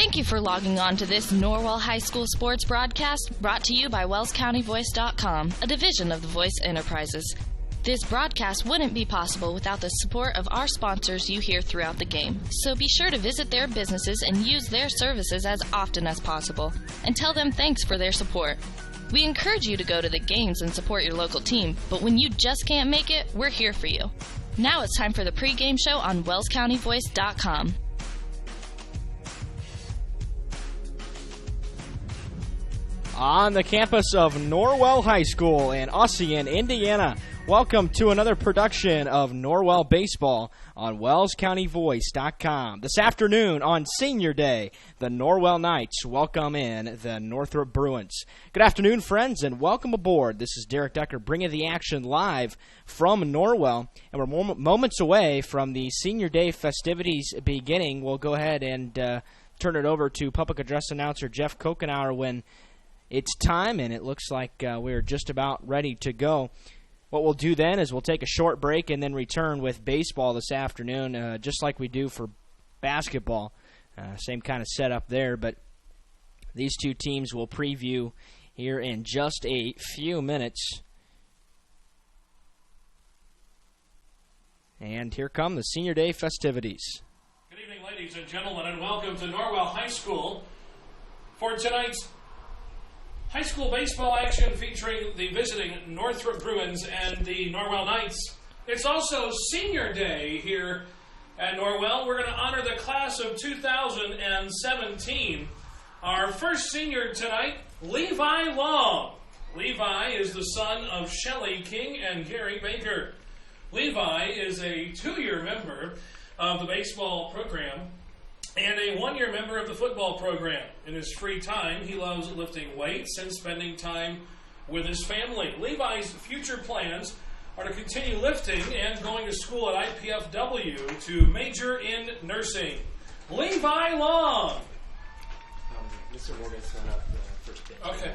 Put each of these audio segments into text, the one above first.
Thank you for logging on to this Norwell High School sports broadcast brought to you by WellsCountyVoice.com, a division of the Voice Enterprises. This broadcast wouldn't be possible without the support of our sponsors you hear throughout the game. So be sure to visit their businesses and use their services as often as possible, and tell them thanks for their support. We encourage you to go to the games and support your local team, but when you just can't make it, we're here for you. Now it's time for the pregame show on WellsCountyVoice.com. On the campus of Norwell High School in Ossian, Indiana, welcome to another production of Norwell Baseball on WellsCountyVoice.com. This afternoon on Senior Day, the Norwell Knights welcome in the Northrop Bruins. Good afternoon, friends, and welcome aboard. This is Derek Decker bringing the action live from Norwell, and we're moments away from the Senior Day festivities beginning. We'll go ahead and turn it over to public address announcer Jeff Kokenauer when it's time, and it looks like we're just about ready to go. What we'll do then is we'll take a short break and then return with baseball this afternoon, just like we do for basketball. Same kind of setup there, but these two teams will preview here in just a few minutes. And here come the Senior Day festivities. Good evening, ladies and gentlemen, and welcome to Norwell High School for tonight's high school baseball action featuring the visiting Northrop Bruins and the Norwell Knights. It's also Senior Day here at Norwell. We're going to honor the class of 2017. Our first senior tonight, Levi Long. Levi is the son of Shelley King and Gary Baker. Levi is a 2-year member of the baseball program and a 1-year member of the football program. In his free time, he loves lifting weights and spending time with his family. Levi's future plans are to continue lifting and going to school at IPFW to major in nursing. Levi Long. Mr. Morgan's going up the first pitch. Okay.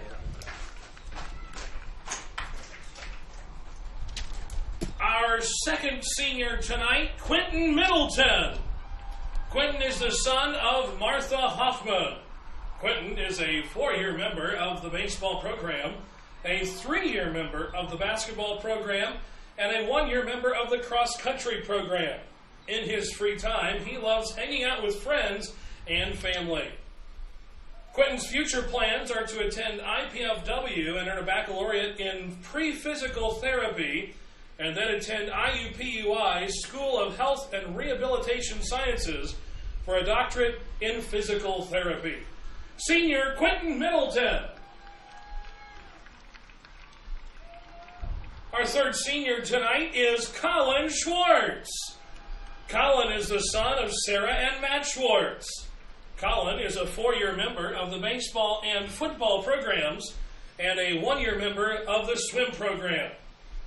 Our second senior tonight, Quentin Middleton. Quentin is the son of Martha Hoffman. Quentin is a 4-year member of the baseball program, a 3-year member of the basketball program, and a 1-year member of the cross-country program. In his free time, he loves hanging out with friends and family. Quentin's future plans are to attend IPFW and earn a baccalaureate in pre-physical therapy, and then attend IUPUI's School of Health and Rehabilitation Sciences for a doctorate in physical therapy. Senior Quentin Middleton. Our third senior tonight is Colin Schwartz. Colin is the son of Sarah and Matt Schwartz. Colin is a 4-year member of the baseball and football programs and a 1-year member of the swim program.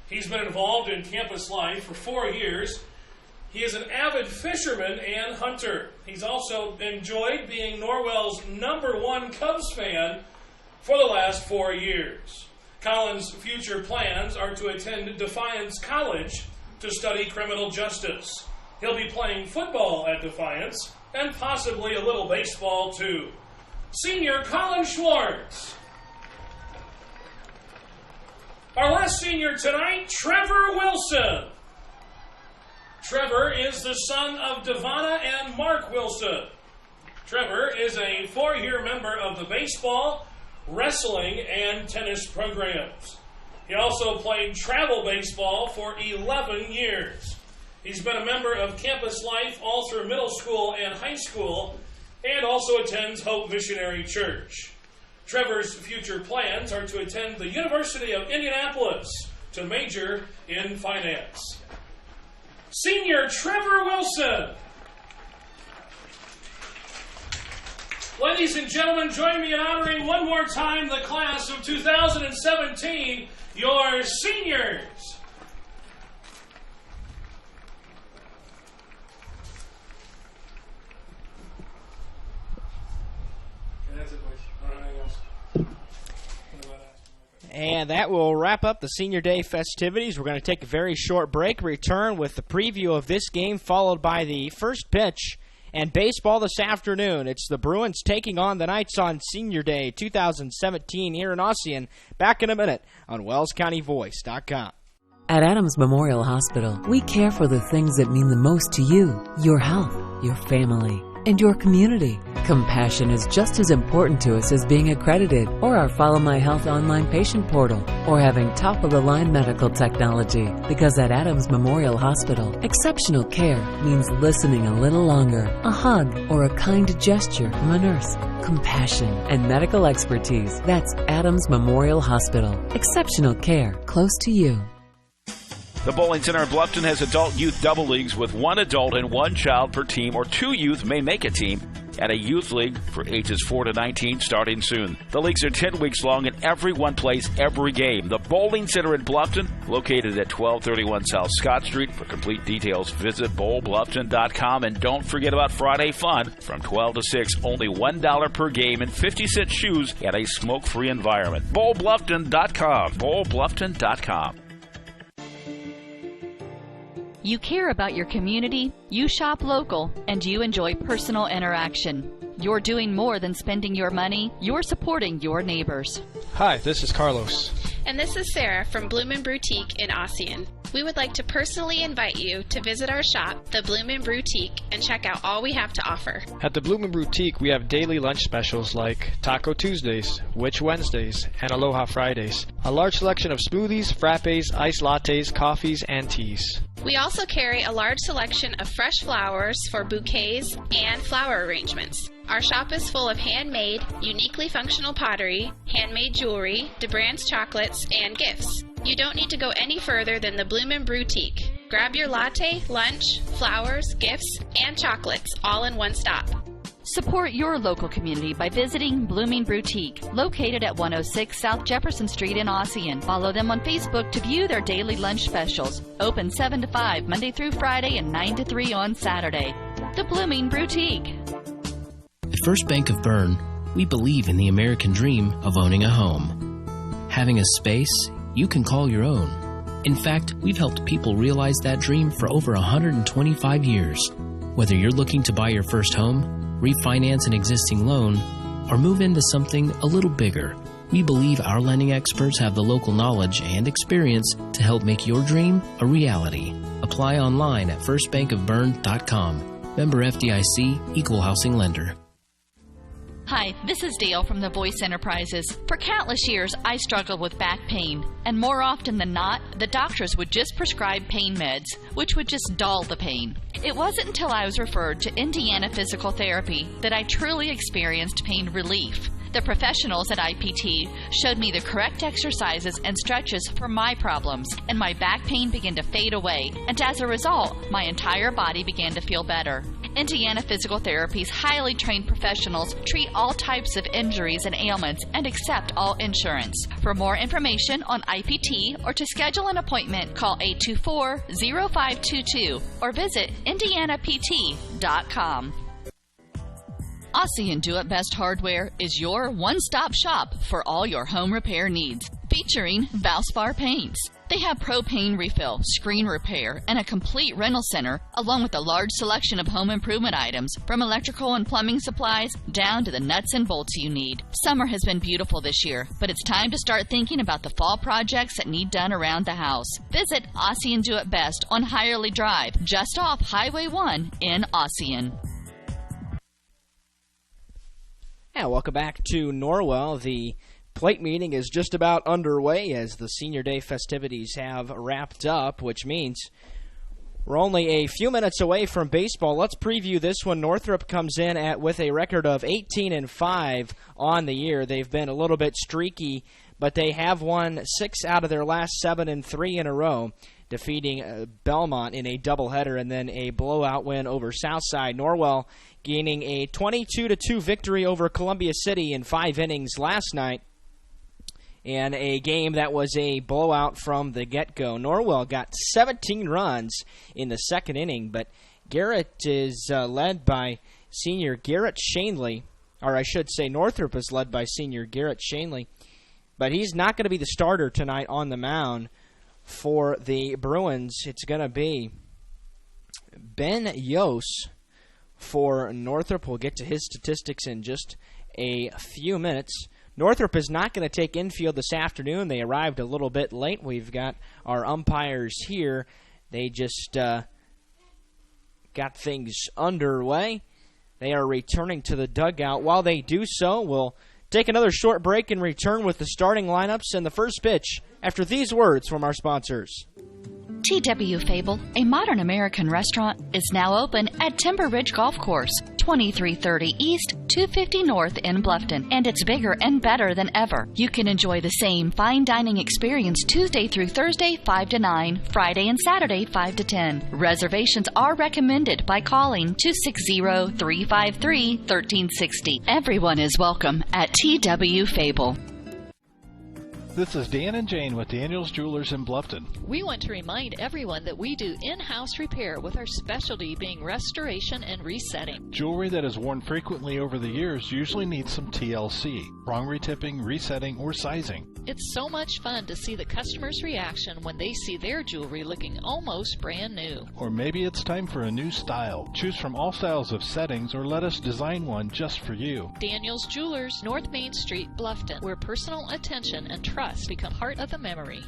He's been involved in campus life for 4 years. He is an avid fisherman and hunter. He's also enjoyed being Norwell's #1 Cubs fan for the last 4 years. Colin's future plans are to attend Defiance College to study criminal justice. He'll be playing football at Defiance and possibly a little baseball too. Senior Colin Schwartz. Our last senior tonight, Trevor Wilson. Trevor is the son of Devonna and Mark Wilson. Trevor is a 4-year member of the baseball, wrestling, and tennis programs. He also played travel baseball for 11 years. He's been a member of campus life all through middle school and high school, and also attends Hope Missionary Church. Trevor's future plans are to attend the University of Indianapolis to major in finance. Senior Trevor Wilson. Ladies and gentlemen, join me in honoring one more time the class of 2017, your seniors. And that will wrap up the Senior Day festivities. We're going to take a very short break, return with the preview of this game, followed by the first pitch And baseball this afternoon. It's the Bruins taking on the Knights on Senior Day 2017 here in Ossian. Back in a minute on WellsCountyVoice.com. At Adams Memorial Hospital, we care for the things that mean the most to you, your health, your family, and your community. Compassion is just as important to us as being accredited, or our Follow My Health online patient portal, or having top-of-the-line medical technology. Because at Adams Memorial Hospital, exceptional care means listening a little longer, a hug, or a kind gesture from a nurse. Compassion and medical expertise. That's Adams Memorial Hospital. Exceptional care close to you. The Bowling Center in Bluffton has adult-youth double leagues with one adult and one child per team, or two youth may make a team, and a youth league for ages 4 to 19 starting soon. The leagues are 10 weeks long, and everyone plays every game. The Bowling Center in Bluffton, located at 1231 South Scott Street. For complete details, visit bowlbluffton.com, and don't forget about Friday Fun from 12 to 6, only $1 per game and 50-cent shoes at a smoke-free environment. bowlbluffton.com, bowlbluffton.com. You care about your community, you shop local, and you enjoy personal interaction. You're doing more than spending your money, you're supporting your neighbors. Hi, this is Carlos. And this is Sarah from Bloomin' Boutique in Ossian. We would like to personally invite you to visit our shop, the Bloomin' Boutique, and check out all we have to offer. At the Bloomin' Boutique, we have daily lunch specials like Taco Tuesdays, Witch Wednesdays, and Aloha Fridays. A large selection of smoothies, frappes, iced lattes, coffees, and teas. We also carry a large selection of fresh flowers for bouquets and flower arrangements. Our shop is full of handmade, uniquely functional pottery, handmade jewelry, DeBrand's chocolates, and gifts. You don't need to go any further than the Bloomin' Boutique. Grab your latte, lunch, flowers, gifts, and chocolates all in one stop. Support your local community by visiting Blooming Boutique, located at 106 South Jefferson Street in Ossian. Follow them on Facebook to view their daily lunch specials. Open 7 to 5 Monday through Friday and 9 to 3 on Saturday. The Blooming Boutique. At First Bank of Bern, we believe in the American dream of owning a home. Having a space you can call your own. In fact, we've helped people realize that dream for over 125 years. Whether you're looking to buy your first home, refinance an existing loan, or move into something a little bigger, we believe our lending experts have the local knowledge and experience to help make your dream a reality. Apply online at firstbankofbern.com. Member FDIC, Equal Housing Lender. Hi, this is Dale from the Voice Enterprises. For countless years, I struggled with back pain, and more often than not, the doctors would just prescribe pain meds, which would just dull the pain. It wasn't until I was referred to Indiana Physical Therapy that I truly experienced pain relief. The professionals at IPT showed me the correct exercises and stretches for my problems, and my back pain began to fade away, and as a result, my entire body began to feel better. Indiana Physical Therapy's highly trained professionals treat all types of injuries and ailments and accept all insurance. For more information on IPT or to schedule an appointment, call 824-0522 or visit indianapt.com. Ossian Do It Best Hardware is your one-stop shop for all your home repair needs, featuring Valspar paints. They have propane refill, screen repair, and a complete rental center, along with a large selection of home improvement items, from electrical and plumbing supplies down to the nuts and bolts you need. Summer has been beautiful this year, but it's time to start thinking about the fall projects that need done around the house. Visit Ossian Do It Best on Hirely Drive, just off Highway 1 in Ossian. Yeah, welcome back to Norwell. The plate meeting is just about underway as the Senior Day festivities have wrapped up, which means we're only a few minutes away from baseball. Let's preview this one. Northrop comes in with a record of 18-5 on the year. They've been a little bit streaky, but they have won 6 out of their last 7 and 3 in a row, defeating Belmont in a doubleheader and then a blowout win over Southside. Norwell gaining a 22-2 victory over Columbia City in 5 innings last night, and a game that was a blowout from the get-go. Norwell got 17 runs in the second inning, but Garrett is led by senior Garrett Shanley, or I should say Northrop is led by senior Garrett Shanley, but he's not going to be the starter tonight on the mound for the Bruins. It's going to be Ben Yos, for Northrop. We'll get to his statistics in just a few minutes. Northrop is not going to take infield this afternoon. They arrived a little bit late. We've got our umpires here. They just got things underway. They are returning to the dugout. While they do so, we'll take another short break and return with the starting lineups and the first pitch after these words from our sponsors. TW Fable, a modern American restaurant, is now open at Timber Ridge Golf Course, 2330 East, 250 North in Bluffton, and it's bigger and better than ever. You can enjoy the same fine dining experience Tuesday through Thursday, 5 to 9, Friday and Saturday, 5 to 10. Reservations are recommended by calling 260-353-1360. Everyone is welcome at TW Fable. This is Dan and Jane with Daniel's Jewelers in Bluffton. We want to remind everyone that we do in-house repair with our specialty being restoration and resetting. Jewelry that is worn frequently over the years usually needs some TLC, wrong retipping, resetting, or sizing. It's so much fun to see the customer's reaction when they see their jewelry looking almost brand new. Or maybe it's time for a new style. Choose from all styles of settings or let us design one just for you. Daniel's Jewelers, North Main Street, Bluffton, where personal attention and trust become part of the memory.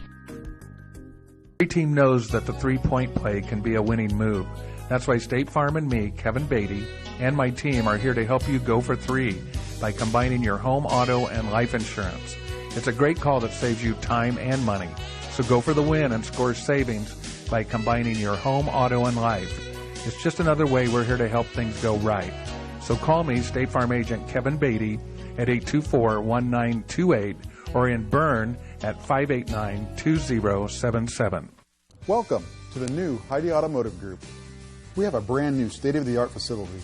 Every team knows that the three-point play can be a winning move. That's why State Farm and me, Kevin Beatty, and my team are here to help you go for three by combining your home, auto, and life insurance. It's a great call that saves you time and money. So go for the win and score savings by combining your home, auto, and life. It's just another way we're here to help things go right. So call me, State Farm Agent Kevin Beatty, at 824-1928 or in Bern at 589-2077. Welcome to the new Heidi Automotive Group. We have a brand new state-of-the-art facility.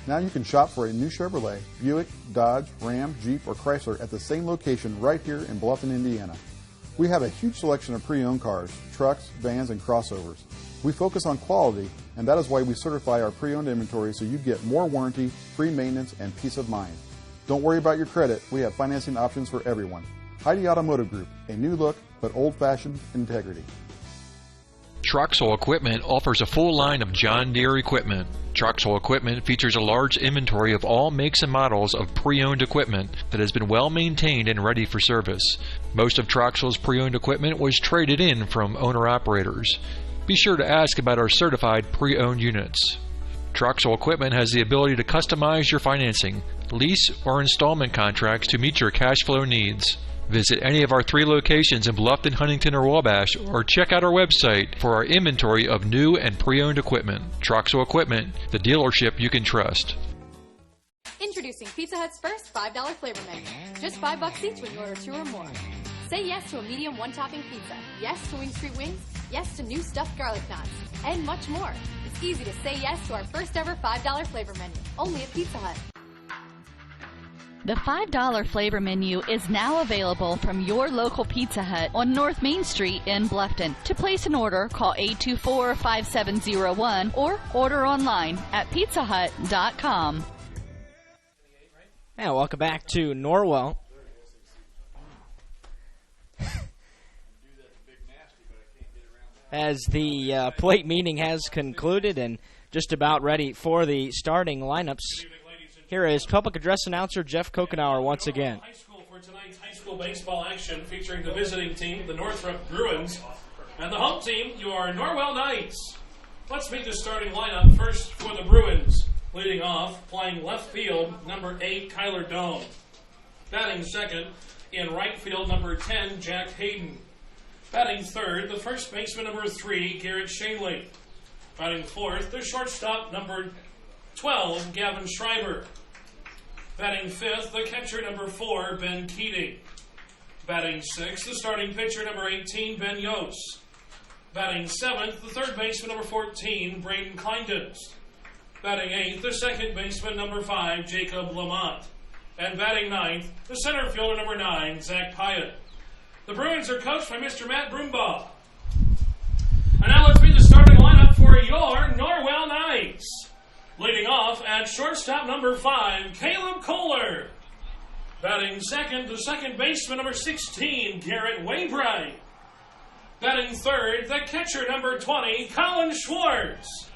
Now you can shop for a new Chevrolet, Buick, Dodge, Ram, Jeep, or Chrysler at the same location right here in Bluffton, Indiana. We have a huge selection of pre-owned cars, trucks, vans, and crossovers. We focus on quality, and that is why we certify our pre-owned inventory so you get more warranty, free maintenance, and peace of mind. Don't worry about your credit. We have financing options for everyone. Heidi Automotive Group, a new look, but old-fashioned integrity. Troxel Equipment offers a full line of John Deere equipment. Troxel Equipment features a large inventory of all makes and models of pre-owned equipment that has been well maintained and ready for service. Most of Troxel's pre-owned equipment was traded in from owner-operators. Be sure to ask about our certified pre-owned units. Troxel Equipment has the ability to customize your financing, lease, or installment contracts to meet your cash flow needs. Visit any of our 3 locations in Bluffton, Huntington, or Wabash, or check out our website for our inventory of new and pre-owned equipment. Troxel Equipment, the dealership you can trust. Introducing Pizza Hut's first $5 flavor menu. Just $5 each when you order 2 or more. Say yes to a medium one-topping pizza. Yes to Wing Street Wings. Yes to new stuffed garlic knots. And much more. It's easy to say yes to our first ever $5 flavor menu. Only at Pizza Hut. The $5 flavor menu is now available from your local Pizza Hut on North Main Street in Bluffton. To place an order, call 824-5701 or order online at pizzahut.com. Yeah, welcome back to Norwell. As the plate meeting has concluded and just about ready for the starting lineups, here is public address announcer Jeff Kokenauer once again. High school for tonight's high school baseball action featuring the visiting team, the Northrop Bruins, and the home team, your Norwell Knights. Let's meet the starting lineup. First for the Bruins, leading off, playing left field, number 8, Kyler Doan. Batting second, in right field, number 10, Jack Hayden. Batting third, the first baseman, number 3, Garrett Shanley. Batting fourth, the shortstop, number 12, Gavin Schreiber. Batting fifth, the catcher, number 4, Ben Keating. Batting sixth, the starting pitcher, number 18, Ben Yost. Batting seventh, the third baseman, number 14, Braden Kleindens. Batting eighth, the second baseman, number 5, Jacob Lamont. And batting ninth, the center fielder, number 9, Zach Pyatt. The Bruins are coached by Mr. Matt Broombaugh. And now let's meet the starting lineup for your Norwell Knights. Leading off at shortstop, number 5, Caleb Kohler. Batting second, the second baseman, number 16, Garrett Waybright. Batting third, the catcher, number 20, Colin Schwartz.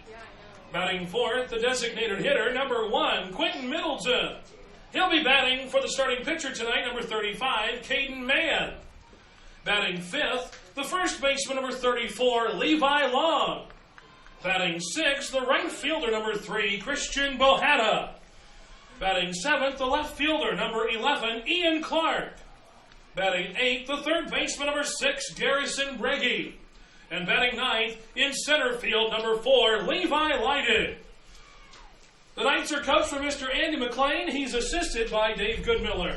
Batting fourth, the designated hitter, number 1, Quentin Middleton. He'll be batting for the starting pitcher tonight, number 35, Caden Mann. Batting fifth, the first baseman, number 34, Levi Long. Batting sixth, the right fielder, number 3, Christian Bohata. Batting seventh, the left fielder, number 11, Ian Clark. Batting eighth, the third baseman, number 6, Garrison Breggy. And batting ninth, in center field, number 4, Levi Leidig. The Knights are coached by Mr. Andy McLean. He's assisted by Dave Goodmiller.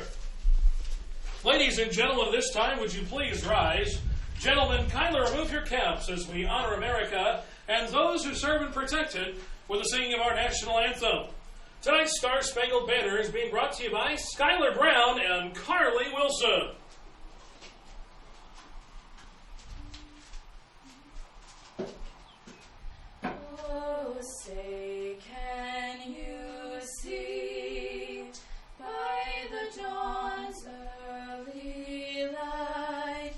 Ladies and gentlemen, at this time, would you please rise? Gentlemen, kindly remove your caps as we honor America and those who serve and protect it with the singing of our national anthem. Tonight's Star Spangled Banner is being brought to you by Skylar Brown and Carly Wilson. Oh, say, can you see by the dawn's early light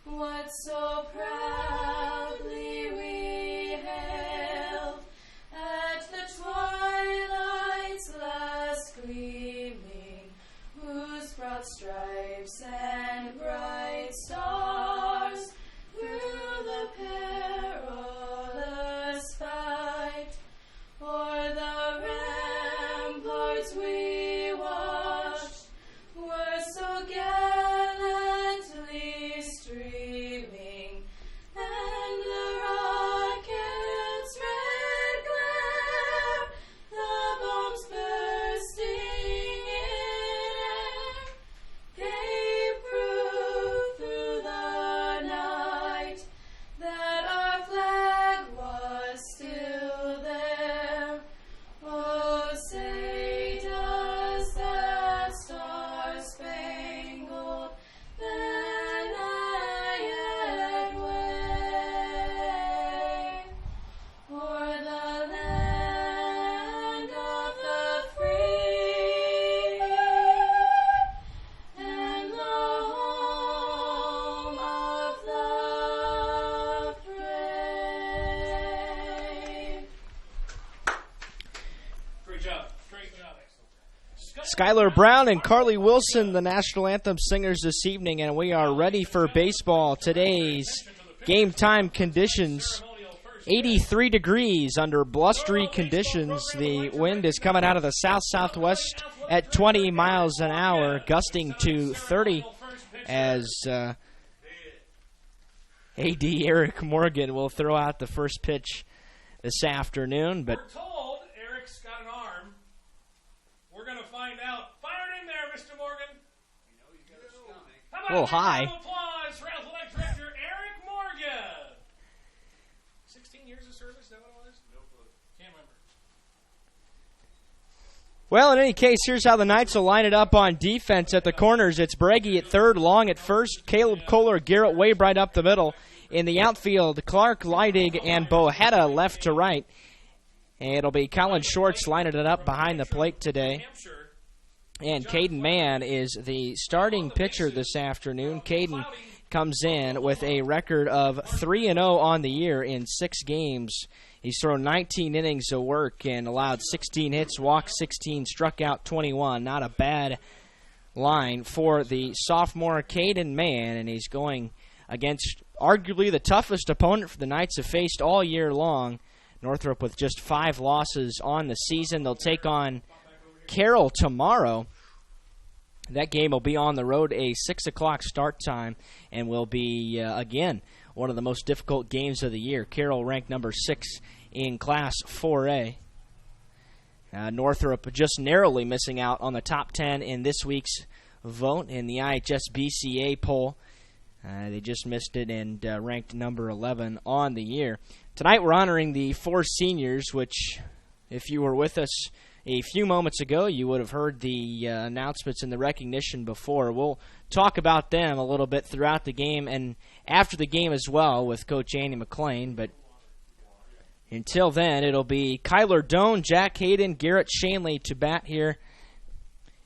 what so proudly we hailed at the twilight's last gleaming, whose broad stripes and bright stars through the perilous fight o'er the ramparts we watched were so gallantly streaming, and the rocket's red glare, the bombs bursting in air, gave proof through the night that our flag was still there. Oh, say does that star-spangled banner yet wave o'er the land of the free and the home of the brave. Great job. Great job. Skylar Brown and Carly Wilson, the national anthem singers this evening, and we are ready for baseball. Today's game time conditions, 83 degrees under blustery conditions. The wind is coming out of the south-southwest at 20 miles an hour, gusting to 30 as AD Eric Morgan will throw out the first pitch this afternoon. But We're told Eric's got an arm. We're going to find out. Fire it in there, Mr. Morgan. How about a little high. round of applause for Athletic Director Eric Morgan. 16 years of service, is that what it was? No clue. Can't remember. Well, in any case, here's how the Knights will line it up on defense at the corners. It's Breggy at third, Long at first, Caleb Kohler, Garrett Waybright up the middle. In the outfield, Clark, Leidig, and Bohetta left to right. And it'll be Colin Shorts lining it up behind the plate today. And Caden Mann is the starting pitcher this afternoon. Caden comes in with a record of 3-0 on the year in 6 games. He's thrown 19 innings of work and allowed 16 hits, walked 16, struck out 21. Not a bad line for the sophomore Caden Mann, and he's going against arguably the toughest opponent for the Knights have faced all year long. Northrop with just 5 losses on the season. They'll take on Carroll tomorrow. That game will be on the road, a 6 o'clock start time, and will be, again, one of the most difficult games of the year. Carroll ranked number 6 in Class 4A. Northrop just narrowly missing out on the top 10 in this week's vote in the IHS BCA poll. They just missed it and ranked number 11 on the year. Tonight we're honoring the 4 seniors, which, if you were with us a few moments ago, you would have heard the announcements and the recognition before. We'll talk about them a little bit throughout the game and after the game as well with Coach Andy McLean. But until then, it'll be Kyler Doan, Jack Hayden, Garrett Shanley to bat here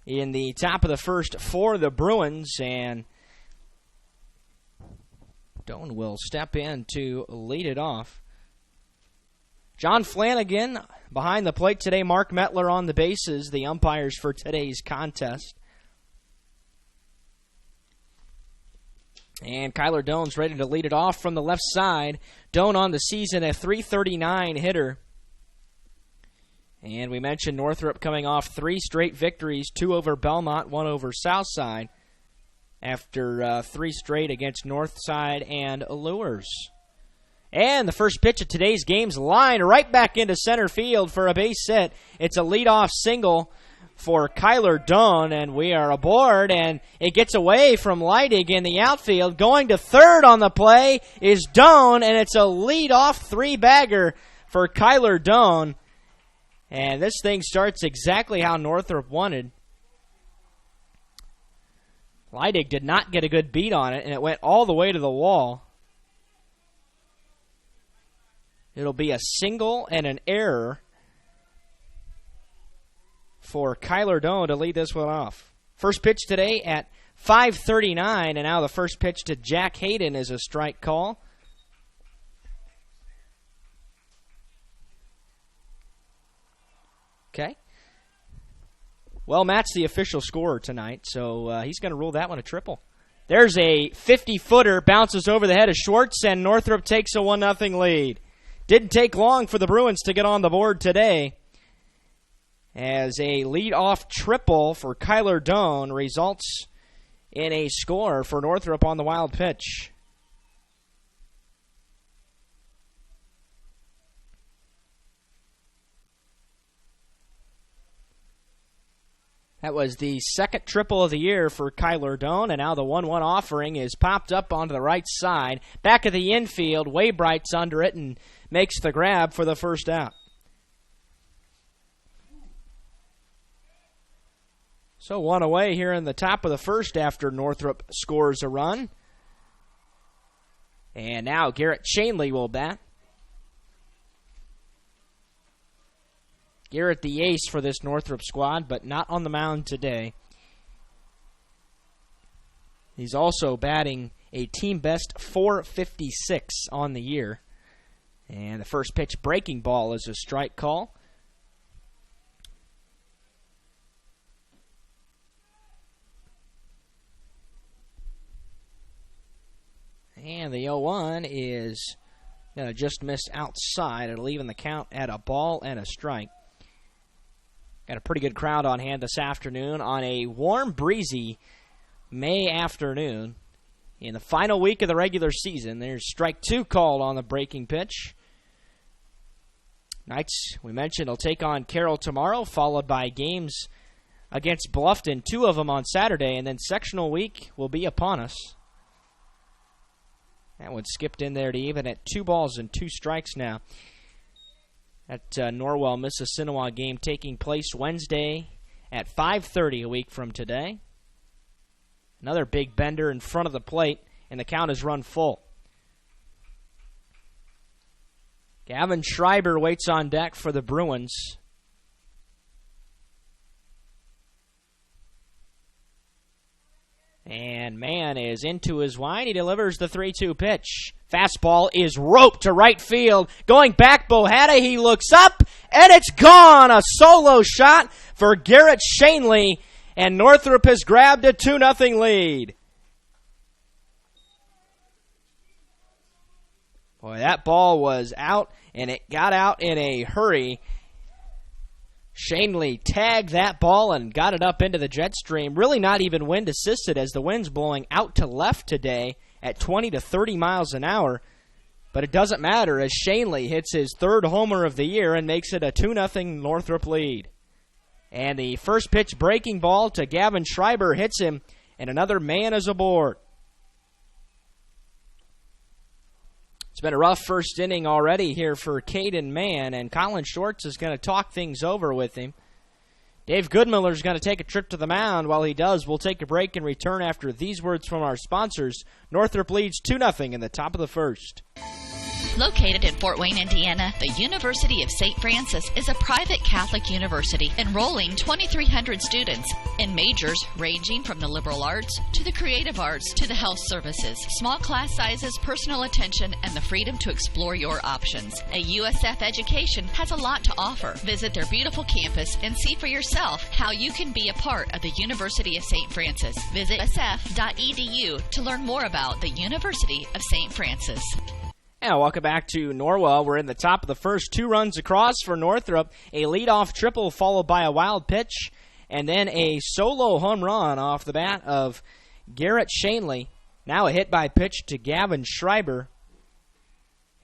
in the top of the first for the Bruins. And Doan will step in to lead it off. John Flanagan behind the plate today. Mark Metler on the bases, the umpires for today's contest. And Kyler Doan's ready to lead it off from the left side. Doan on the season, a .339 hitter. And we mentioned Northrop coming off 3 straight victories, 2 over Belmont, 1 over Southside, after 3 straight against Northside and Allures. And the first pitch of today's game's lined right back into center field for a base hit. It's a leadoff single for Kyler Doan, and we are aboard, and it gets away from Leidig in the outfield. Going to third on the play is Doan, and it's a leadoff 3-bagger for Kyler Doan. And this thing starts exactly how Northrop wanted. Leidig did not get a good beat on it, and it went all the way to the wall. It'll be a single and an error for Kyler Doan to lead this one off. First pitch today at 5:39, and now the first pitch to Jack Hayden is a strike call. Okay. Well, Matt's the official scorer tonight, so he's going to rule that one a triple. There's a 50-footer, bounces over the head of Schwartz, and Northrop takes a 1-0 lead. Didn't take long for the Bruins to get on the board today, as a lead-off triple for Kyler Doan results in a score for Northrop on the wild pitch. That was the second triple of the year for Kyler Doan, and now the 1-1 offering is popped up onto the right side. Back of the infield, Waybright's under it and makes the grab for the first out. So 1 away here in the top of the first after Northrop scores a run. And now Garrett Shanley will bat. Garrett the ace for this Northrop squad, but not on the mound today. He's also batting a team best .456 on the year. And the first pitch breaking ball is a strike call. And the 0-1 is going to just miss outside. It'll even the count at a ball and a strike. Got a pretty good crowd on hand this afternoon on a warm, breezy May afternoon. In the final week of the regular season, there's strike 2 called on the breaking pitch. Knights, we mentioned, will take on Carroll tomorrow, followed by games against Bluffton, 2 of them on Saturday, and then sectional week will be upon us. That one skipped in there to even at 2 balls and 2 strikes now. That Norwell Mississinewa game taking place Wednesday at 5:30 a week from today. Another big bender in front of the plate, and the count is run full. Gavin Schreiber waits on deck for the Bruins. And Mann is into his line. He delivers the 3-2 pitch. Fastball is roped to right field. Going back, Bohada, he looks up, and it's gone. A solo shot for Garrett Shanley, and Northrop has grabbed a 2-0 lead. Boy, that ball was out, and it got out in a hurry. Shanley tagged that ball and got it up into the jet stream. Really not even wind assisted, as the wind's blowing out to left today at 20 to 30 miles an hour. But it doesn't matter, as Shanley hits his 3rd homer of the year and makes it a 2-0 Northrop lead. And the first pitch breaking ball to Gavin Schreiber hits him, and another man is aboard. It's been a rough first inning already here for Caden Mann, and Colin Schwartz is going to talk things over with him. Dave Goodmiller is going to take a trip to the mound. While he does, we'll take a break and return after these words from our sponsors. Northrop leads 2-0 in the top of the first. Located in Fort Wayne, Indiana, the University of St. Francis is a private Catholic university enrolling 2,300 students in majors ranging from the liberal arts to the creative arts to the health services. Small class sizes, personal attention, and the freedom to explore your options. A USF education has a lot to offer. Visit their beautiful campus and see for yourself how you can be a part of the University of St. Francis. Visit sf.edu to learn more about the University of St. Francis. And welcome back to Norwell. We're in the top of the first. 2 runs across for Northrop. A leadoff triple followed by a wild pitch. And then a solo home run off the bat of Garrett Shanley. Now a hit by pitch to Gavin Schreiber.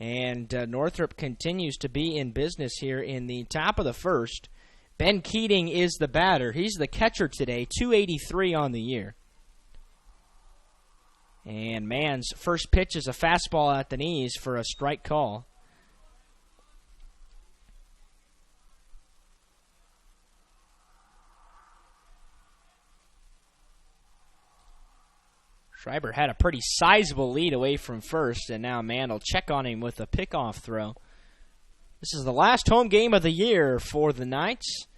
And Northrop continues to be in business here in the top of the first. Ben Keating is the batter. He's the catcher today, 283 on the year. And Mann's first pitch is a fastball at the knees for a strike call. Schreiber had a pretty sizable lead away from first, and now Mann will check on him with a pickoff throw. This is the last home game of the year for the Knights.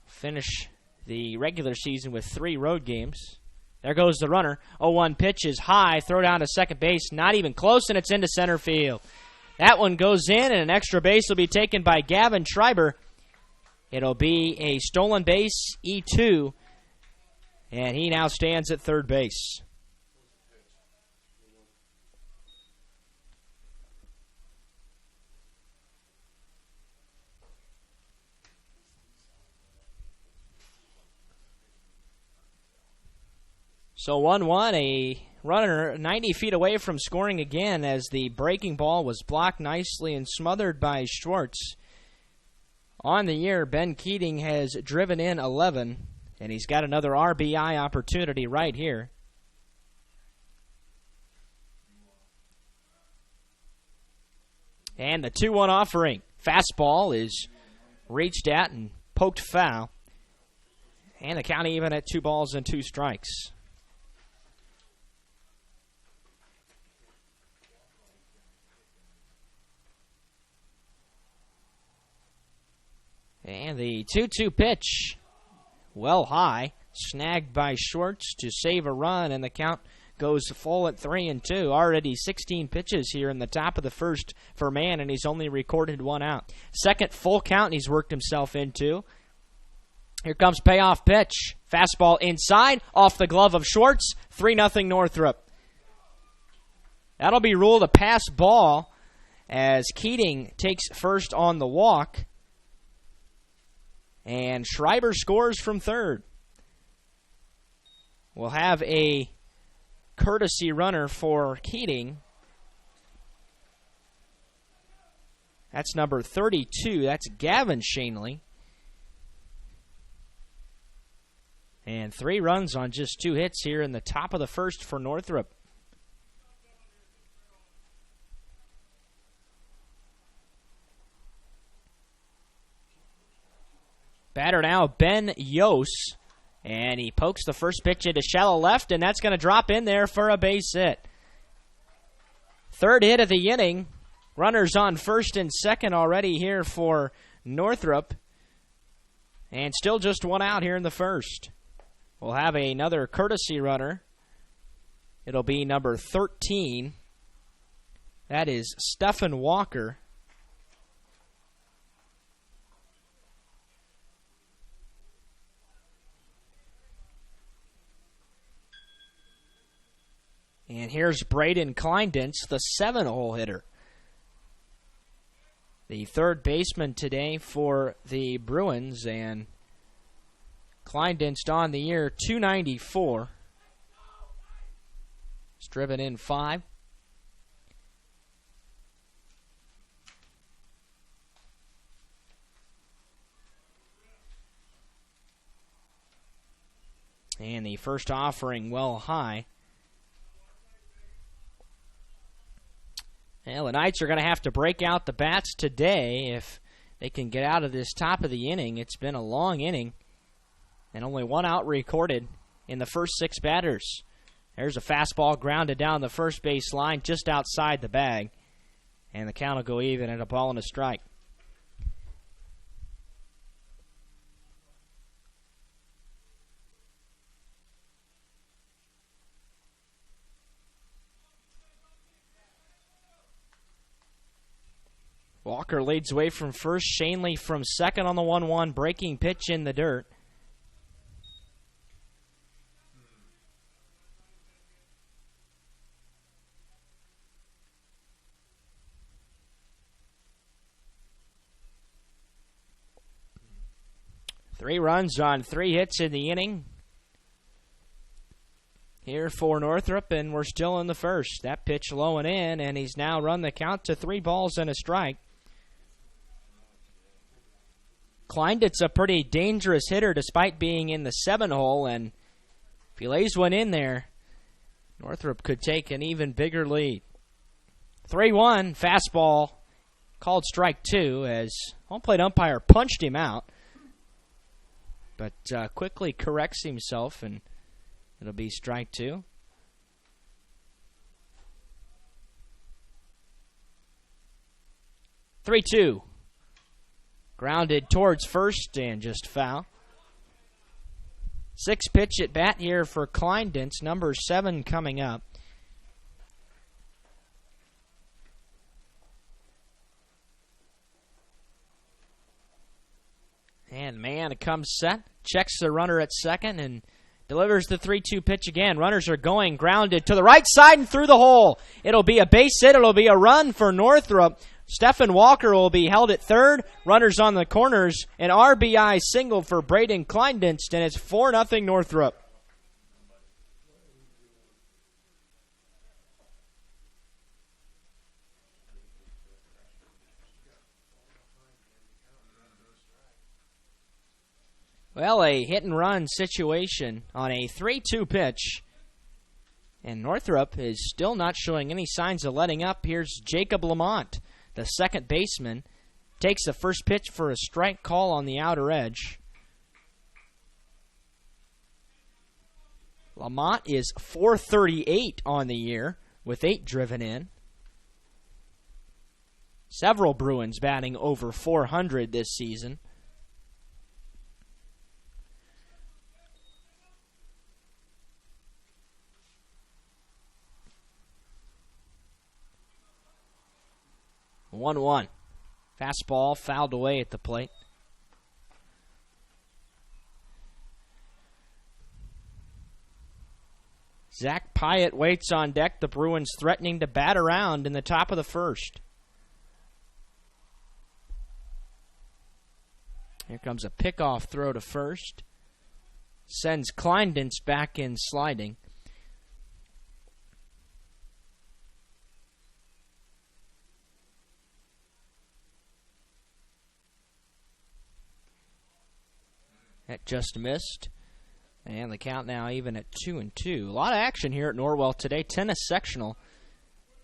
Finish the regular season with 3 road games. There goes the runner. 0-1 pitch is high. Throw down to second base. Not even close, and it's into center field. That one goes in, and an extra base will be taken by Gavin Schreiber. It'll be a stolen base, E2, and he now stands at third base. So 1-1, a runner 90 feet away from scoring again as the breaking ball was blocked nicely and smothered by Schwartz. On the year, Ben Keating has driven in 11, and he's got another RBI opportunity right here. And the 2-1 offering. Fastball is reached at and poked foul. And the count even at 2 balls and 2 strikes. And the 2-2 pitch, well high, snagged by Schwartz to save a run, and the count goes full at 3-2. Already 16 pitches here in the top of the first for Mann, and he's only recorded 1 out. Second full count he's worked himself into. Here comes payoff pitch. Fastball inside, off the glove of Schwartz. 3-0 Northrop. That'll be ruled a pass ball as Keating takes first on the walk. And Schreiber scores from third. We'll have a courtesy runner for Keating. That's number 32. That's Gavin Shanley. And 3 runs on just 2 hits here in the top of the first for Northrop. Batter now, Ben Yos, and he pokes the first pitch into shallow left, and that's going to drop in there for a base hit. Third hit of the inning. Runners on first and second already here for Northrop, and still just 1 out here in the first. We'll have another courtesy runner. It'll be number 13. That is Stephen Walker. And here's Braden Kleindentz, the 7-hole hitter. The third baseman today for the Bruins, and Kleindentz on the year, 294. He's driven in 5. And the first offering well high. Well, the Knights are going to have to break out the bats today if they can get out of this top of the inning. It's been a long inning, and only 1 out recorded in the first 6 batters. There's a fastball grounded down the first base line just outside the bag. And the count will go even at a ball and a strike. Walker leads away from first. Shanley from second on the 1-1. Breaking pitch in the dirt. Three runs on 3 hits in the inning here for Northrop, and we're still in the first. That pitch low and in, and he's now run the count to 3 balls and a strike. Kleinditz's a pretty dangerous hitter despite being in the 7-hole, and if he lays one in there, Northrop could take an even bigger lead. 3-1, fastball, called strike 2 as home plate umpire punched him out, but quickly corrects himself, and it'll be strike 2. Three-two. Grounded towards first and just foul. 6 pitch at bat here for Kleinditz, number 7 coming up. And man comes set, checks the runner at second, and delivers the 3-2 pitch again. Runners are going, grounded to the right side and through the hole. It'll be a base hit. It'll be a run for Northrop. Stephen Walker will be held at third. Runners on the corners. An RBI single for Braden Kleinditz, and it's 4-0 Northrop. Well, a hit-and-run situation on a 3-2 pitch. And Northrop is still not showing any signs of letting up. Here's Jacob Lamont, the second baseman. Takes the first pitch for a strike call on the outer edge. Lamont is .438 on the year with 8 driven in. Several Bruins batting over .400 this season. One. Fastball fouled away at the plate. Zach Pyatt waits on deck. The Bruins threatening to bat around in the top of the first. Here comes a pickoff throw to first. Sends Kleinditz back in sliding. That just missed. And the count now even at 2-2. A lot of action here at Norwell today. Tennis sectional.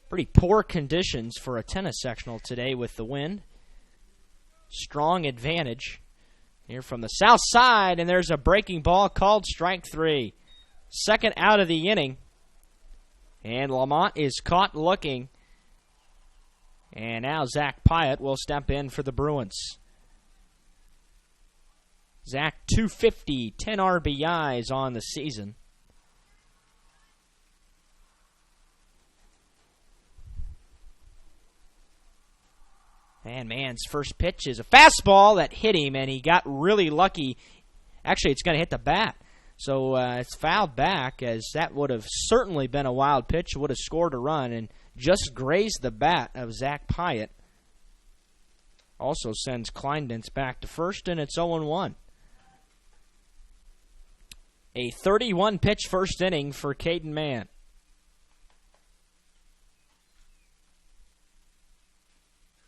Pretty poor conditions for a tennis sectional today with the wind. Strong advantage here from the south side. And there's a breaking ball called strike 3. Second out of the inning. And Lamont is caught looking. And now Zach Pyatt will step in for the Bruins. Zach, 250, 10 RBIs on the season. And man's first pitch is a fastball that hit him, and he got really lucky. Actually, it's going to hit the bat. So it's fouled back, as that would have certainly been a wild pitch. Would have scored a run and just grazed the bat of Zach Pyatt. Also sends Kleinditz back to first, and it's 0-1. A 31-pitch first inning for Caden Mann.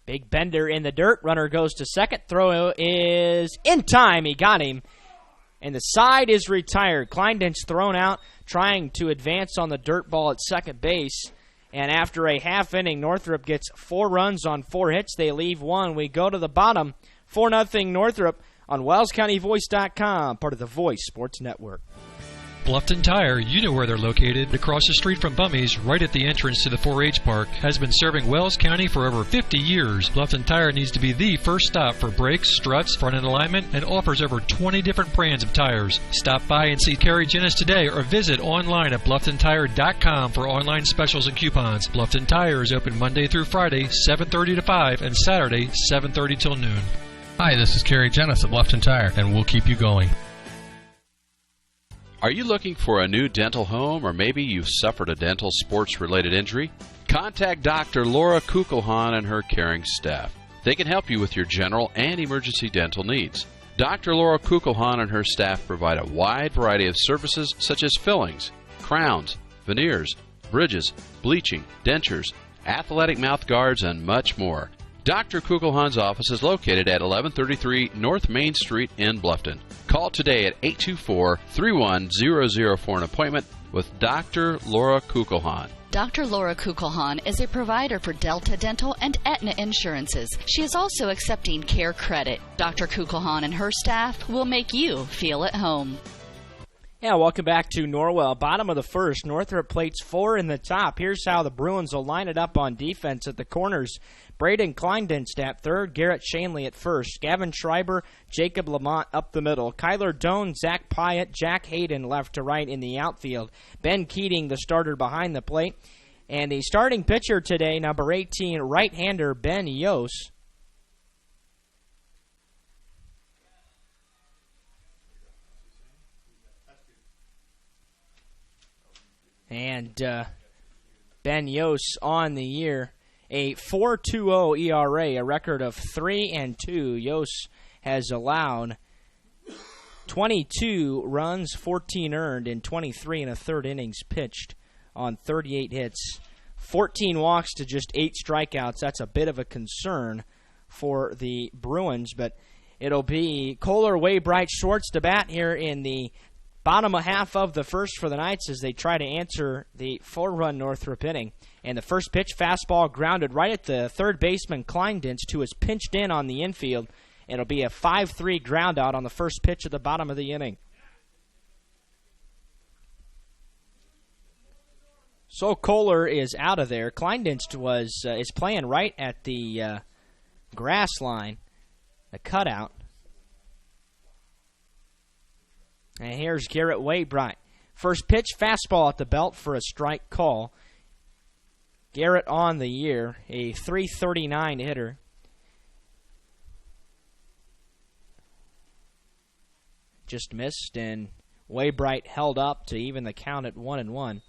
Big bender in the dirt. Runner goes to second. Throw is in time. He got him. And the side is retired. Kleinditz thrown out, trying to advance on the dirt ball at second base. And after a half inning, Northrop gets 4 runs on 4 hits. They leave 1. We go to the bottom. 4-0 Northrop on WellsCountyVoice.com, part of the Voice Sports Network. Bluffton Tire, you know where they're located, across the street from Bummy's, right at the entrance to the 4-H park, has been serving Wells County for over 50 years. Bluffton Tire needs to be the first stop for brakes, struts, front-end alignment, and offers over 20 different brands of tires. Stop by and see Carrie Jennis today or visit online at BlufftonTire.com for online specials and coupons. Bluffton Tire is open Monday through Friday, 7:30 to 5, and Saturday, 7:30 till noon. Hi, this is Carrie Jennis at Bluffton Tire, and we'll keep you going. Are you looking for a new dental home, or maybe you've suffered a dental sports-related injury? Contact Dr. Laura Kugelhahn and her caring staff. They can help you with your general and emergency dental needs. Dr. Laura Kugelhahn and her staff provide a wide variety of services such as fillings, crowns, veneers, bridges, bleaching, dentures, athletic mouth guards, and much more. Dr. Kugelhahn's office is located at 1133 North Main Street in Bluffton. Call today at 824-31000 for an appointment with Dr. Laura Kugelhahn. Dr. Laura Kugelhahn is a provider for Delta Dental and Aetna insurances. She is also accepting Care Credit. Dr. Kugelhahn and her staff will make you feel at home. Yeah, welcome back to Norwell. Bottom of the first, Northrop plates 4 in the top. Here's how the Bruins will line it up on defense at the corners. Braden Kleindienst at third, Garrett Shanley at first, Gavin Schreiber, Jacob Lamont up the middle, Kyler Doan, Zach Pyatt, Jack Hayden left to right in the outfield, Ben Keating the starter behind the plate, and the starting pitcher today, number 18, right-hander Ben Yost. And Ben Yost on the year, a 4.20 ERA, a record of 3-2. Yost has allowed 22 runs, 14 earned, in 23 1/3 innings pitched on 38 hits, 14 walks to just 8 strikeouts. That's a bit of a concern for the Bruins, but it'll be Kohler, Waybright, Schwartz to bat here in the bottom half of the first for the Knights as they try to answer the 4-run Northrop inning. And the first pitch, fastball grounded right at the third baseman Kleindienst, who is pinched in on the infield. It'll be a 5-3 ground out on the first pitch at the bottom of the inning. So Kohler is out of there. Kleindienst is playing right at the grass line, a cutout. And here's Garrett Waybright. First pitch, fastball at the belt for a strike call. Garrett on the year, a .339 hitter. Just missed, and Waybright held up to even the count at 1-1.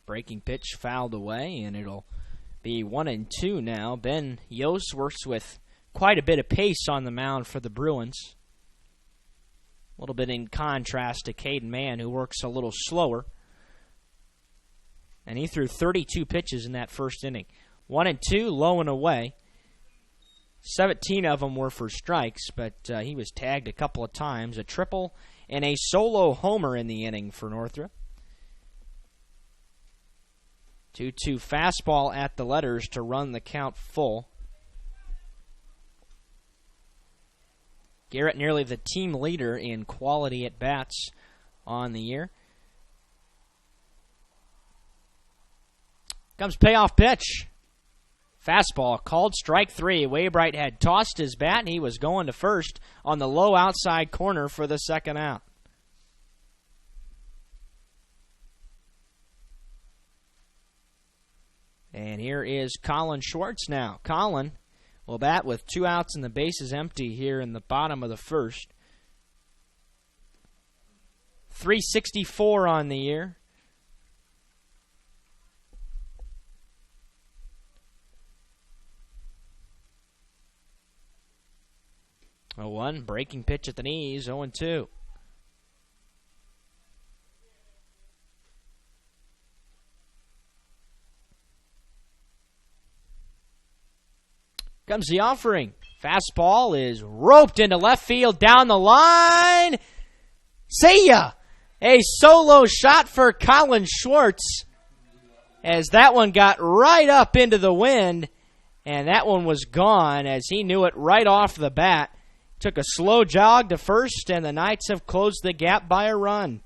Breaking pitch fouled away, and it'll be 1-2 now. Ben Yost works with quite a bit of pace on the mound for the Bruins. A little bit in contrast to Caden Mann, who works a little slower. And he threw 32 pitches in that first inning. 1-2, low and away. 17 of them were for strikes, but he was tagged a couple of times. A triple and a solo homer in the inning for Northrop. 2-2 fastball at the letters to run the count full. Garrett nearly the team leader in quality at-bats on the year. Comes payoff pitch. Fastball called strike 3. Waybright had tossed his bat, and he was going to first on the low outside corner for the second out. And here is Colin Schwartz now. Colin will bat with 2 outs and the bases empty here in the bottom of the first. .364 on the year. A 1, breaking pitch at the knees, 0-2. Comes the offering. Fastball is roped into left field down the line. See ya! A solo shot for Colin Schwartz as that one got right up into the wind And that one was gone as he knew it right off the bat. Took a slow jog to first, and the Knights have closed the gap by a run.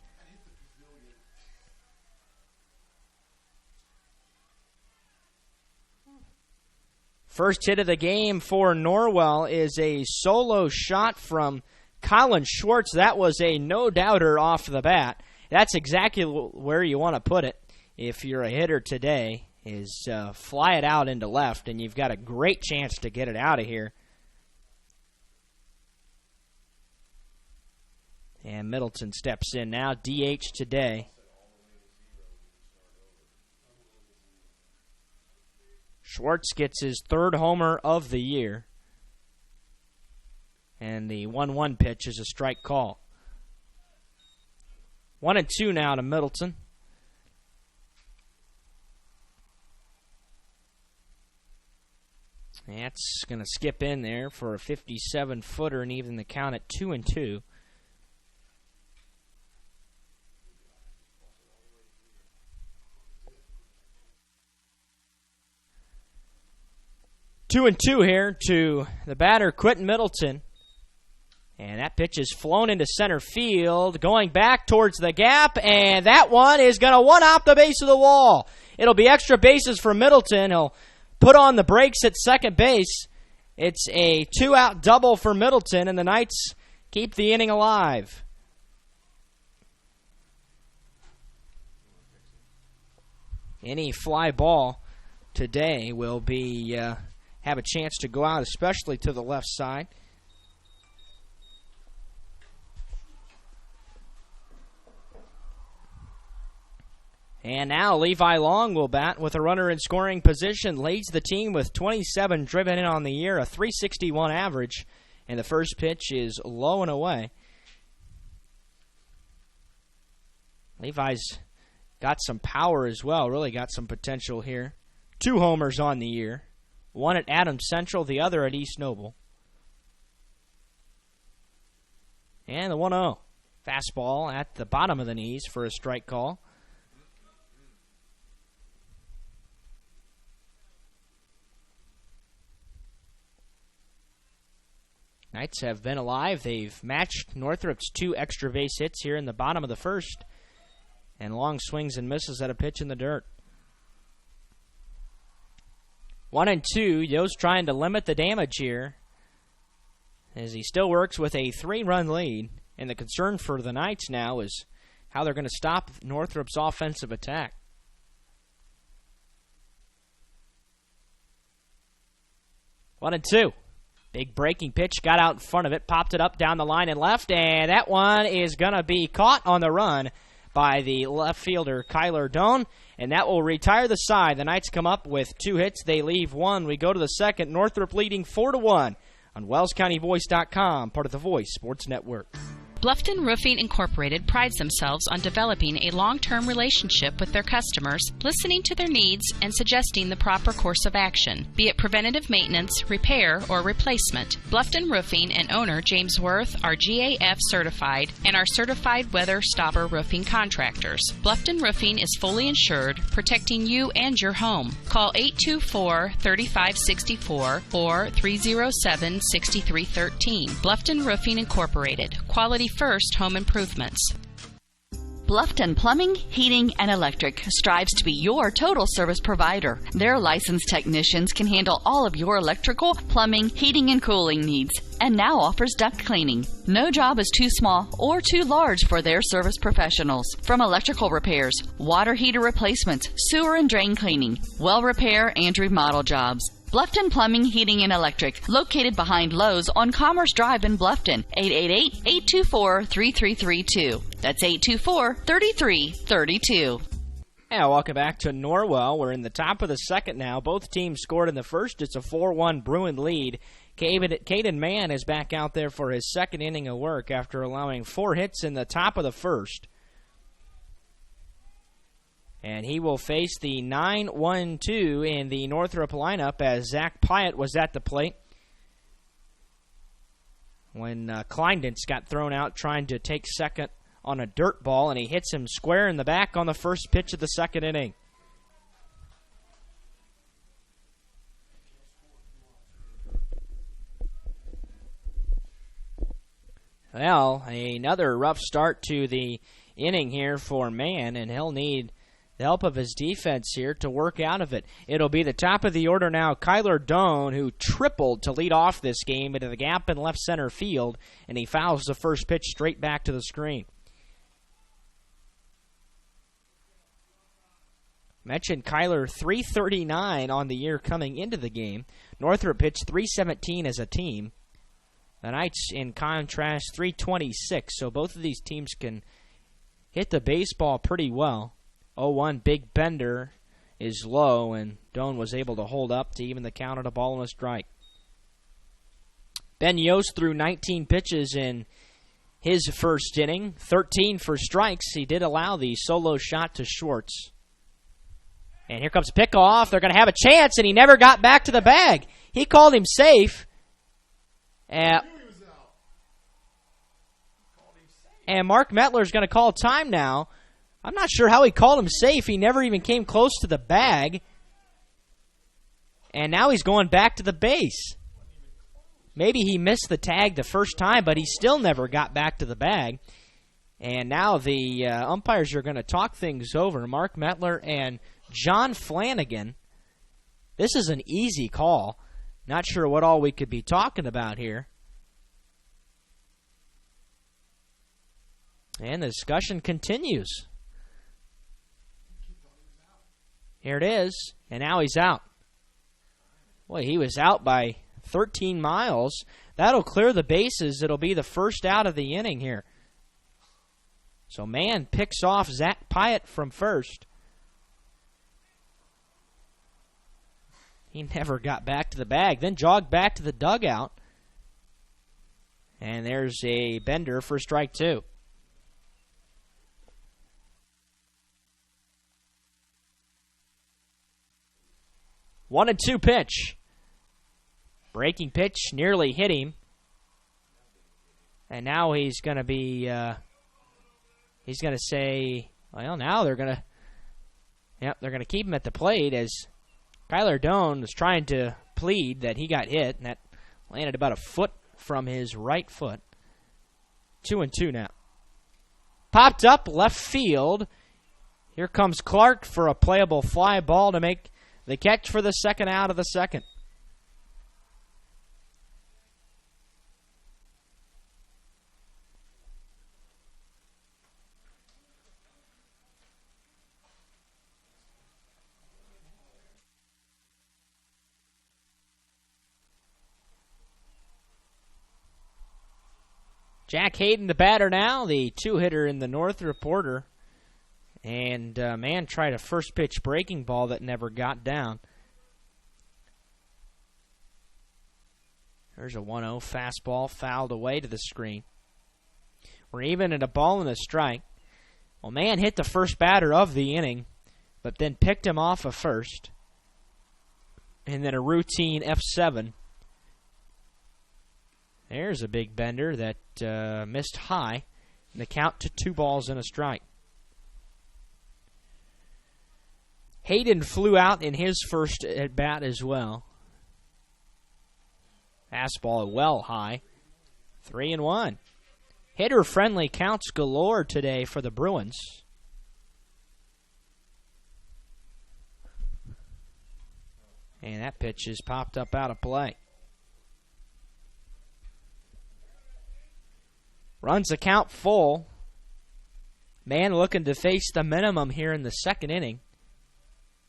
First hit of the game for Norwell is a solo shot from Colin Schwartz. That was a no-doubter off the bat. That's exactly where you want to put it if you're a hitter today, is fly it out into left, and you've got a great chance to get it out of here. And Middleton steps in now, DH today. Schwartz gets his third homer of the year. And the 1-1 pitch is a strike call. 1-2 now to Middleton. That's going to skip in there for a 57-footer and even the count at 2-2. Two and two here to the batter, Quentin Middleton. And that pitch is flown into center field, going back towards the gap, and that one is going to one-hop the base of the wall. It'll be extra bases for Middleton. He'll put on the brakes at second base. It's a two-out double for Middleton, and the Knights keep the inning alive. Any fly ball today will be have a chance to go out, especially to the left side. And now Levi Long will bat with a runner in scoring position. Leads the team with 27 driven in on the year, a .361 average. And the first pitch is low and away. Levi's got some power as well, really got some potential here. 2 homers on the year. One at Adams Central, the other at East Noble. And the 1-0. Fastball at the bottom of the knees for a strike call. Knights have been alive. They've matched Northrop's 2 extra base hits here in the bottom of the first. And Long swings and misses at a pitch in the dirt. 1-2. Yost trying to limit the damage here, as he still works with a 3-run lead. And the concern for the Knights now is how they're going to stop Northrop's offensive attack. 1-2. Big breaking pitch, got out in front of it, popped it up down the line and left, and that one is going to be caught on the run by the left fielder, Kyler Doan, and that will retire the side. The Knights come up with 2 hits. They leave 1. We go to the second. Northrop leading 4-1 on WellsCountyVoice.com, part of the Voice Sports Network. Bluffton Roofing Incorporated prides themselves on developing a long-term relationship with their customers, listening to their needs and suggesting the proper course of action, be it preventative maintenance, repair, or replacement. Bluffton Roofing and owner James Worth are GAF certified and are certified weather stopper roofing contractors. Bluffton Roofing is fully insured, protecting you and your home. Call 824-3564 or 307-6313. Bluffton Roofing Incorporated. Quality first home improvements. Bluffton Plumbing, Heating, and Electric strives to be your total service provider. Their licensed technicians can handle all of your electrical, plumbing, heating, and cooling needs, and now offers duct cleaning. No job is too small or too large for their service professionals. From electrical repairs, water heater replacements, sewer and drain cleaning, well repair, and remodel jobs. Bluffton Plumbing, Heating, and Electric, located behind Lowe's on Commerce Drive in Bluffton, 888-824-3332. That's 824-3332. Yeah, welcome back to Norwell. We're in the top of the second now. Both teams scored in the first. It's a 4-1 Bruin lead. Caden Mann is back out there for his second inning of work after allowing 4 hits in the top of the first. And he will face the 9-1-2 in the Northrop lineup as Zach Pyatt was at the plate when Kleindens got thrown out trying to take second on a dirt ball, and he hits him square in the back on the first pitch of the second inning. Well, another rough start to the inning here for Mann, and he'll need the help of his defense here to work out of it. It'll be the top of the order now, Kyler Doan, who tripled to lead off this game into the gap in left center field, and he fouls the first pitch straight back to the screen. Mentioned Kyler, 339 on the year coming into the game. Northrop pitched 317 as a team. The Knights, in contrast, 326. So both of these teams can hit the baseball pretty well. 0-1, big bender is low, and Doan was able to hold up to even the count at a ball and a strike. Ben Yost threw 19 pitches in his first inning, 13 for strikes. He did allow the solo shot to Schwartz. And here comes pickoff. They're going to have a chance, and he never got back to the bag. He called him safe. And Mark Mettler is going to call time now. I'm not sure how he called him safe. He never even came close to the bag. And now he's going back to the base. Maybe he missed the tag the first time, but he still never got back to the bag. And now the umpires are going to talk things over. Mark Mettler and John Flanagan. This is an easy call. Not sure what all we could be talking about here. And the discussion continues. Here it is, and now he's out. Boy, he was out by 13 miles. That'll clear the bases. It'll be the first out of the inning here. So Mann picks off Zach Pyatt from first. He never got back to the bag, then jogged back to the dugout. And there's a bender for strike two. One and two pitch. Breaking pitch nearly hit him. And now he's going to be, he's going to say, well, now they're going to keep him at the plate as Kyler Doan was trying to plead that he got hit, and that landed about a foot from his right foot. 2-2 now. Popped up left field. Here comes Clark for a playable fly ball to make the catch for the second out of the second. Jack Hayden, the batter now, the two-hitter in the Northrop order. And Mann tried a first-pitch breaking ball that never got down. There's a 1-0 fastball fouled away to the screen. We're even at a ball and a strike. Well, Mann hit the first batter of the inning, but then picked him off of first. And then a routine F7. There's a big bender that missed high. And the count to 2 balls and a strike. Hayden flew out in his first at bat as well. Fastball well high. 3-1. Hitter friendly counts galore today for the Bruins. And that pitch is popped up out of play. Runs the count full. Mann looking to face the minimum here in the second inning,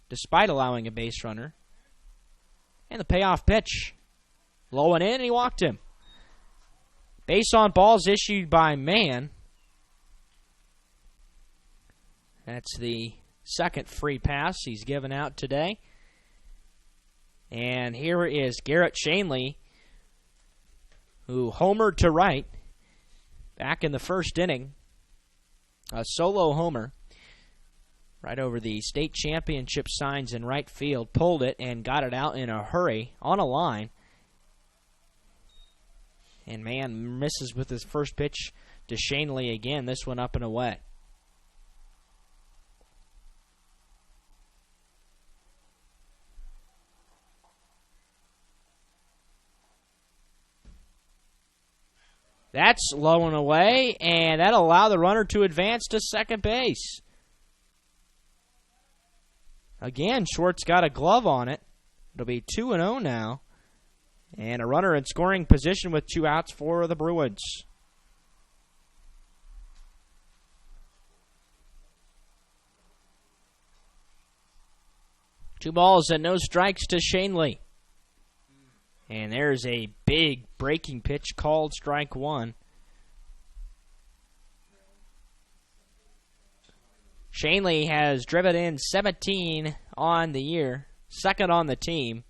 despite allowing a base runner. And the payoff pitch. Low and in, and he walked him. Base on balls issued by Mann. That's the second free pass he's given out today. And here is Garrett Shanley, who homered to right back in the first inning. A solo homer right over the state championship signs in right field. Pulled it and got it out in a hurry on a line. And Mann misses with his first pitch to Shanley again. This one up and away. That's low and away, and that'll allow the runner to advance to second base. Again, Short's got a glove on it. It'll be 2-0 now. And a runner in scoring position with 2 outs for the Bruins. Two balls and no strikes to Shanley. And there's a big breaking pitch called strike one. Shanley has driven in 17 on the year, second on the team.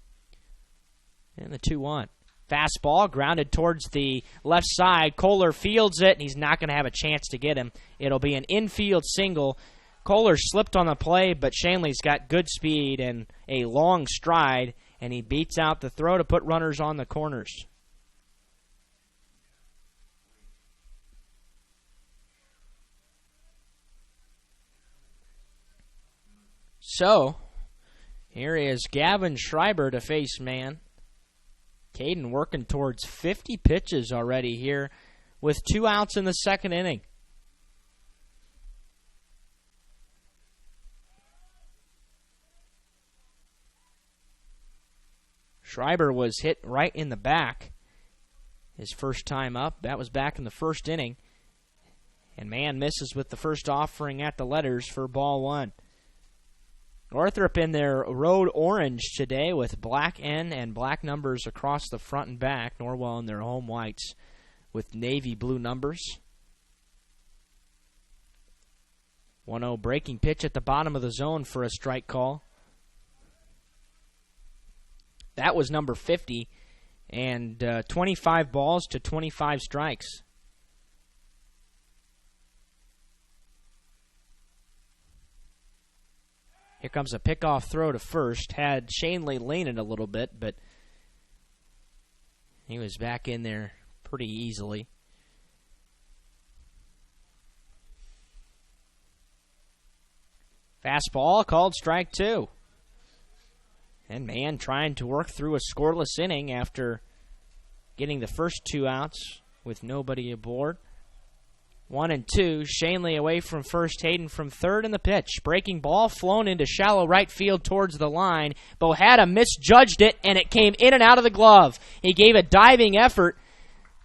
And the 2-1. Fastball grounded towards the left side. Kohler fields it, and he's not going to have a chance to get him. It'll be an infield single. Kohler slipped on the play, but Shanley's got good speed and a long stride, and he beats out the throw to put runners on the corners. So, here is Gavin Schreiber to face man. Caden working towards 50 pitches already here with 2 outs in the second inning. Schreiber was hit right in the back his first time up. That was back in the first inning. And man misses with the first offering at the letters for ball one. Northrop in their road orange today with black N and black numbers across the front and back. Norwell in their home whites with navy blue numbers. 1-0 breaking pitch at the bottom of the zone for a strike call. That was number 50, and 25 balls to 25 strikes. Here comes a pickoff throw to first. Had Shanley leaning a little bit, but he was back in there pretty easily. Fastball called strike two. And man trying to work through a scoreless inning after getting the first 2 outs with nobody aboard. 1-2. Shanley away from first. Hayden from third in the pitch. Breaking ball flown into shallow right field towards the line. Bohada misjudged it, and it came in and out of the glove. He gave a diving effort,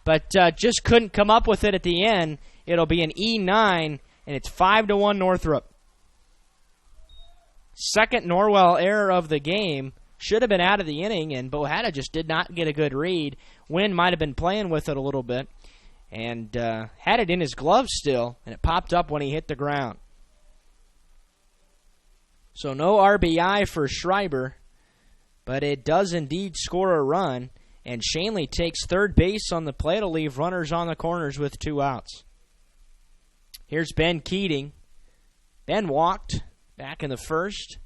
but just couldn't come up with it at the end. It'll be an E9, and it's 5-1 Northrop. Second Norwell error of the game. Should have been out of the inning, and Bohada just did not get a good read. Wynn might have been playing with it a little bit, and had it in his glove still, and it popped up when he hit the ground. So no RBI for Schreiber, but it does indeed score a run, and Shanley takes third base on the play to leave runners on the corners with 2 outs. Here's Ben Keating. Ben walked back in the first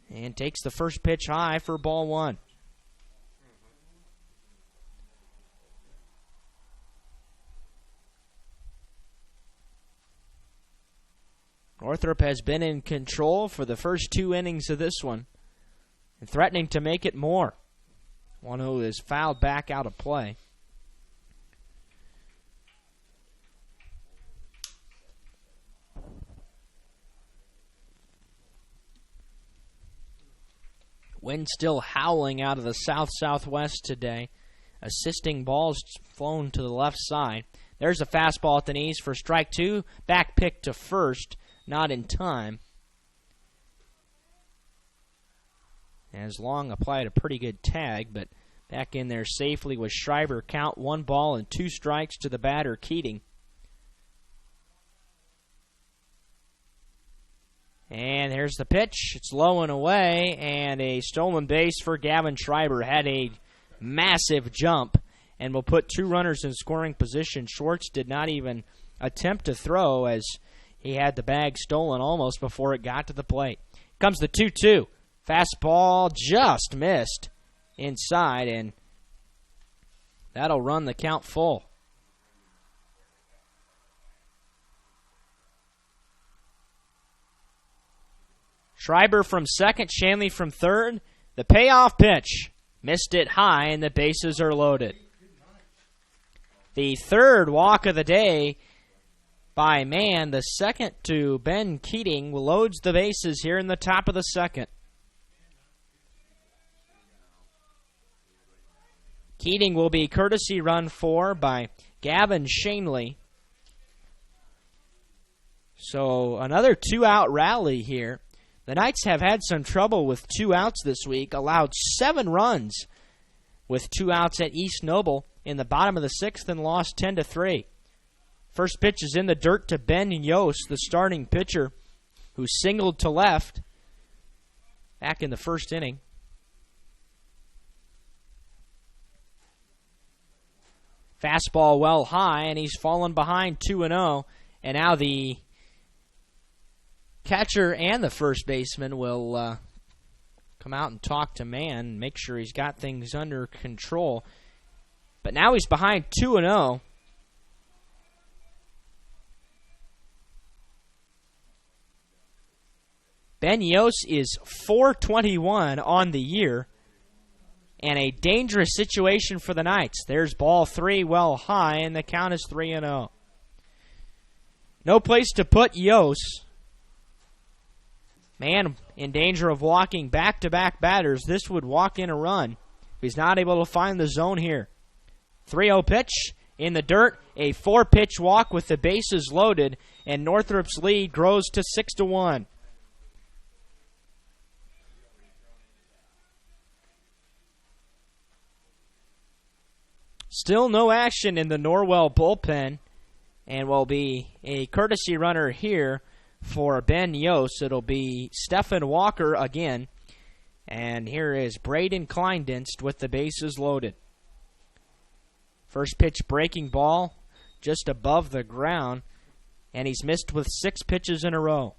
and takes the first pitch high for ball one. Northrop has been in control for the first 2 innings of this one and threatening to make it more. One who is fouled back out of play. Wind still howling out of the south-southwest today. Assisting balls flown to the left side. There's a fastball at the knees for strike two. Back pick to first. Not in time. As Long applied a pretty good tag, but back in there safely was Schreiber. Count 1 ball and 2 strikes to the batter, Keating. And there's the pitch. It's low and away, and a stolen base for Gavin Schreiber. Had a massive jump and will put 2 runners in scoring position. Schwartz did not even attempt to throw as he had the bag stolen almost before it got to the plate. Comes the 2-2. Fastball just missed inside, and that'll run the count full. Schreiber from second, Shanley from third. The payoff pitch. Missed it high, and the bases are loaded. The third walk of the day by Mann. The second to Ben Keating, loads the bases here in the top of the second. Keating will be courtesy run 4 by Gavin Shanley. So another 2-out rally here. The Knights have had some trouble with 2 outs this week, allowed 7 runs with 2 outs at East Noble in the bottom of the 6th and lost 10-3. First pitch is in the dirt to Ben Yost, the starting pitcher, who singled to left back in the first inning. Fastball well high, and he's fallen behind 2-0. And now the catcher and the first baseman will come out and talk to Mann, make sure he's got things under control. But now he's behind 2-0. Ben Yost is .421 on the year. And a dangerous situation for the Knights. There's ball 3 well high, and the count is 3-0. No place to put Yost. Mann in danger of walking back-to-back batters. This would walk in a run if he's not able to find the zone here. 3-0 pitch in the dirt. A 4-pitch walk with the bases loaded, and Northrop's lead grows to 6-1. Still no action in the Norwell bullpen, and will be a courtesy runner here for Ben Yost. It'll be Stephen Walker again, and here is Braden Kleindienst with the bases loaded. First pitch breaking ball just above the ground, and he's missed with 6 pitches in a row.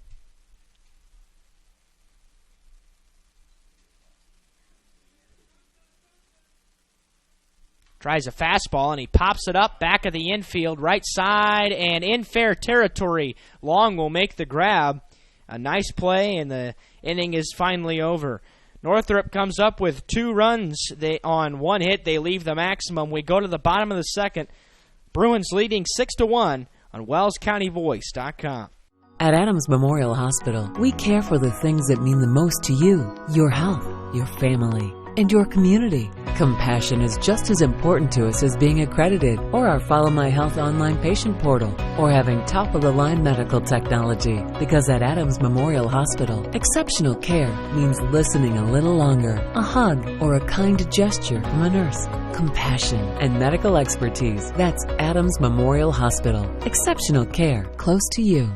Tries a fastball, and he pops it up back of the infield, right side, and in fair territory. Long will make the grab. A nice play, and the inning is finally over. Northrop comes up with 2 runs on 1 hit. They leave the maximum. We go to the bottom of the second. Bruins leading 6-1 on WellsCountyVoice.com. At Adams Memorial Hospital, we care for the things that mean the most to you, your health, your family, and your community. Compassion is just as important to us as being accredited, or our Follow My Health online patient portal, or having top-of-the-line medical technology. Because at Adams Memorial Hospital, exceptional care means listening a little longer, a hug, or a kind gesture from a nurse. Compassion and medical expertise. That's Adams Memorial Hospital. Exceptional care close to you.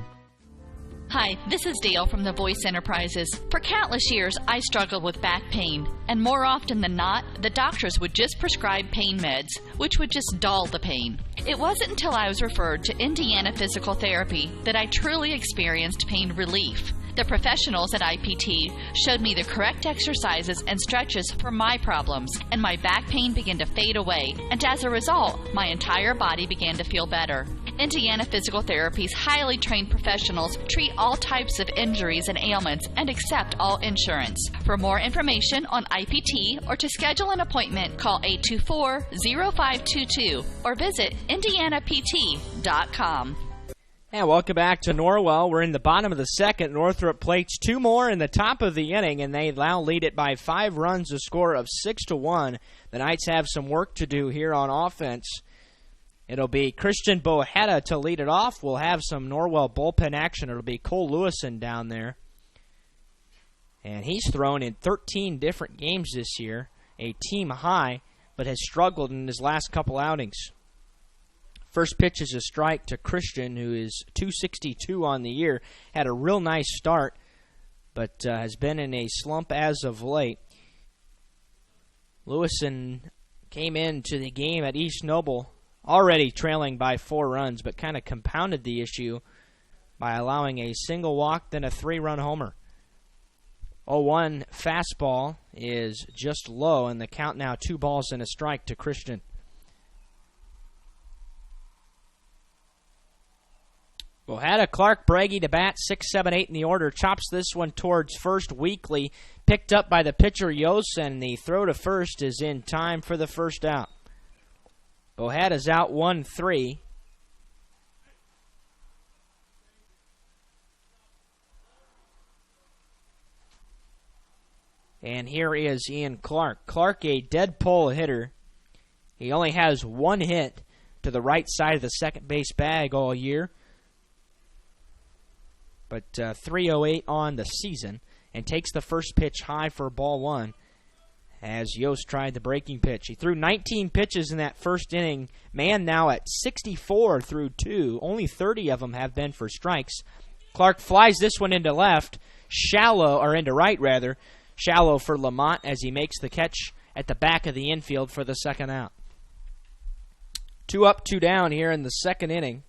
Hi, this is Dale from the Voice Enterprises. For countless years, I struggled with back pain, and more often than not, the doctors would just prescribe pain meds, which would just dull the pain. It wasn't until I was referred to Indiana Physical Therapy that I truly experienced pain relief. The professionals at IPT showed me the correct exercises and stretches for my problems, and my back pain began to fade away, and as a result, my entire body began to feel better. Indiana Physical Therapy's highly trained professionals treat all types of injuries and ailments and accept all insurance. For more information on IPT or to schedule an appointment, call 824-0522 or visit indianapt.com. And welcome back to Norwell. We're in the bottom of the second. Northrop plates 2 more in the top of the inning, and they now lead it by 5 runs, a score of 6-1. The Knights have some work to do here on offense. It'll be Christian Bohetta to lead it off. We'll have some Norwell bullpen action. It'll be Cole Lewison down there. And he's thrown in 13 different games this year, a team high, but has struggled in his last couple outings. First pitch is a strike to Christian, who is .262 on the year. Had a real nice start, but has been in a slump as of late. Lewison came into the game at East Noble already trailing by 4 runs, but kind of compounded the issue by allowing a single walk, then a 3-run homer. 0-1 fastball is just low, and the count now 2 balls and a strike to Christian. Bohetta, Clark, Bragi to bat, 6, 7, 8 in the order. Chops this one towards first weakly. Picked up by the pitcher, Yost, and the throw to first is in time for the first out. Bohat is out 1-3. And here is Ian Clark. Clark, a dead pull hitter. He only has one hit to the right side of the second base bag all year. But 308 on the season, and takes the first pitch high for ball one as Yost tried the breaking pitch. He threw 19 pitches in that first inning. Man now at 64 through 2. Only 30 of them have been for strikes. Clark flies this one into left, shallow, or into right rather, shallow for Lamont as he makes the catch at the back of the infield for the second out. 2 up, 2 down here in the second inning.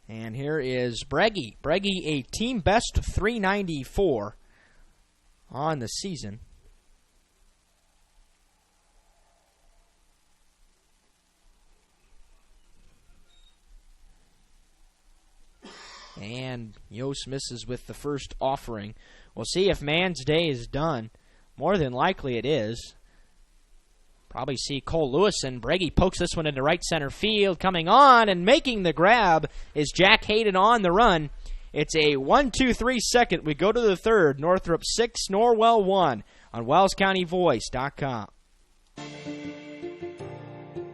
And here is Breggy. Breggy, a team best 394 on the season. And Yost misses with the first offering. We'll see if Mann's day is done. More than likely it is. Probably see Cole Lewis, and Breggy pokes this one into right center field. Coming on and making the grab is Jack Hayden on the run. It's a 1-2-3 second. We go to the third. Northrop 6, Norwell 1 on WellsCountyVoice.com.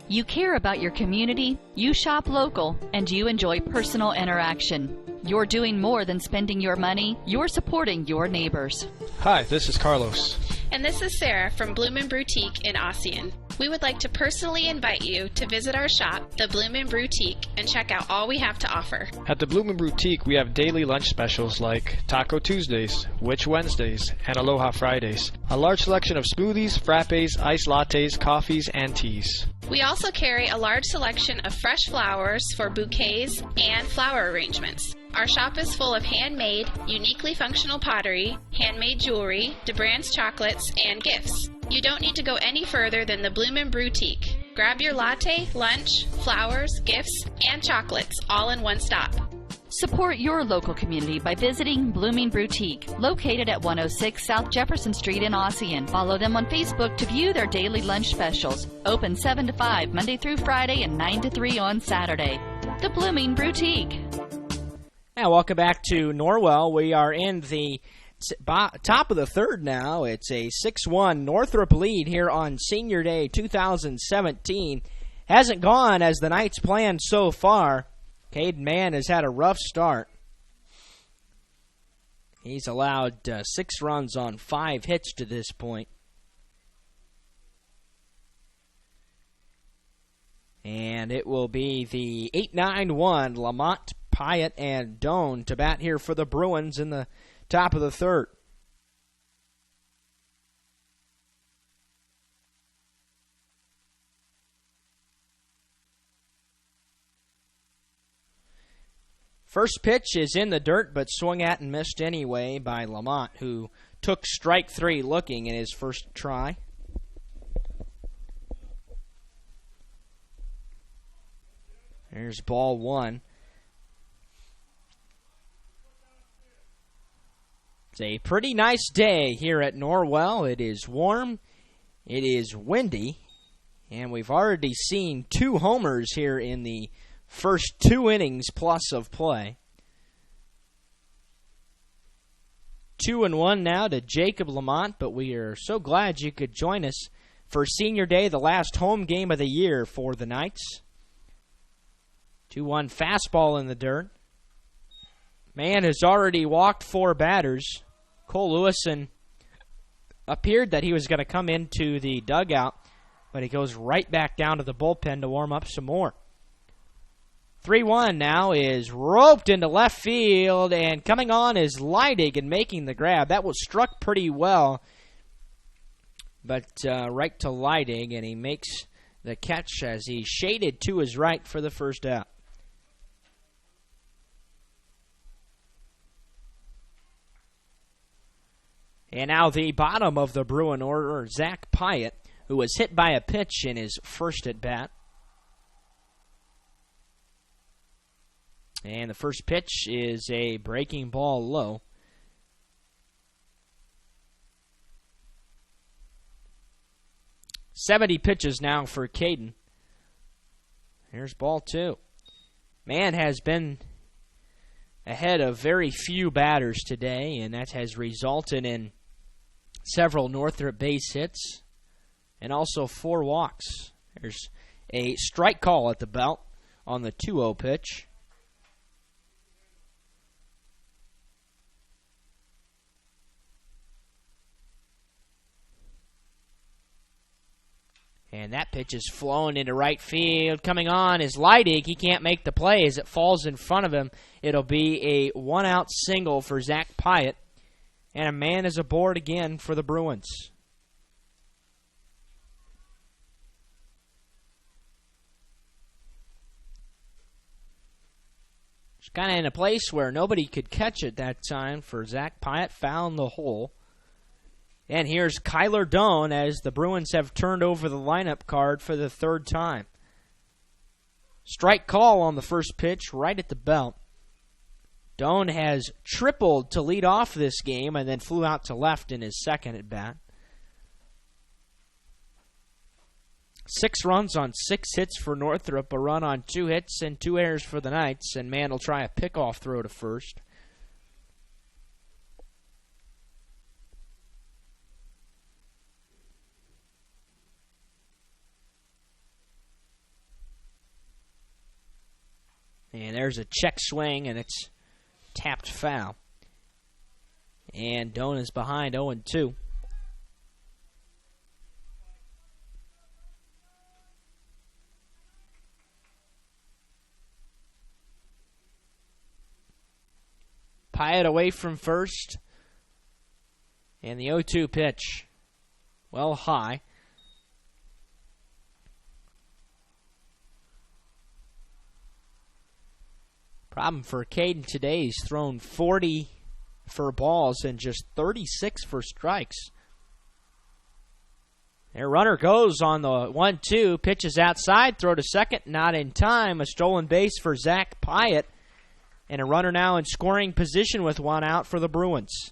You care about your community, you shop local, and you enjoy personal interaction. You're doing more than spending your money. You're supporting your neighbors. Hi, this is Carlos. And this is Sarah from Bloomin' Boutique in Ossian. We would like to personally invite you to visit our shop, the Bloomin' Boutique, and check out all we have to offer. At the Bloomin' Boutique, we have daily lunch specials like Taco Tuesdays, Witch Wednesdays, and Aloha Fridays. A large selection of smoothies, frappes, iced lattes, coffees, and teas. We also carry a large selection of fresh flowers for bouquets and flower arrangements. Our shop is full of handmade, uniquely functional pottery, handmade jewelry, DeBrand's chocolates, and gifts. You don't need to go any further than the Bloomin' Boutique. Grab your latte, lunch, flowers, gifts, and chocolates all in one stop. Support your local community by visiting Blooming Boutique, located at 106 South Jefferson Street in Ossian. Follow them on Facebook to view their daily lunch specials. Open 7 to 5 Monday through Friday and 9 to 3 on Saturday. The Blooming Boutique. Now, welcome back to Norwell. We are in the top of the third now. It's a 6-1 Northrop lead here on Senior Day 2017. Hasn't gone as the Knights planned so far. Caden Mann has had a rough start. He's allowed 6 runs on 5 hits to this point. And it will be the 8-9-1 Lamont, Pyatt, and Doan to bat here for the Bruins in the top of the third. First pitch is in the dirt, but swung at and missed anyway by Lamont, who took strike 3 looking in his first try. There's ball 1. It's a pretty nice day here at Norwell. It is warm, it is windy, and we've already seen 2 homers here in the first 2 innings plus of play. 2-1 now to Jacob Lamont, but we are so glad you could join us for Senior Day, the last home game of the year for the Knights. 2-1 fastball in the dirt. Man has already walked 4 batters. Cole Lewison appeared that he was going to come into the dugout, but he goes right back down to the bullpen to warm up some more. 3-1 now is roped into left field, and coming on is Leidig and making the grab. That was struck pretty well, but right to Leidig, and he makes the catch as he shaded to his right for the first out. And now the bottom of the Bruin order, Zach Pyatt, who was hit by a pitch in his first at-bat. And the first pitch is a breaking ball low. 70 pitches now for Caden. Here's ball 2. Man has been ahead of very few batters today, and that has resulted in several Northrop base hits and also 4 walks. There's a strike call at the belt on the 2-0 pitch. And that pitch is flowing into right field. Coming on is Leidig. He can't make the play as it falls in front of him. It'll be a 1-out single for Zach Pyatt. And a man is aboard again for the Bruins. It's kind of in a place where nobody could catch it that time for Zach Pyatt. Found the hole. And here's Kyler Doan as the Bruins have turned over the lineup card for the 3rd time. Strike call on the first pitch right at the belt. Doan has tripled to lead off this game and then flew out to left in his second at bat. 6 runs on 6 hits for Northrop, a run on 2 hits and 2 errors for the Knights, and man will try a pickoff throw to first. And there's a check swing, and it's tapped foul. And Doan is behind 0-2. Pyatt away from first. And the 0-2 pitch, well high. Problem for Caden today, he's thrown 40 for balls and just 36 for strikes. Their runner goes on the 1-2, pitches outside, throw to second, not in time. A stolen base for Zach Pyatt, and a runner now in scoring position with 1 out for the Bruins.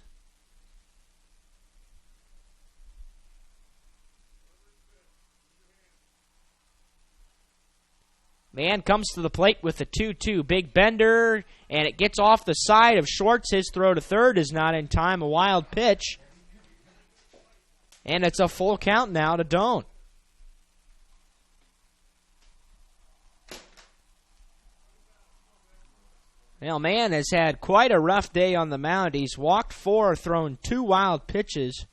Man comes to the plate with the 2-2. Big bender, and it gets off the side of Schwartz. His throw to third is not in time. A wild pitch. And it's a full count now to Doan. Well, man has had quite a rough day on the mound. He's walked 4, thrown 2 wild pitches.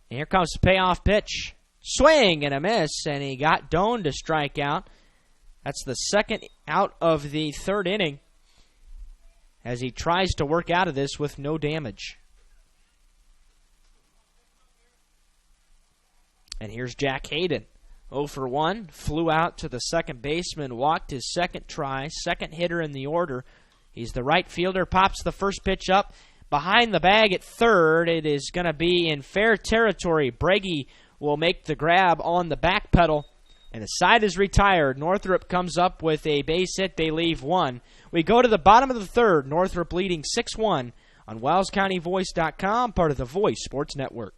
And here comes the payoff pitch. Swing and a miss, and he got Doan to strike out. That's the 2nd out of the 3rd inning as he tries to work out of this with no damage. And here's Jack Hayden. 0 for 1, flew out to the second baseman, walked his 2nd try, 2nd hitter in the order. He's the right fielder, pops the first pitch up. Behind the bag at 3rd, it is going to be in fair territory. Breggy will make the grab on the back pedal, and the side is retired. Northrop comes up with a base hit. They leave 1. We go to the bottom of the 3rd. Northrop leading 6-1 on WellsCountyVoice.com, part of the Voice Sports Network.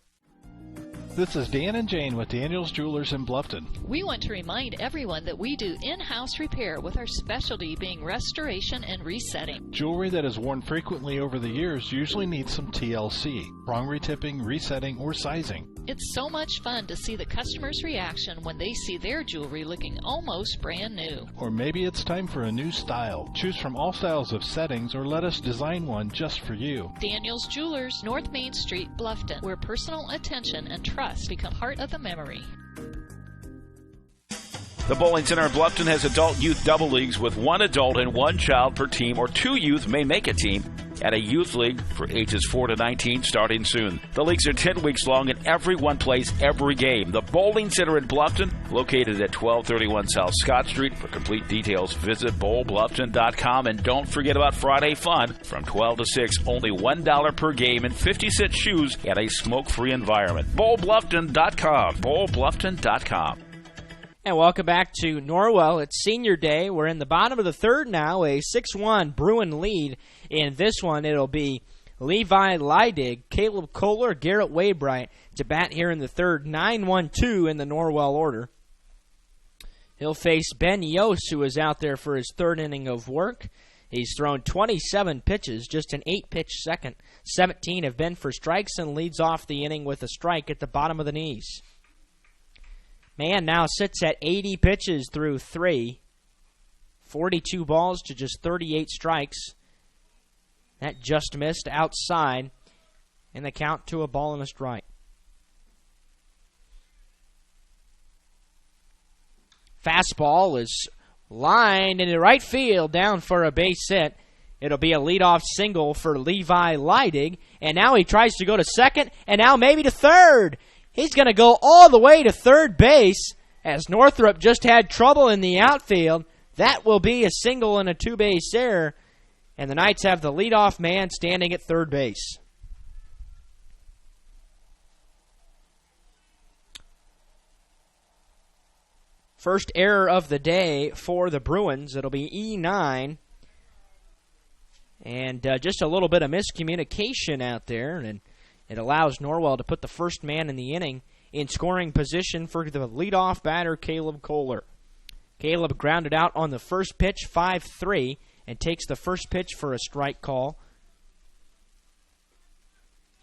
This is Dan and Jane with Daniel's Jewelers in Bluffton. We want to remind everyone that we do in-house repair with our specialty being restoration and resetting. Jewelry that is worn frequently over the years usually needs some TLC, wrong retipping, resetting, or sizing. It's so much fun to see the customer's reaction when they see their jewelry looking almost brand new. Or maybe it's time for a new style. Choose from all styles of settings or let us design one just for you. Daniel's Jewelers, North Main Street, Bluffton, where personal attention and trust become part of the memory. The Bowling Center in Bluffton has adult youth double leagues with 1 adult and 1 child per team, or 2 youth may make a team, and a youth league for ages 4 to 19 starting soon. The leagues are 10 weeks long and everyone plays every game. The Bowling Center in Bluffton, located at 1231 South Scott Street. For complete details, visit bowlbluffton.com, and don't forget about Friday Fun from 12 to 6. Only $1 per game and 50-cent shoes at a smoke-free environment. bowlbluffton.com. bowlbluffton.com. And welcome back to Norwell. It's senior day. We're in the bottom of the 3rd now, a 6-1 Bruin lead. In this one, it'll be Levi Leidig, Caleb Kohler, Garrett Waybright to bat here in the third. 9-1-2 in the Norwell order. He'll face Ben Yost, who is out there for his third inning of work. He's thrown 27 pitches, just an 8-pitch second. 17 have been for strikes, and leads off the inning with a strike at the bottom of the knees. Mann now sits at 80 pitches through 3. 42 balls to just 38 strikes. That just missed outside, and the count to a ball and a strike. Fastball is lined into right field, down for a base hit. It'll be a leadoff single for Levi Leidig, and now he tries to go to second, and now maybe to third. He's going to go all the way to third base, as Northrop just had trouble in the outfield. That will be a single and a two-base error, and the Knights have the leadoff man standing at third base. First error of the day for the Bruins. It'll be E9. And just a little bit of miscommunication out there, and it allows Norwell to put the first man in the inning in scoring position for the leadoff batter, Caleb Kohler. Caleb grounded out on the first pitch, 5-3, and takes the first pitch for a strike call.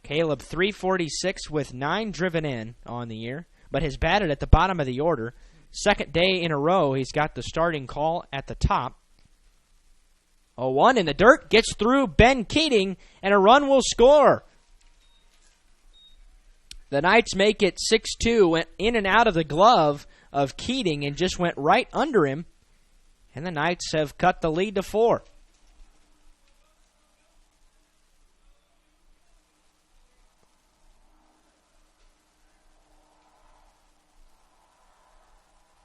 Caleb, 346 with 9 driven in on the year, but has batted at the bottom of the order. Second day in a row, he's got the starting call at the top. 0-1 in the dirt, gets through Ben Keating, and a run will score. The Knights make it 6-2, went in and out of the glove of Keating and just went right under him, and the Knights have cut the lead to 4.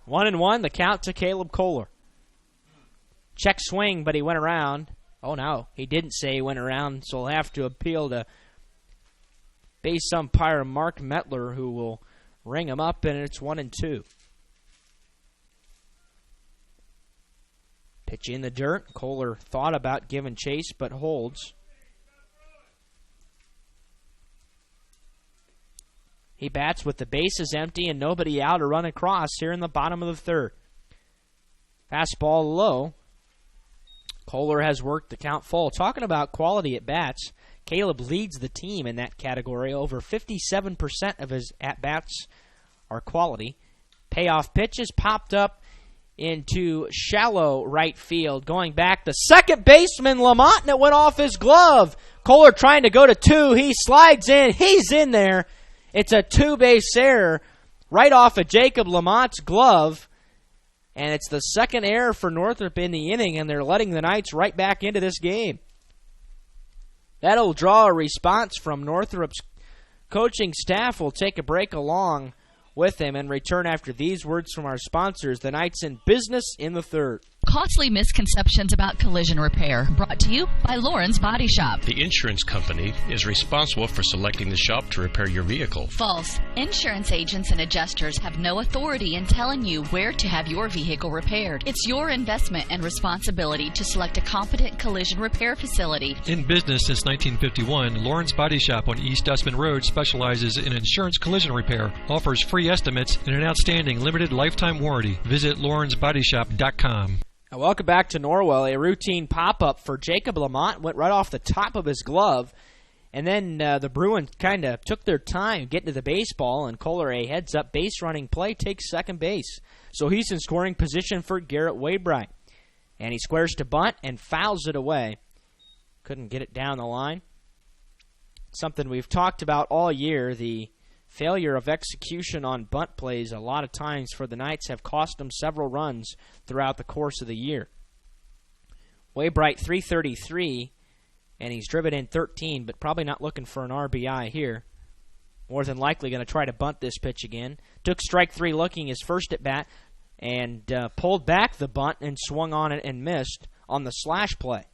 One and one, the count to Caleb Kohler. Check swing, but he went around. Oh, no, he didn't say he went around, so he'll have to appeal to base umpire Mark Metler, who will ring him up, and it's 1-2. Pitch in the dirt. Kohler thought about giving chase, but holds. He bats with the bases empty and nobody out, a run across here in the bottom of the third. Fastball low. Kohler has worked the count full. Talking about quality at bats, Caleb leads the team in that category. Over 57% of his at-bats are quality. Payoff pitches popped up into shallow right field. Going back to second baseman Lamont, and it went off his glove. Kohler trying to go to two. He slides in. He's in there. It's a two-base error right off of Jacob Lamont's glove. And it's the second error for Northrop in the inning, and they're letting the Knights right back into this game. That'll draw a response from Northrop's coaching staff. We'll take a break along with him and return after these words from our sponsors. The Knights in business in the third. Costly misconceptions about collision repair. Brought to you by Lauren's Body Shop. The insurance company is responsible for selecting the shop to repair your vehicle. False. Insurance agents and adjusters have no authority in telling you where to have your vehicle repaired. It's your investment and responsibility to select a competent collision repair facility. In business since 1951, Lauren's Body Shop on East Dustman Road specializes in insurance collision repair, offers free estimates, and an outstanding limited lifetime warranty. Visit lawrensbodyshop.com. Welcome back to Norwell. A routine pop-up for Jacob Lamont went right off the top of his glove. And then the Bruins kind of took their time getting to the baseball, and Kohler, a heads-up base-running play, takes second base. So he's in scoring position for Garrett Waybright. And he squares to bunt and fouls it away. Couldn't get it down the line. Something we've talked about all year, the failure of execution on bunt plays a lot of times for the Knights have cost them several runs throughout the course of the year. Waybright 333, and he's driven in 13, but probably not looking for an RBI here. More than likely going to try to bunt this pitch again. Took strike three looking his first at bat and pulled back the bunt and swung on it and missed on the slash play.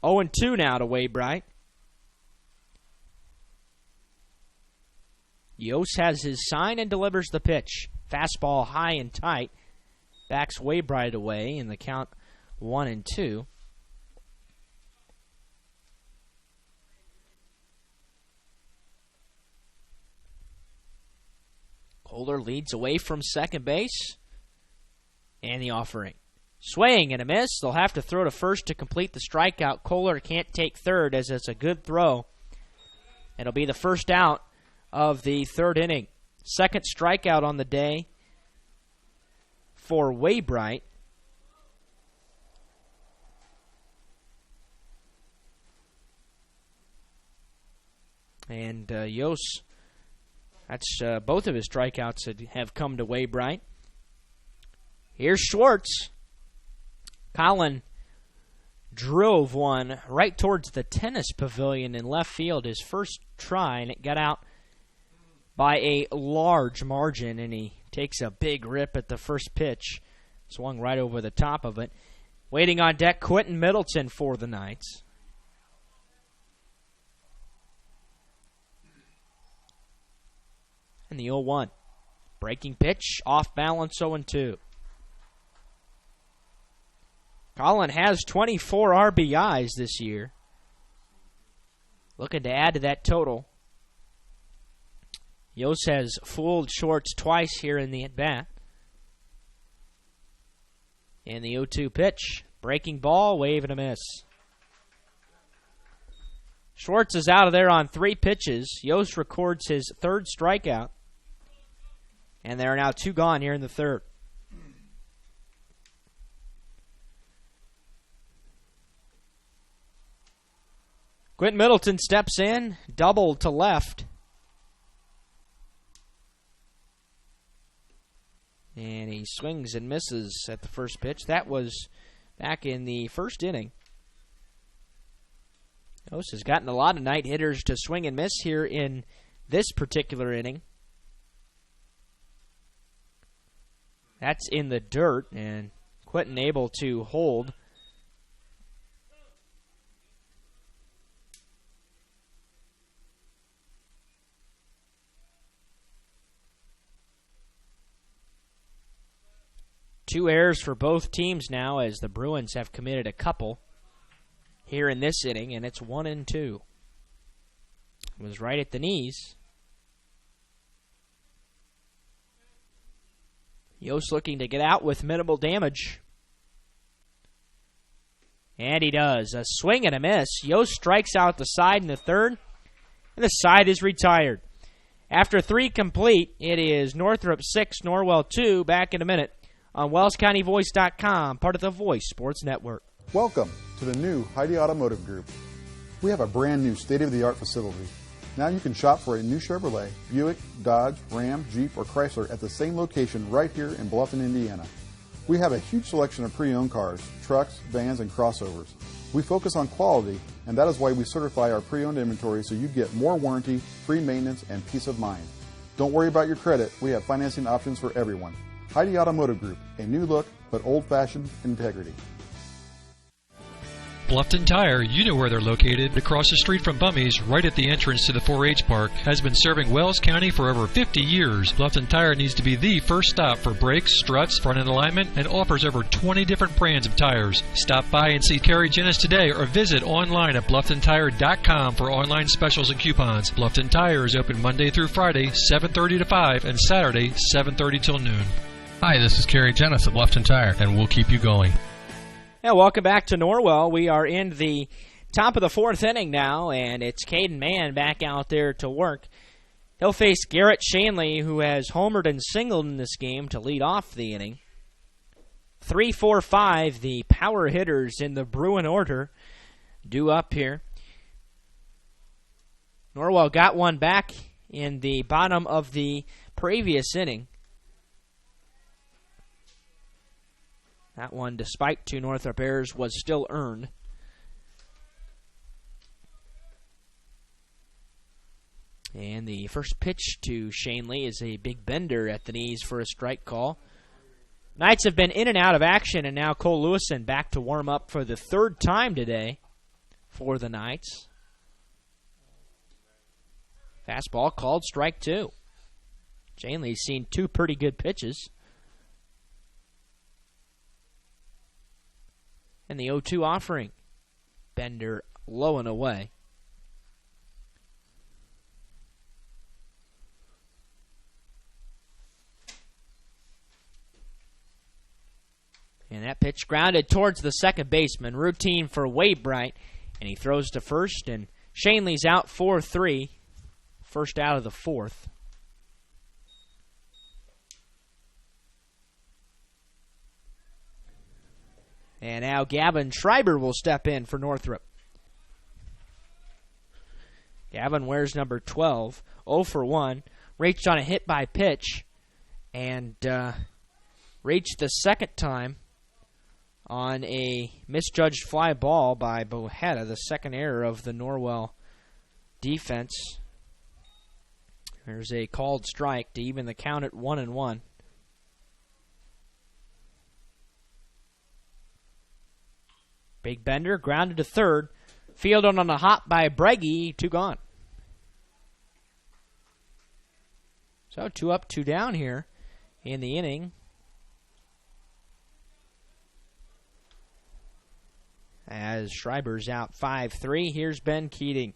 Oh, 0-2 now to Waybright. Yost has his sign and delivers the pitch. Fastball high and tight. backs Waybright away in the count 1-2. Kohler leads away from second base. And the offering. Swing and a miss. They'll have to throw to first to complete the strikeout. Kohler can't take third as it's a good throw. It'll be the first out of the third inning. Second strikeout on the day for Waybright. And Yost, that's both of his strikeouts that have come to Waybright. Here's Schwartz. Colin drove one right towards the tennis pavilion in left field his first try, and it got out by a large margin, and he takes a big rip at the first pitch. Swung right over the top of it. Waiting on deck, Quentin Middleton for the Knights. And the 0-1. Breaking pitch, off balance, 0-2. Colin has 24 RBIs this year. Looking to add to that total. Yost has fooled Schwartz twice here in the at-bat. And the 0-2 pitch. Breaking ball, wave and a miss. Schwartz is out of there on 3 pitches. Yost records his third strikeout. And there are now 2 gone here in the third. Quentin Middleton steps in, double to left. And he swings and misses at the first pitch. That was back in the first inning. Yost has gotten a lot of night hitters to swing and miss here in this particular inning. That's in the dirt, and Quentin able to hold. Two errors for both teams now as the Bruins have committed a couple here in this inning, and it's 1-2. It was right at the knees. Yost looking to get out with minimal damage. And he does. A swing and a miss. Yost strikes out the side in the third, and the side is retired. After 3 complete, it is Northrop 6, Norwell 2. Back in a minute on WellsCountyVoice.com, part of the Voice Sports Network. Welcome to the new Heidi Automotive Group. We have a brand new state-of-the-art facility. Now you can shop for a new Chevrolet, Buick, Dodge, Ram, Jeep, or Chrysler at the same location right here in Bluffton, Indiana. We have a huge selection of pre-owned cars, trucks, vans, and crossovers. We focus on quality, and that is why we certify our pre-owned inventory so you get more warranty, free maintenance, and peace of mind. Don't worry about your credit. We have financing options for everyone. Heidi Automotive Group, a new look, but old-fashioned integrity. Bluffton Tire, you know where they're located. Across the street from Bummy's, right at the entrance to the 4-H Park, has been serving Wells County for over 50 years. Bluffton Tire needs to be the first stop for brakes, struts, front-end alignment, and offers over 20 different brands of tires. Stop by and see Carrie Jennis today or visit online at BlufftonTire.com for online specials and coupons. Bluffton Tire is open Monday through Friday, 7:30 to 5, and Saturday, 7:30 till noon. Hi, this is Kerry Jennis at Bluffton Tire, and we'll keep you going. Yeah, welcome back to Norwell. We are in the top of the 4th inning now, and it's Caden Mann back out there to work. He'll face Garrett Shanley, who has homered and singled in this game to lead off the inning. 3, 4, 5, the power hitters in the Bruin order due up here. Norwell got one back in the bottom of the previous inning. That one, despite 2 Northrop errors, was still earned. And the first pitch to Shanley is a big bender at the knees for a strike call. Knights have been in and out of action, and now Cole Lewison back to warm up for the 3rd time today for the Knights. Fastball called strike 2. Shanley's seen 2 pretty good pitches. And the 0-2 offering. Bender low and away. And that pitch grounded towards the second baseman. Routine for Waybright. And he throws to first. And Shanley's out 4-3. First out of the fourth. And now Gavin Schreiber will step in for Northrop. Gavin wears number 12. 0 for 1. Reached on a hit by pitch. And reached the second time on a misjudged fly ball by Bohetta, the second error of the Norwell defense. There's a called strike to even the count at 1-1. Big Bender grounded to third. Fielded on a hop by Breggy. 2 gone. So 2 up, 2 down here in the inning. As Schreiber's out 5-3, here's Ben Keating.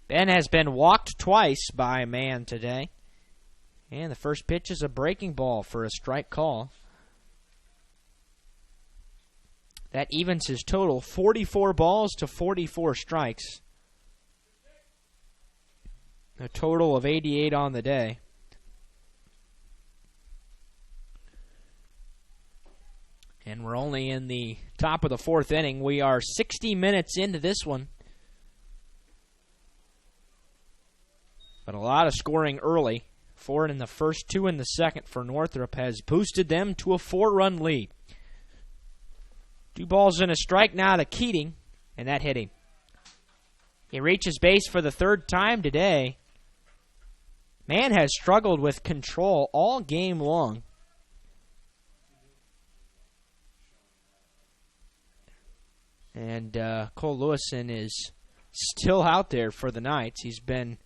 Ben has been walked twice by a man today. And the first pitch is a breaking ball for a strike call. That evens his total, 44 balls to 44 strikes. A total of 88 on the day. And we're only in the top of the fourth inning. We are 60 minutes into this one. But a lot of scoring early. 4 in the first, 2 in the second for Northrop has boosted them to a 4-run lead. 2 balls and a strike now to Keating, and that hit him. He reaches base for the third time today. Man has struggled with control all game long. And Cole Lewison is still out there for the Knights. He's been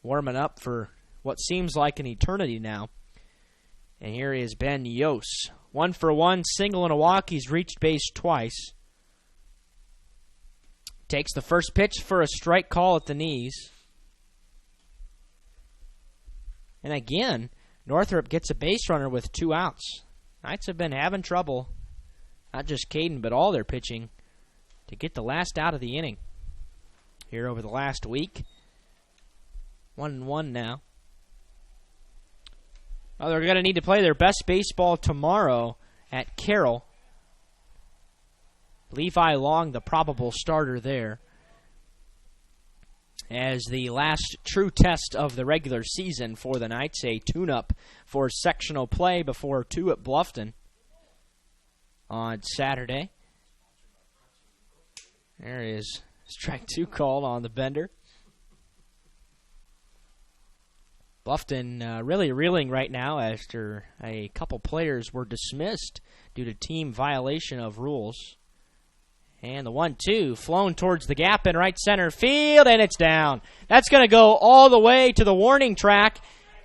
warming up for what seems like an eternity now. And here is Ben Yost. 1 for 1, single and a walk. He's reached base twice. Takes the first pitch for a strike call at the knees. And again, Northrop gets a base runner with 2 outs. Knights have been having trouble, not just Caden, but all their pitching, to get the last out of the inning here over the last week. 1-1 now. Well, they're going to need to play their best baseball tomorrow at Carroll. Levi Long, the probable starter there, as the last true test of the regular season for the Knights, a tune-up for sectional play before 2 at Bluffton on Saturday. There is strike 2 called on the Bender. Bluffton really reeling right now after a couple players were dismissed due to team violation of rules. And the 1-2 flown towards the gap in right center field, and it's down. That's going to go all the way to the warning track.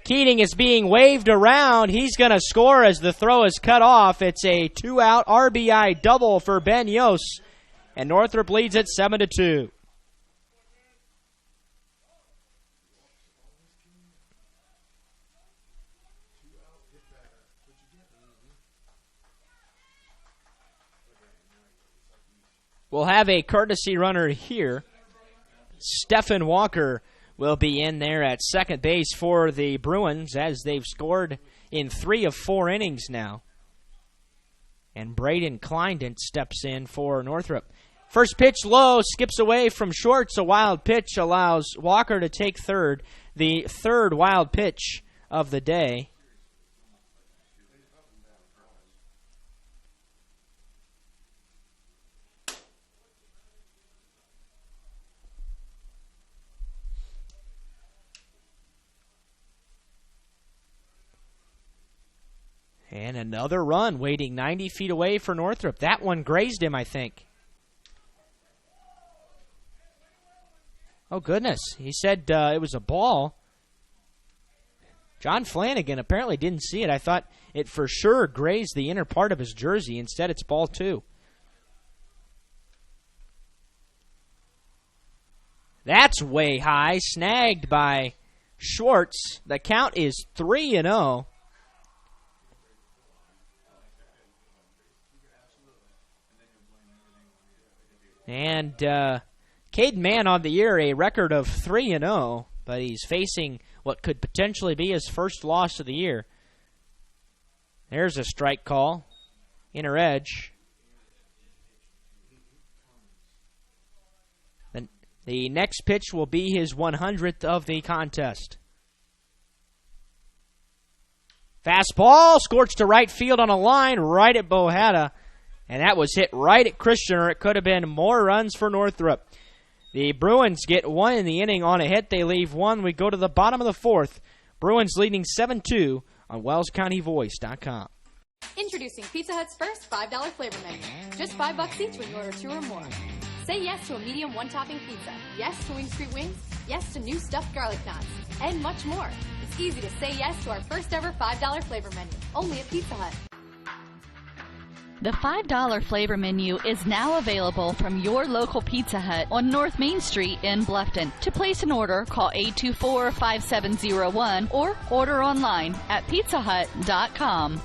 Keating is being waved around. He's going to score as the throw is cut off. It's a 2-out RBI double for Ben Yost, and Northrop leads it 7-2. We'll have a courtesy runner here. Stephen Walker will be in there at second base for the Bruins as they've scored in 3 of 4 innings now. And Braden Kleindent steps in for Northrop. First pitch low, skips away from short. A wild pitch allows Walker to take third. The third wild pitch of the day. And another run waiting 90 feet away for Northrop. That one grazed him, I think. Oh, goodness. He said it was a ball. John Flanagan apparently didn't see it. I thought it for sure grazed the inner part of his jersey. Instead, it's ball 2. That's way high. Snagged by Schwartz. The count is 3-0. And Caden Mann on the year, a record of 3-0, but he's facing what could potentially be his first loss of the year. There's a strike call. Inner edge. The next pitch will be his 100th of the contest. Fastball scorched to right field on a line right at Bohata. And that was hit right at Christian, or it could have been more runs for Northrop. The Bruins get 1 in the inning on a hit. They leave 1. We go to the bottom of the 4th. Bruins leading 7-2 on WellsCountyVoice.com. Introducing Pizza Hut's first $5 flavor menu. Just $5 each when you order 2 or more. Say yes to a medium one-topping pizza. Yes to Wing Street Wings. Yes to new stuffed garlic knots. And much more. It's easy to say yes to our first ever $5 flavor menu. Only at Pizza Hut. The $5 flavor menu is now available from your local Pizza Hut on North Main Street in Bluffton. To place an order, call 824-5701 or order online at pizzahut.com.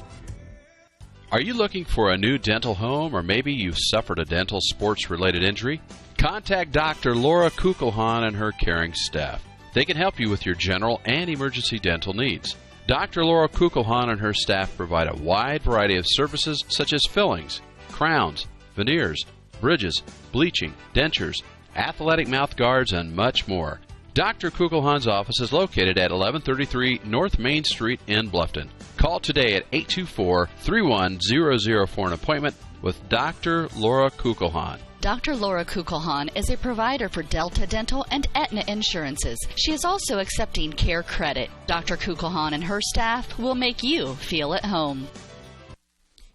Are you looking for a new dental home, or maybe you've suffered a dental sports-related injury? Contact Dr. Laura Kugelhahn and her caring staff. They can help you with your general and emergency dental needs. Dr. Laura Kugelhahn and her staff provide a wide variety of services such as fillings, crowns, veneers, bridges, bleaching, dentures, athletic mouth guards, and much more. Dr. Kugelhahn's office is located at 1133 North Main Street in Bluffton. Call today at 824-31000 for an appointment with Dr. Laura Kugelhahn. Dr. Laura Kugelhahn is a provider for Delta Dental and Aetna insurances. She is also accepting Care Credit. Dr. Kugelhahn and her staff will make you feel at home.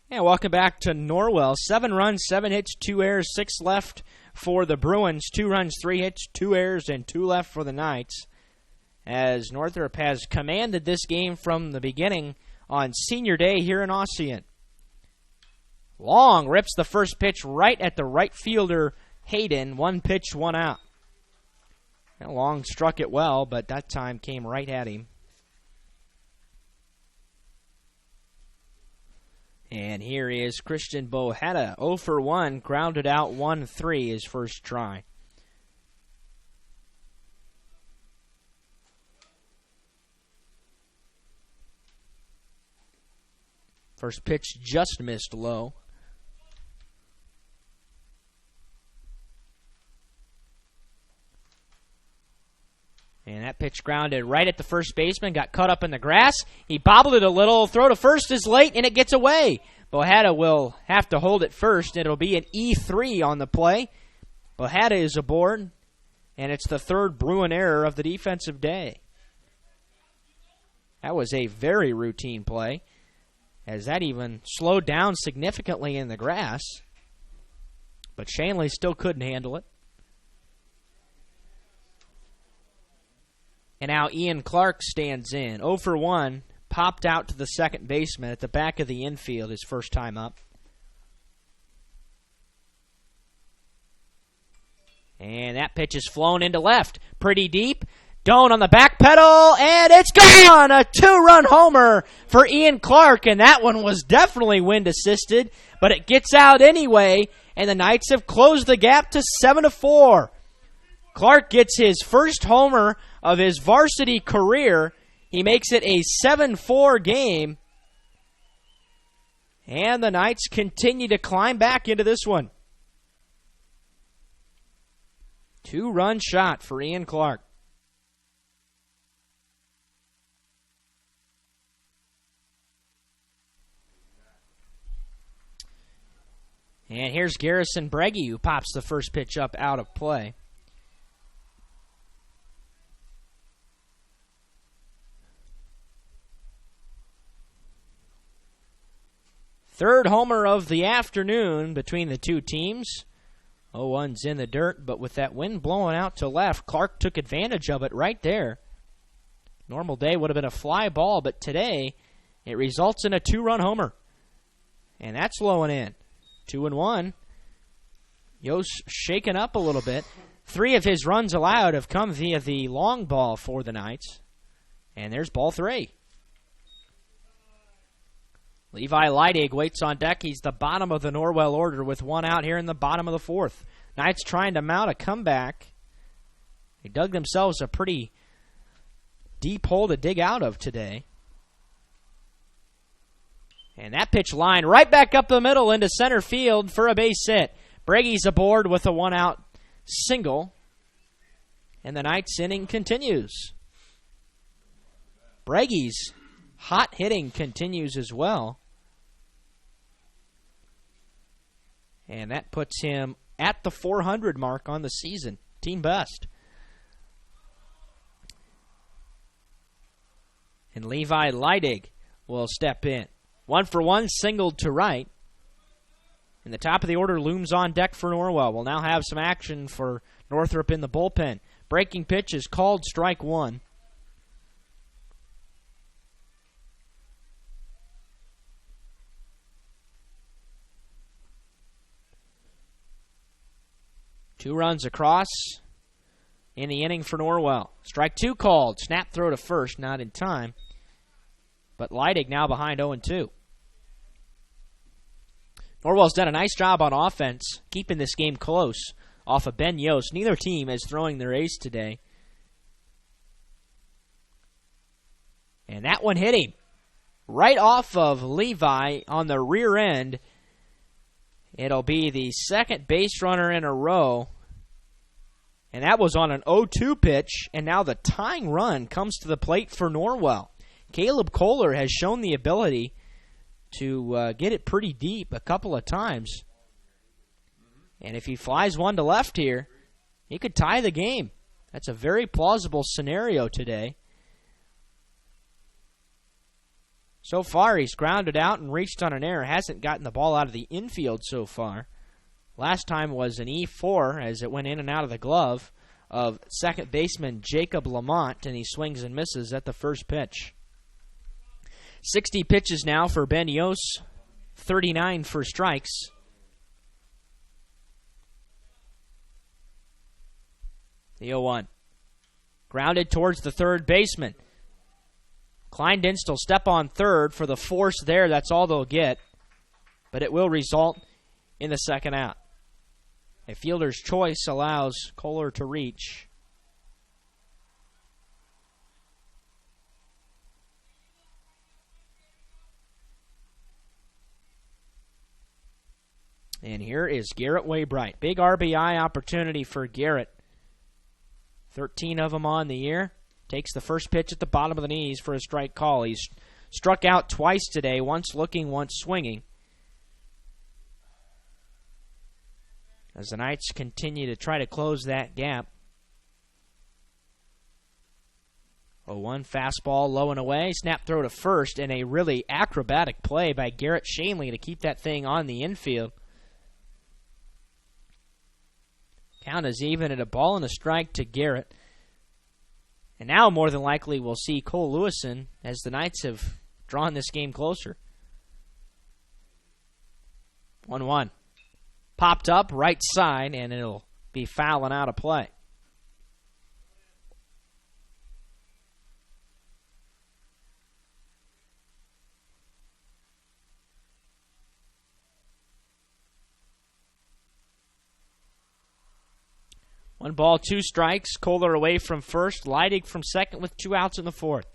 And welcome back to Norwell. 7 runs, 7 hits, 2 errors, 6 left for the Bruins. 2 runs, 3 hits, 2 errors, and 2 left for the Knights. As Northrop has commanded this game from the beginning on Senior Day here in Ossian. Long rips the first pitch right at the right fielder, Hayden. 1 pitch, 1 out. And Long struck it well, but that time came right at him. And here is Christian Bohata, 0 for 1, grounded out 1-3 his first try. First pitch just missed low. And that pitch grounded right at the first baseman, got caught up in the grass. He bobbled it a little. Throw to first is late, and it gets away. Bohata will have to hold it first. It'll be an E3 on the play. Bohata is aboard, and it's the 3rd Bruin error of the defensive day. That was a very routine play, as that even slowed down significantly in the grass. But Shanley still couldn't handle it. And now Ian Clark stands in. 0 for 1, popped out to the second baseman at the back of the infield his first time up. And that pitch is flown into left. Pretty deep. Doan on the back pedal, and it's gone! A 2-run homer for Ian Clark, and that one was definitely wind-assisted, but it gets out anyway, and the Knights have closed the gap to 7-4. Clark gets his first homer of his varsity career. He makes it a 7-4 game. And the Knights continue to climb back into this one. 2-run shot for Ian Clark. And here's Garrison Breggy, who pops the first pitch up out of play. Third homer of the afternoon between the two teams. 0-1's in the dirt, but with that wind blowing out to left, Clark took advantage of it right there. Normal day would have been a fly ball, but today it results in a 2-run homer. And that's low and in. 2-1. Yost shaken up a little bit. 3 of his runs allowed have come via the long ball for the Knights. And there's ball 3. Levi Leidig waits on deck. He's the bottom of the Norwell order with 1 out here in the bottom of the 4th. Knights trying to mount a comeback. They dug themselves a pretty deep hole to dig out of today. And that pitch line right back up the middle into center field for a base hit. Bragy's aboard with a 1-out single. And the Knights inning continues. Bragy's hot hitting continues as well. And that puts him at the 400 mark on the season. Team best. And Levi Leidig will step in. 1-for-1, singled to right. And the top of the order looms on deck for Norwell. We'll now have some action for Northrop in the bullpen. Breaking pitch is called strike 1. Two runs across in the inning for Norwell. Strike 2 called. Snap throw to first, not in time. But Leidig now behind 0-2. Norwell's done a nice job on offense, keeping this game close off of Ben Yost. Neither team is throwing their ace today. And that one hit him right off of Levi on the rear end. It'll be the second base runner in a row. And that was on an 0-2 pitch, and now the tying run comes to the plate for Norwell. Caleb Kohler has shown the ability to get it pretty deep a couple of times. And if he flies one to left here, he could tie the game. That's a very plausible scenario today. So far, he's grounded out and reached on an error. Hasn't gotten the ball out of the infield so far. Last time was an E4 as it went in and out of the glove of second baseman Jacob Lamont, and he swings and misses at the first pitch. 60 pitches now for Ben Yost, 39 for strikes. The 0-1. Grounded towards the third baseman. Kleindinst will step on third for the force there. That's all they'll get. But it will result in the second out. A fielder's choice allows Kohler to reach. And here is Garrett Waybright. Big RBI opportunity for Garrett. 13 of them on the year. Takes the first pitch at the bottom of the knees for a strike call. He's struck out twice today, once looking, once swinging. As the Knights continue to try to close that gap. 0-1 fastball low and away. Snap throw to first, and a really acrobatic play by Garrett Shanley to keep that thing on the infield. Count is even at a ball and a strike to Garrett. And now more than likely we'll see Cole Lewison as the Knights have drawn this game closer. 1-1. Popped up right side, and it'll be fouling out of play. One ball, 2 strikes. Kohler away from first. Leidig from second with 2 outs in the 4th.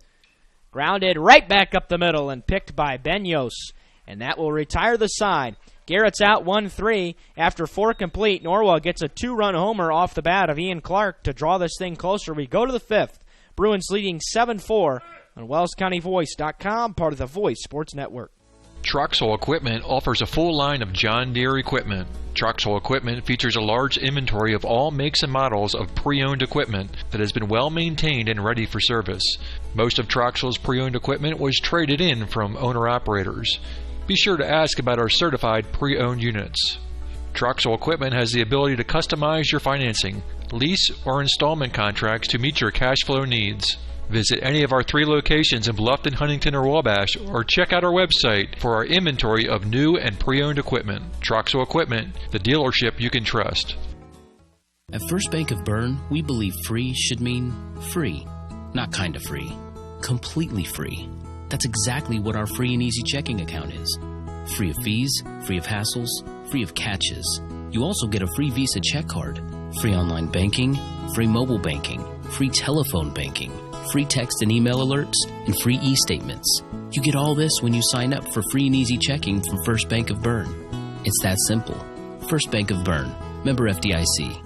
Grounded right back up the middle and picked by Ben Yost. And that will retire the side. Garrett's out 1-3. After 4 complete, Norwell gets a 2-run homer off the bat of Ian Clark to draw this thing closer. We go to the 5th. Bruins leading 7-4 on WellsCountyVoice.com, part of the Voice Sports Network. Troxel Equipment offers a full line of John Deere equipment. Troxel Equipment features a large inventory of all makes and models of pre-owned equipment that has been well maintained and ready for service. Most of Troxel's pre-owned equipment was traded in from owner-operators. Be sure to ask about our certified pre-owned units. Troxel Equipment has the ability to customize your financing, lease, or installment contracts to meet your cash flow needs. Visit any of our 3 locations in Bluffton, Huntington, or Wabash, or check out our website for our inventory of new and pre-owned equipment. Troxel Equipment, the dealership you can trust. At First Bank of Bern, we believe free should mean free. Not kind of free. Completely free. That's exactly what our free and easy checking account is. Free of fees, free of hassles, free of catches. You also get a free Visa check card, free online banking, free mobile banking, free telephone banking, free text and email alerts, and free e-statements. You get all this when you sign up for free and easy checking from First Bank of Bern. It's that simple. First Bank of Bern. Member FDIC.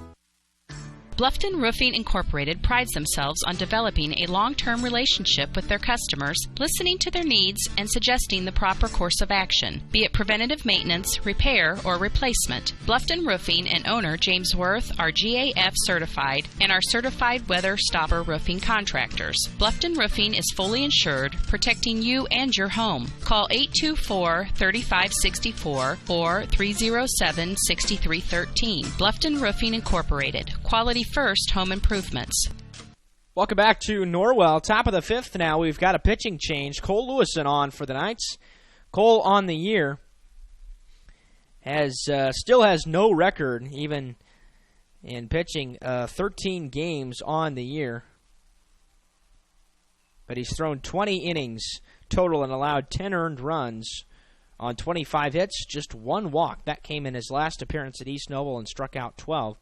Bluffton Roofing Incorporated prides themselves on developing a long-term relationship with their customers, listening to their needs, and suggesting the proper course of action, be it preventative maintenance, repair, or replacement. Bluffton Roofing and owner James Worth are GAF certified and are certified weather stopper roofing contractors. Bluffton Roofing is fully insured, protecting you and your home. Call 824-3564 or 307-6313. Bluffton Roofing Incorporated. Quality first home improvements. Welcome back to Norwell. Top of the 5th now. We've got a pitching change. Cole Lewison on for the Knights. Cole on the year still has no record, even in pitching 13 games on the year. But he's thrown 20 innings total and allowed 10 earned runs on 25 hits, just 1 walk. That came in his last appearance at East Noble and struck out 12.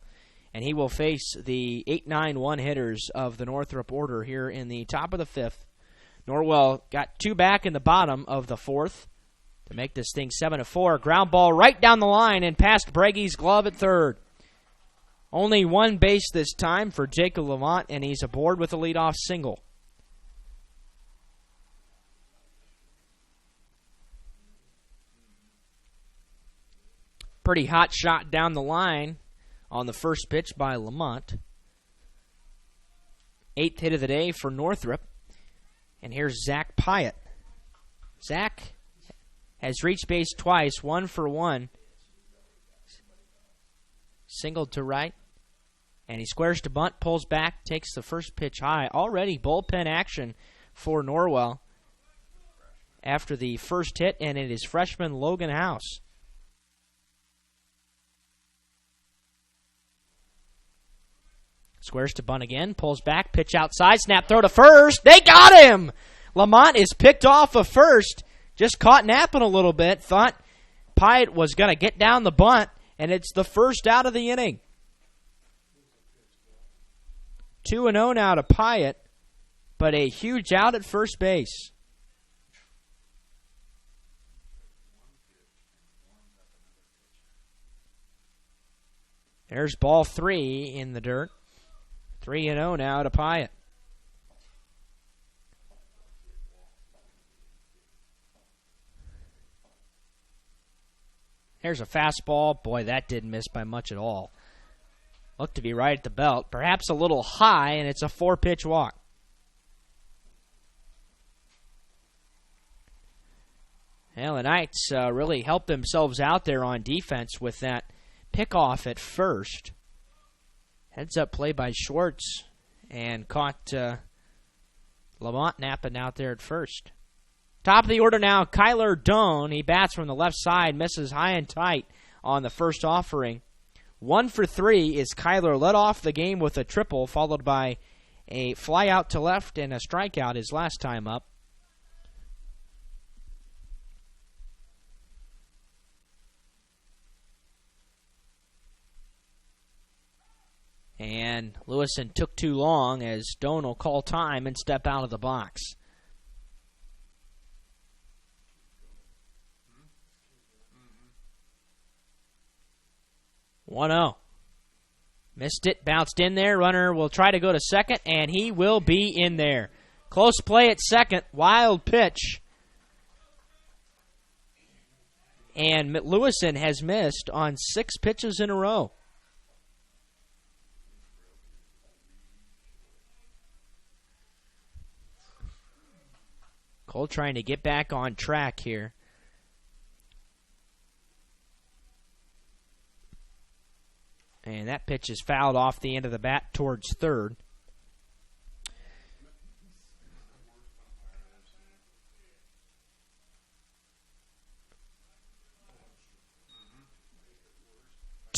And he will face the 8-9-1 hitters of the Northrop order here in the top of the 5th. Norwell got 2 back in the bottom of the 4th to make this thing 7-4. Ground ball right down the line and past Brege's glove at third. Only 1 base this time for Jacob Lamont, and he's aboard with a leadoff single. Pretty hot shot down the line on the first pitch by Lamont. 8th hit of the day for Northrop. And here's Zach Pyatt. Zach has reached base twice, 1 for 1. Singled to right. And he squares to bunt, pulls back, takes the first pitch high. Already bullpen action for Norwell after the first hit, and it is freshman Logan House. Squares to bunt again, pulls back, pitch outside, snap throw to first. They got him! Lamont is picked off of first. Just caught napping a little bit. Thought Pyatt was going to get down the bunt, and it's the first out of the inning. 2-0 now to Pyatt, but a huge out at first base. There's ball 3 in the dirt. 3-0 now to Pyatt. Here's a fastball. Boy, that didn't miss by much at all. Looked to be right at the belt. Perhaps a little high, and it's a 4-pitch walk. Well, the Knights really helped themselves out there on defense with that pickoff at first. Heads up play by Schwartz and caught Lamont napping out there at first. Top of the order now, Kyler Doan. He bats from the left side, misses high and tight on the first offering. 1 for 3 is Kyler. Led off the game with a triple, followed by a fly out to left and a strikeout his last time up. And Lewison took too long as Doan will call time and step out of the box. One-0. Missed it, bounced in there. Runner will try to go to second, and he will be in there. Close play at second. Wild pitch. And Lewison has missed on 6 pitches in a row. Cole trying to get back on track here. And that pitch is fouled off the end of the bat towards third.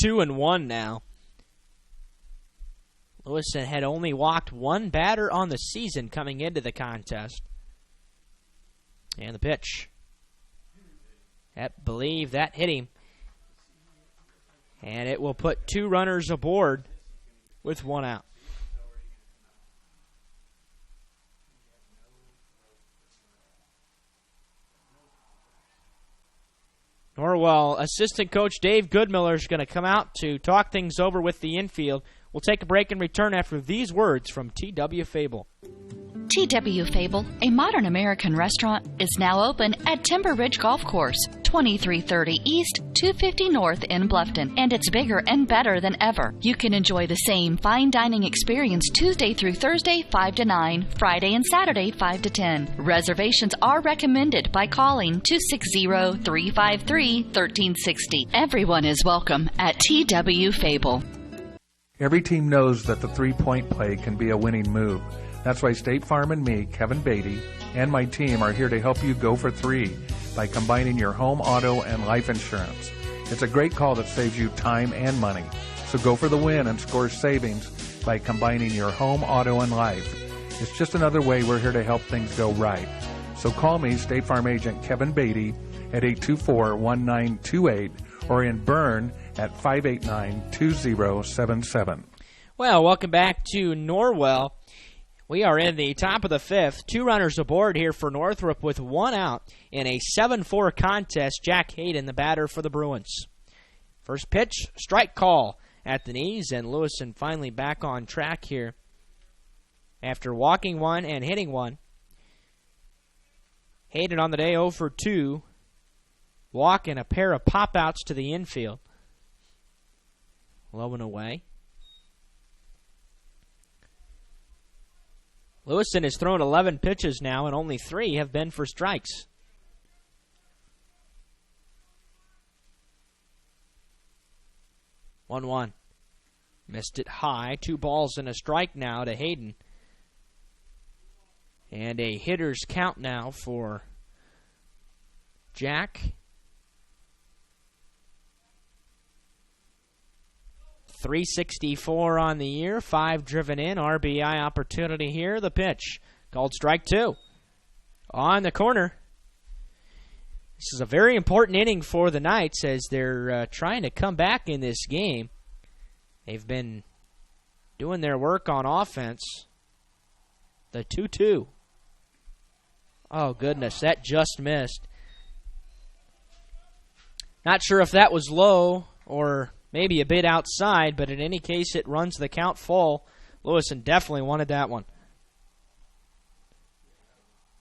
2-1 now. Lewiston had only walked one batter on the season coming into the contest. And the pitch. I believe that hit him. And it will put 2 runners aboard with 1 out. Norwell assistant coach Dave Goodmiller is going to come out to talk things over with the infield. We'll take a break and return after these words from T.W. Fable. T.W. Fable, a modern American restaurant, is now open at Timber Ridge Golf Course, 2330 East, 250 North in Bluffton, and it's bigger and better than ever. You can enjoy the same fine dining experience Tuesday through Thursday, 5 to 9, Friday and Saturday, 5 to 10. Reservations are recommended by calling 260-353-1360. Everyone is welcome at T.W. Fable. Every team knows that the three-point play can be a winning move. That's why State Farm and me, Kevin Beatty, and my team are here to help you go for 3 by combining your home, auto, and life insurance. It's a great call that saves you time and money. So go for the win and score savings by combining your home, auto, and life. It's just another way we're here to help things go right. So call me, State Farm agent Kevin Beatty, at 824-1928 or in Bern at 589-2077. Well, welcome back to Norwell. We are in the top of the 5th. 2 runners aboard here for Northrop with 1 out in a 7-4 contest. Jack Hayden, the batter for the Bruins. First pitch, strike call at the knees, and Lewiston finally back on track here after walking 1 and hitting 1. Hayden on the day 0 for 2. Walk and a pair of pop-outs to the infield. Low and away. Lewiston has thrown 11 pitches now, and only 3 have been for strikes. One. Missed it high. 2 balls and a strike now to Hayden. And a hitter's count now for Jack. 364 on the year, 5 driven in, RBI opportunity here. The pitch, called strike 2. On the corner. This is a very important inning for the Knights as they're trying to come back in this game. They've been doing their work on offense. The 2-2. Oh, goodness, that just missed. Not sure if that was low or maybe a bit outside, but in any case, it runs the count full. Lewiston definitely wanted that one.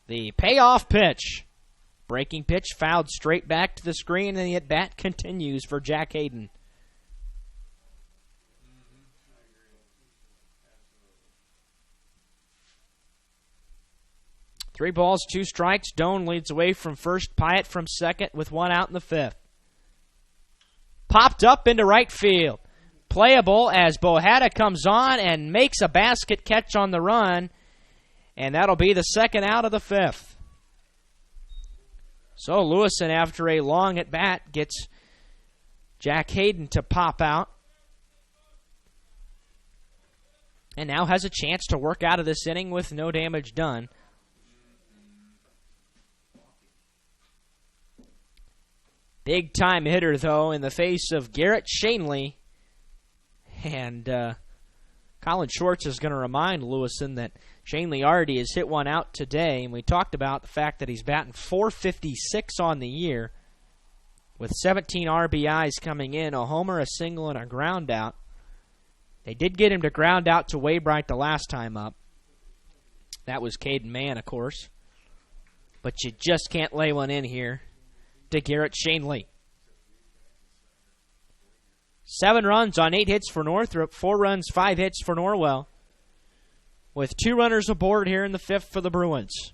The payoff pitch. Breaking pitch fouled straight back to the screen, and the at-bat continues for Jack Hayden. Three balls, 2 strikes. Doan leads away from first. Pyatt from second with 1 out in the 5th. Popped up into right field. Playable as Bohata comes on and makes a basket catch on the run. And that'll be the 2nd out of the 5th. So Lewiston, after a long at-bat, gets Jack Hayden to pop out. And now has a chance to work out of this inning with no damage done. Big-time hitter, though, in the face of Garrett Shanley. And Colin Schwartz is going to remind Lewiston that Shanley already has hit 1 out today. And we talked about the fact that he's batting .456 on the year with 17 RBIs coming in, a homer, a single, and a ground out. They did get him to ground out to Waybright the last time up. That was Caden Mann, of course. But you just can't lay one in here to Garrett Shanley. 7 runs on 8 hits for Northrop, 4 runs, 5 hits for Norwell, with 2 runners aboard here in the 5th for the Bruins.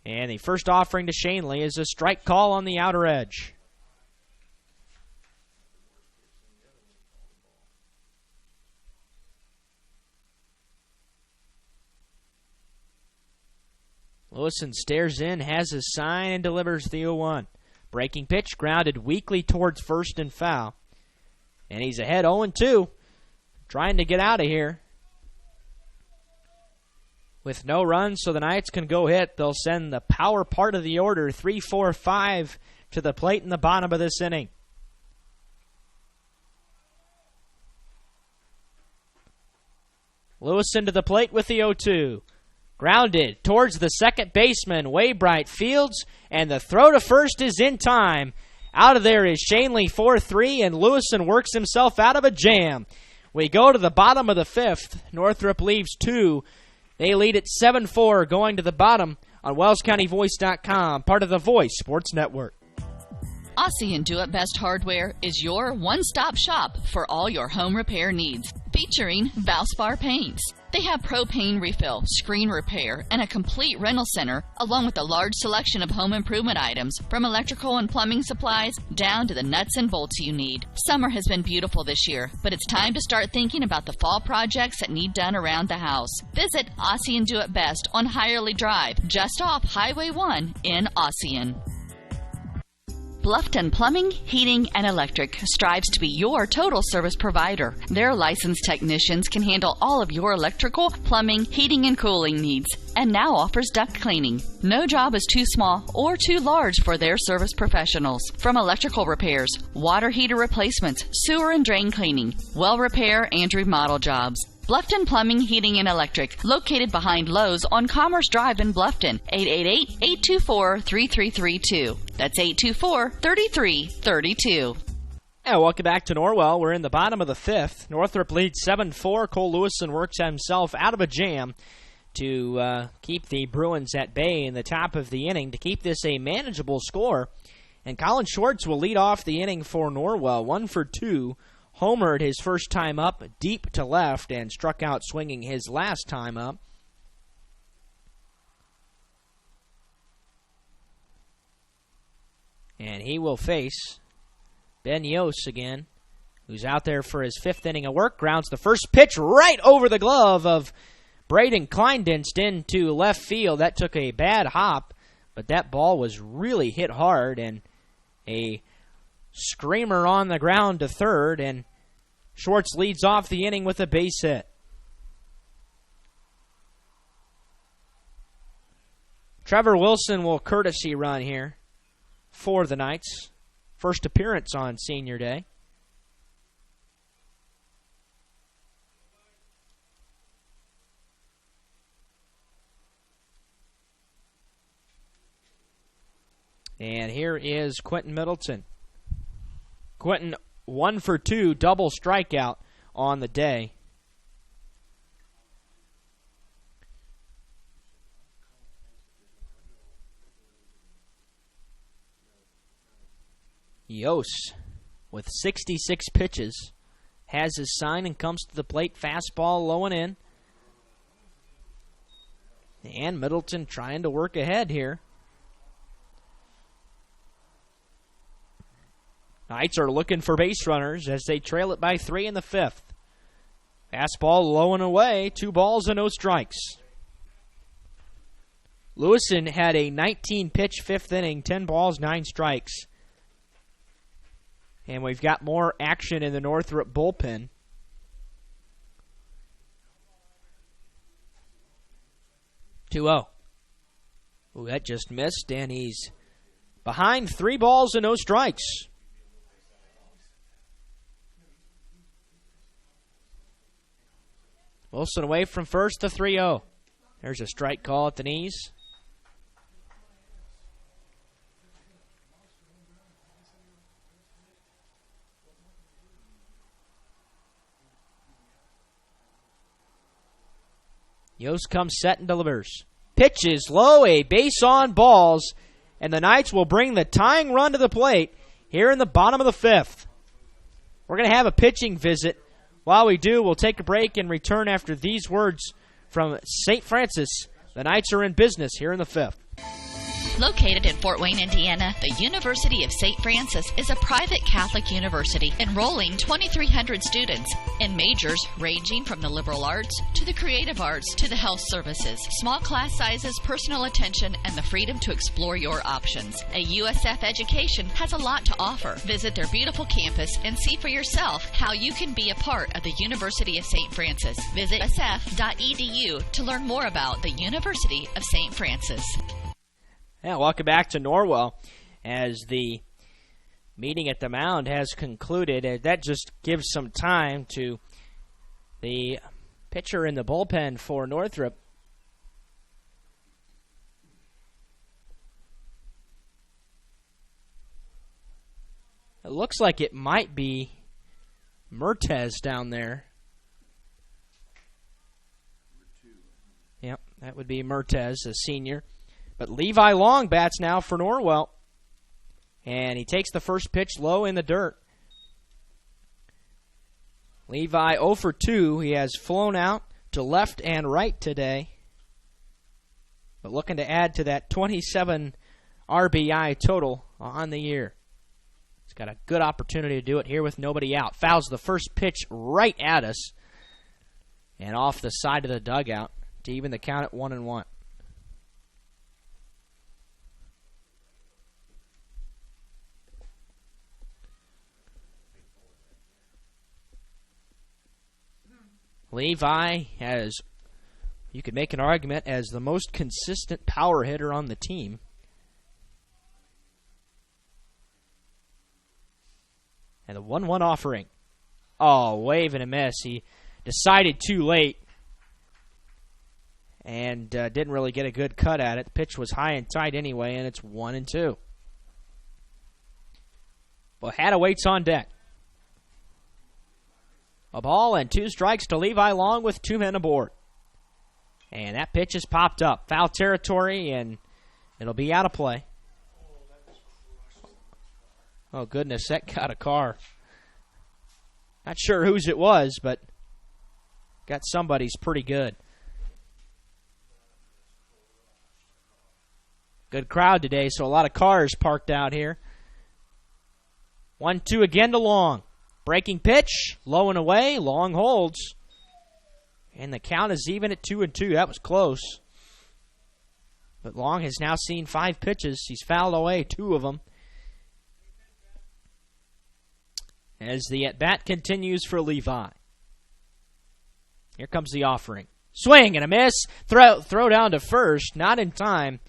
And the first offering to Shanley is a strike call on the outer edge. Lewiston stares in, has his sign, and delivers the 0-1. Breaking pitch grounded weakly towards first and foul. And he's ahead 0-2, trying to get out of here. With no runs, so the Knights can go hit. They'll send the power part of the order, 3, 4, 5, to the plate in the bottom of this inning. Lewison to the plate with the 0-2. Grounded towards the second baseman, Waybright fields, and the throw to first is in time. Out of there is Shanley 4-3, and Lewison works himself out of a jam. We go to the bottom of the fifth. Northrop leaves 2. They lead at 7-4 going to the bottom on WellsCountyVoice.com, part of the Voice Sports Network. Aussie and Do It Best Hardware is your one-stop shop for all your home repair needs, featuring Valspar paints. They have propane refill, screen repair, and a complete rental center, along with a large selection of home improvement items, from electrical and plumbing supplies down to the nuts and bolts you need. Summer has been beautiful this year, but it's time to start thinking about the fall projects that need done around the house. Visit Aussie and Do It Best on Hirely Drive, just off Highway 1 in Ossian. Bluffton Plumbing, Heating, and Electric strives to be your total service provider. Their licensed technicians can handle all of your electrical, plumbing, heating, and cooling needs, and now offers duct cleaning. No job is too small or too large for their service professionals. From electrical repairs, water heater replacements, sewer and drain cleaning, well repair, and remodel jobs. Bluffton Plumbing, Heating, and Electric, located behind Lowe's on Commerce Drive in Bluffton, 888-824-3332. That's 824-3332. And welcome back to Norwell. We're in the bottom of the fifth. Northrop leads 7-4. Cole Lewison works himself out of a jam to keep the Bruins at bay in the top of the inning to keep this a manageable score. And Colin Schwartz will lead off the inning for Norwell, 1 for 2. Homered his first time up, deep to left, and struck out swinging his last time up. And he will face Ben Yost again, who's out there for his fifth inning of work. Grounds the first pitch right over the glove of Braden Kleindienst into left field. That took a bad hop, but that ball was really hit hard, and a screamer on the ground to third, and Schwartz leads off the inning with a base hit. Trevor Wilson will courtesy run here for the Knights. First appearance on Senior Day. And here is Quentin Middleton. Quentin 1 for 2, double strikeout on the day. Yost, with 66 pitches, has his sign and comes to the plate. Fastball low and in. And Middleton trying to work ahead here. Knights are looking for base runners as they trail it by 3 in the fifth. Fastball low and away, 2 balls and no strikes. Lewison had a 19-pitch fifth inning, 10 balls, 9 strikes. And we've got more action in the Northrop bullpen. Ooh, that just missed, and he's behind 3 balls and no strikes. Wilson away from first, the 3-0. There's a strike call at the knees. Yost comes set and delivers. Pitches low, a base on balls, and the Knights will bring the tying run to the plate here in the bottom of the fifth. We're going to have a pitching visit. While we do, we'll take a break and return after these words from St. Francis. The Knights are in business here in the fifth. Located in Fort Wayne, Indiana, the University of St. Francis is a private Catholic university enrolling 2,300 students in majors ranging from the liberal arts to the creative arts to the health services. Small class sizes, personal attention, and the freedom to explore your options. A USF education has a lot to offer. Visit their beautiful campus and see for yourself how you can be a part of the University of St. Francis. Visit sf.edu to learn more about the University of St. Francis. Yeah, welcome back to Norwell as the meeting at the mound has concluded. That just gives some time to the pitcher in the bullpen for Northrop. It looks like it might be Mertez down there. Yep, that would be Mertez, a senior. But Levi Long bats now for Norwell. And he takes the first pitch low in the dirt. Levi 0 for 2. He has flown out to left and right today. But looking to add to that 27 RBI total on the year. He's got a good opportunity to do it here with nobody out. Fouls the first pitch right at us. And off the side of the dugout to even the count at 1-1. Levi has, you could make an argument, as the most consistent power hitter on the team. And the 1-1 offering. Oh, wave and a miss. He decided too late and didn't really get a good cut at it. The pitch was high and tight anyway, and it's 1-2. Well, Hatta waits on deck. A ball and 2 strikes to Levi Long with 2 men aboard. And that pitch is popped up. Foul territory, and it'll be out of play. Oh, goodness, that got a car. Not sure whose it was, but got somebody's pretty good. Good crowd today, so a lot of cars parked out here. 1-2 again to Long. Breaking pitch, low and away, Long holds. And the count is even at 2-2. That was close. But Long has now seen 5 pitches. He's fouled away 2 of them. As the at-bat continues for Levi. Here comes the offering. Swing and a miss. Throw down to first. Not in time,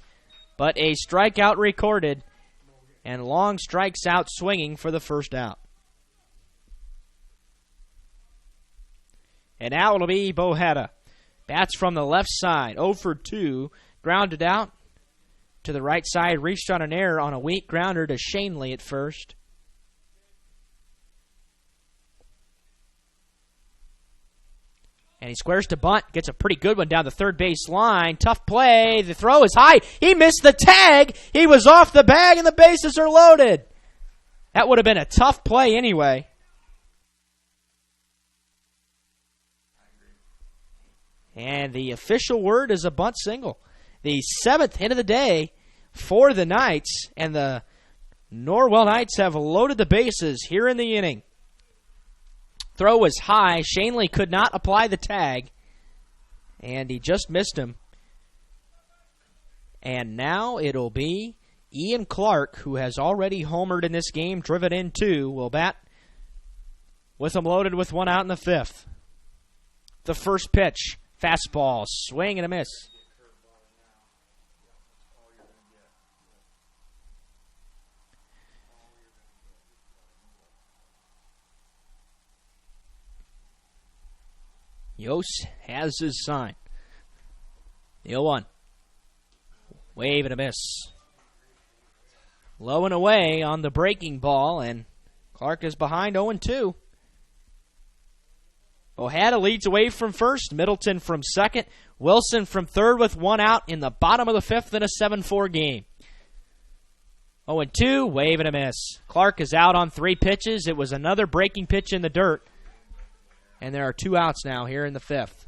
but a strikeout recorded. And Long strikes out swinging for the first out. And now it'll be Bo Hatta. Bats from the left side. 0 for 2. Grounded out to the right side. Reached on an error on a weak grounder to Shanley at first. And he squares to bunt. Gets a pretty good one down the third base line. Tough play. The throw is high. He missed the tag. He was off the bag and the bases are loaded. That would have been a tough play anyway. And the official word is a bunt single. The 7th hit of the day for the Knights. And the Norwell Knights have loaded the bases here in the inning. Throw was high. Shanley could not apply the tag. And he just missed him. And now it'll be Ian Clark, who has already homered in this game, driven in 2, will bat with him loaded with 1 out in the 5th. The first pitch. Fastball, swing and a miss. Yos has his sign. The 0-1. Wave and a miss. Low and away on the breaking ball, and Clark is behind 0-2. O'Hara leads away from first. Middleton from second. Wilson from third with 1 out in the bottom of the 5th in a 7-4 game. 0-2, wave and a miss. Clark is out on 3 pitches. It was another breaking pitch in the dirt. And there are 2 outs now here in the 5th.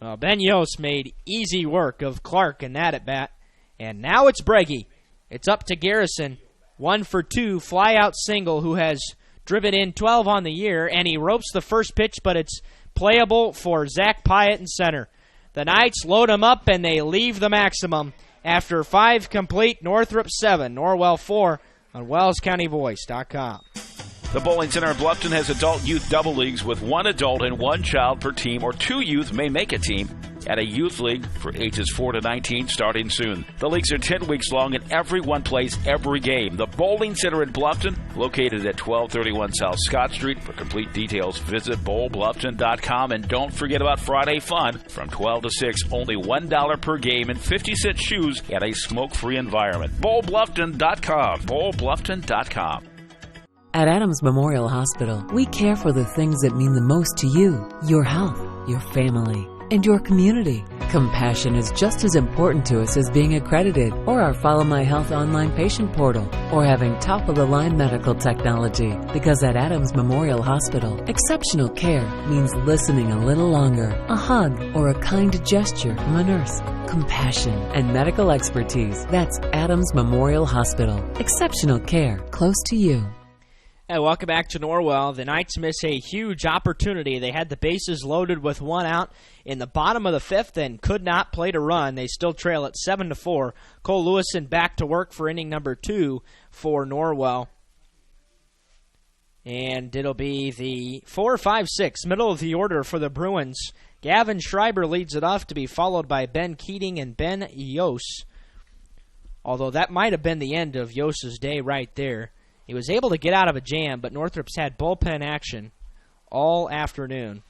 Well, Ben Yost made easy work of Clark in that at bat. And now it's Breggy. It's up to Garrison. 1 for 2, fly-out single, who has driven in 12 on the year, and he ropes the first pitch, but it's playable for Zach Pyatt in center. The Knights load him up, and they leave the maximum. After 5 complete, Northrop 7, Norwell 4 on WellsCountyVoice.com. The Bowling Center in Bluffton has adult youth double leagues with 1 adult and 1 child per team, or 2 youth may make a team, and a youth league for ages 4 to 19 starting soon. The leagues are 10 weeks long and everyone plays every game. The Bowling Center in Bluffton, located at 1231 South Scott Street. For complete details, visit bowlbluffton.com, and don't forget about Friday Fun from 12 to 6, only $1 per game and 50-cent shoes at a smoke-free environment. bowlbluffton.com, bowlbluffton.com. At Adams Memorial Hospital, we care for the things that mean the most to you, your health, your family, and your community. Compassion is just as important to us as being accredited, or our Follow My Health online patient portal, or having top-of-the-line medical technology. Because at Adams Memorial Hospital, exceptional care means listening a little longer, a hug, or a kind gesture from a nurse. Compassion and medical expertise. That's Adams Memorial Hospital. Exceptional care close to you. Hey, welcome back to Norwell. The Knights miss a huge opportunity. They had the bases loaded with 1 out in the bottom of the 5th and could not play to run. They still trail at 7-4. Cole Lewison back to work for inning number 2 for Norwell. And it'll be the 4, 5, 6, middle of the order for the Bruins. Gavin Schreiber leads it off, to be followed by Ben Keating and Ben Yost. Although that might have been the end of Yost's day right there. He was able to get out of a jam, but Northrop's had bullpen action all afternoon.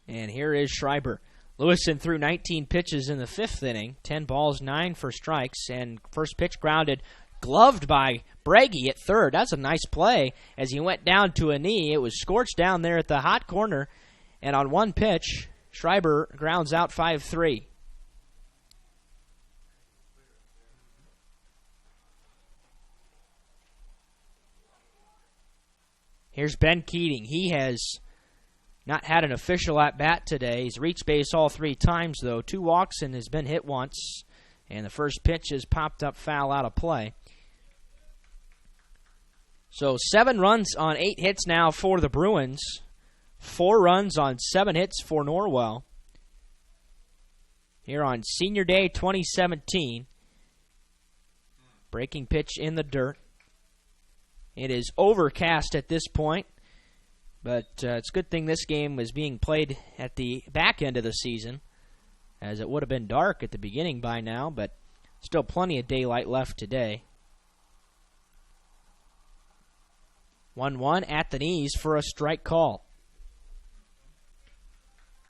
And here is Schreiber. Lewison threw 19 pitches in the 5th inning, 10 balls, 9 for strikes, and first pitch grounded, gloved by Breggy at third. That's a nice play. As he went down to a knee, it was scorched down there at the hot corner, and on one pitch, Schreiber grounds out 5-3. Here's Ben Keating. He has not had an official at-bat today. He's reached base all 3 times, though. 2 walks and has been hit once. And the first pitch is popped up foul out of play. So 7 runs on 8 hits now for the Bruins. 4 runs on 7 hits for Norwell. Here on Senior Day 2017. Breaking pitch in the dirt. It is overcast at this point, but it's a good thing this game was being played at the back end of the season, as it would have been dark at the beginning by now, but still plenty of daylight left today. 1-1 at the knees for a strike call.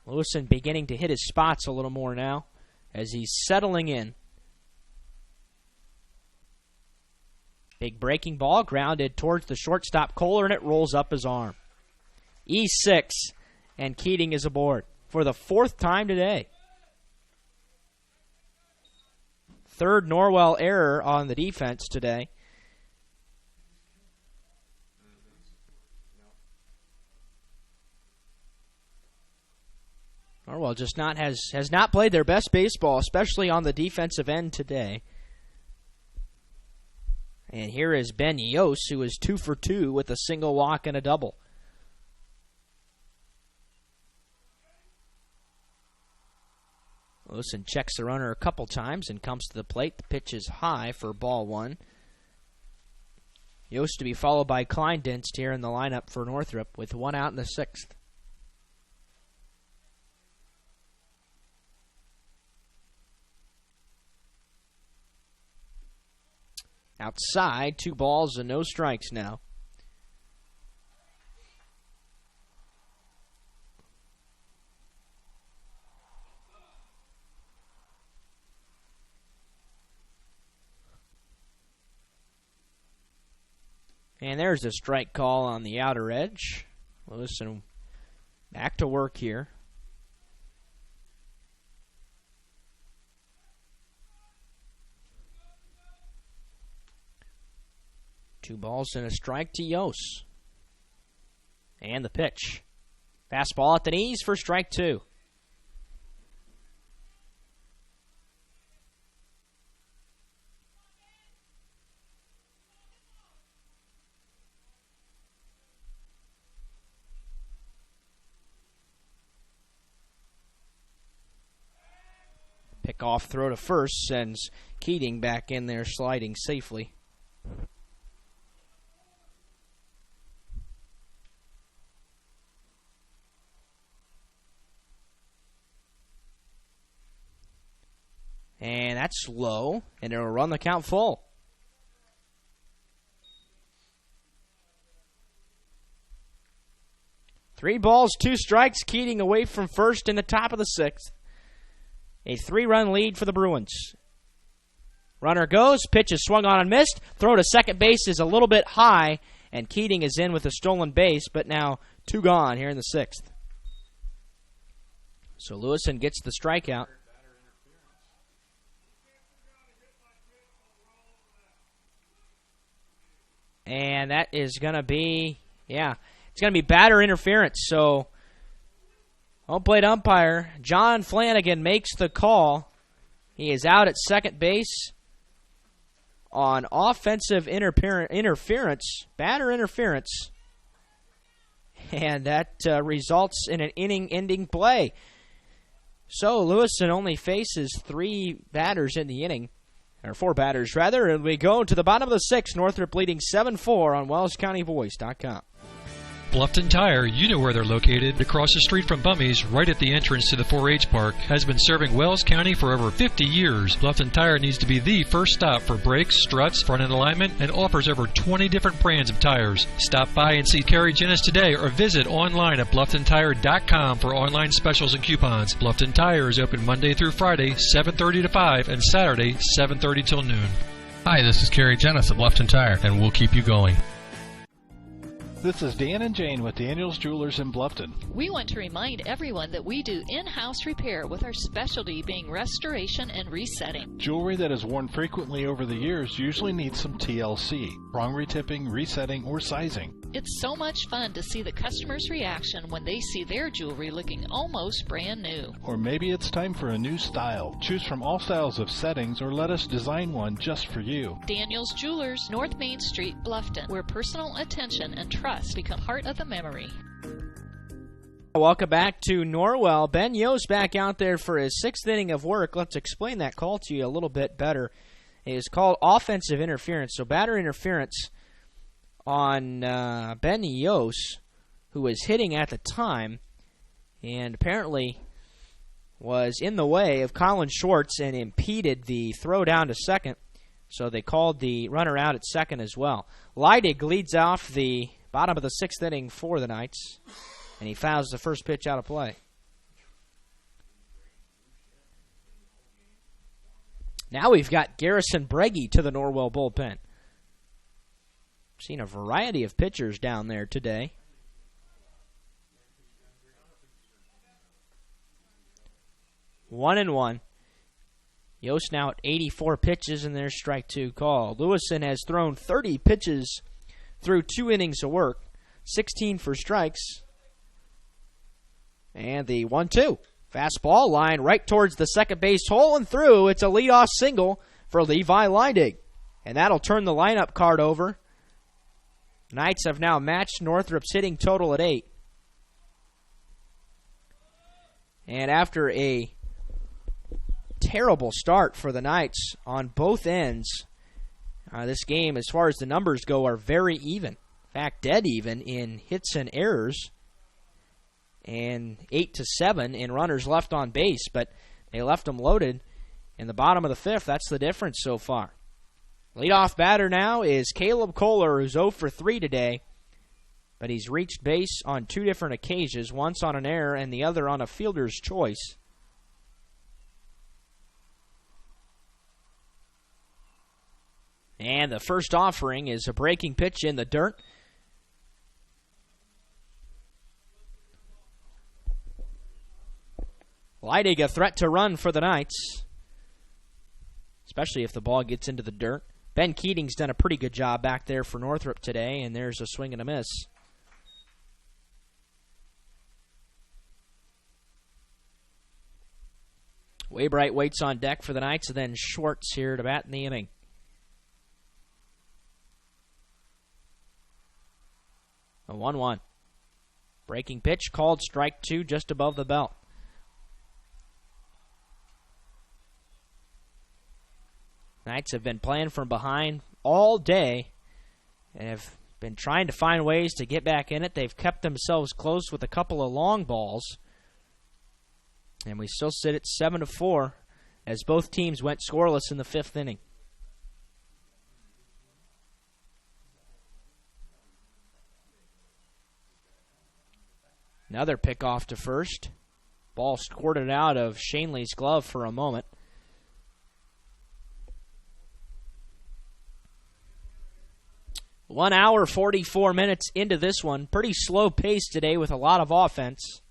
Lewison beginning to hit his spots a little more now as he's settling in. Big breaking ball grounded towards the shortstop Kohler, and it rolls up his arm. E6, and Keating is aboard for the 4th time today. 3rd Norwell error on the defense today. Norwell just has not played their best baseball, especially on the defensive end today. And here is Ben Yost, who is 2 for 2 with a single walk and a double. Lewison checks the runner a couple times and comes to the plate. The pitch is high for ball 1. Yost to be followed by Kleindienst here in the lineup for Northrop with 1 out in the 6th. Outside, 2 balls and no strikes now. And there's a strike call on the outer edge. Lewison back to work here. Two balls and a strike to Yost. And the pitch. Fastball at the knees for strike 2. Pick-off throw to first sends Keating back in there sliding safely. And that's low, and it'll run the count full. Three balls, 2 strikes, Keating away from first in the top of the 6th. A 3-run lead for the Bruins. Runner goes, pitch is swung on and missed. Throw to second base is a little bit high, and Keating is in with a stolen base, but now 2 gone here in the 6th. So Lewison gets the strikeout. And that is going to be, it's going to be batter interference. So home plate umpire John Flanagan makes the call. He is out at second base on offensive interference, batter interference. And that results in an inning-ending play. So Lewison only faces 3 batters in the inning. Or 4 batters, rather, and we go to the bottom of the 6th. Northrop leading 7-4 on WellsCountyVoice.com. Bluffton Tire, you know where they're located. Across the street from Bummy's, right at the entrance to the 4-H Park, has been serving Wells County for over 50 years. Bluffton Tire needs to be the first stop for brakes, struts, front-end alignment, and offers over 20 different brands of tires. Stop by and see Carrie Jennis today or visit online at BlufftonTire.com for online specials and coupons. Bluffton Tire is open Monday through Friday, 7:30 to 5, and Saturday, 7:30 till noon. Hi, this is Carrie Jennis of Bluffton Tire, and we'll keep you going. This is Dan and Jane with Daniel's Jewelers in Bluffton. We want to remind everyone that we do in-house repair with our specialty being restoration and resetting. Jewelry that is worn frequently over the years usually needs some TLC, wrong retipping, resetting, or sizing. It's so much fun to see the customer's reaction when they see their jewelry looking almost brand new. Or maybe it's time for a new style. Choose from all styles of settings or let us design one just for you. Daniel's Jewelers, North Main Street, Bluffton, where personal attention and trust become part of the memory. Welcome back to Norwell. Ben Yost back out there for his 6th inning of work. Let's explain that call to you a little bit better. It is called offensive interference. So batter interference on Ben Yost, who was hitting at the time and apparently was in the way of Colin Schwartz and impeded the throw down to second. So they called the runner out at second as well. Leidig leads off the bottom of the 6th inning for the Knights, and he fouls the first pitch out of play. Now we've got Garrison Breggy to the Norwell bullpen. Seen a variety of pitchers down there today. One and one. Yost now at 84 pitches, and there's strike 2 call. Lewison has thrown 30 pitches through 2 innings of work, 16 for strikes. And the 1-2. Fastball line right towards the second base hole and through. It's a leadoff single for Levi Leidig. And that'll turn the lineup card over. Knights have now matched Northrop's hitting total at 8. And after a terrible start for the Knights on both ends, this game, as far as the numbers go, are very even. In fact, dead even in hits and errors, and 8-7 in runners left on base. But they left them loaded in the bottom of the 5th. That's the difference so far. Leadoff batter now is Caleb Kohler, who's 0 for 3 today. But he's reached base on 2 different occasions, once on an error and the other on a fielder's choice. And the first offering is a breaking pitch in the dirt. Leidig a threat to run for the Knights, especially if the ball gets into the dirt. Ben Keating's done a pretty good job back there for Northrop today, and there's a swing and a miss. Waybright waits on deck for the Knights, and then Schwartz here to bat in the inning. A 1-1. Breaking pitch called strike 2 just above the belt. Knights have been playing from behind all day and have been trying to find ways to get back in it. They've kept themselves close with a couple of long balls. And we still sit at 7-4 as both teams went scoreless in the 5th inning. Another pickoff to first. Ball squirted out of Shanley's glove for a moment. One hour, 44 minutes into this one. Pretty slow pace today with a lot of offense.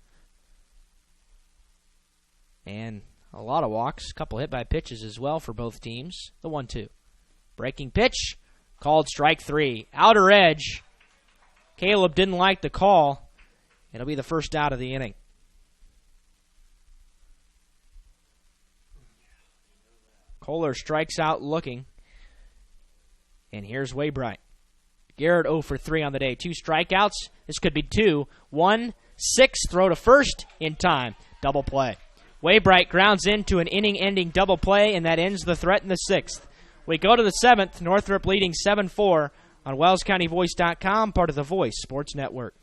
And a lot of walks. A couple hit by pitches as well for both teams. The 1-2. Breaking pitch. Called strike 3. Outer edge. Caleb didn't like the call. It'll be the first out of the inning. Kohler strikes out looking. And here's Waybright. Garrett 0 for 3 on the day. 2 strikeouts. This could be 2. 1-6. Throw to first in time. Double play. Waybright grounds into an inning-ending double play, and that ends the threat in the 6th. We go to the 7th. Northrop leading 7-4 on WellsCountyVoice.com, part of the Voice Sports Network.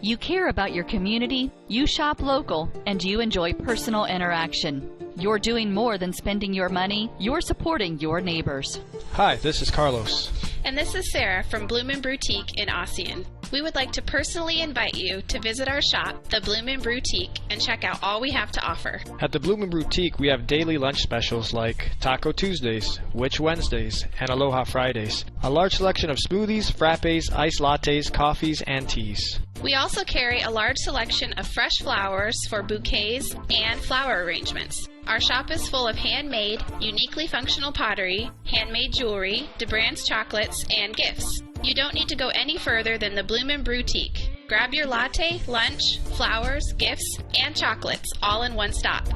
You care about your community, you shop local, and you enjoy personal interaction. You're doing more than spending your money. You're supporting your neighbors. Hi, this is Carlos. And this is Sarah from Bloomin' Boutique in Ossian. We would like to personally invite you to visit our shop, the Bloomin' Boutique, and check out all we have to offer. At the Bloomin' Boutique, we have daily lunch specials like Taco Tuesdays, Witch Wednesdays, and Aloha Fridays. A large selection of smoothies, frappes, iced lattes, coffees, and teas. We also carry a large selection of fresh flowers for bouquets and flower arrangements. Our shop is full of handmade, uniquely functional pottery, handmade jewelry, DeBrand's chocolates, and gifts. You don't need to go any further than the Bloomin' Boutique. Grab your latte, lunch, flowers, gifts, and chocolates all in one stop.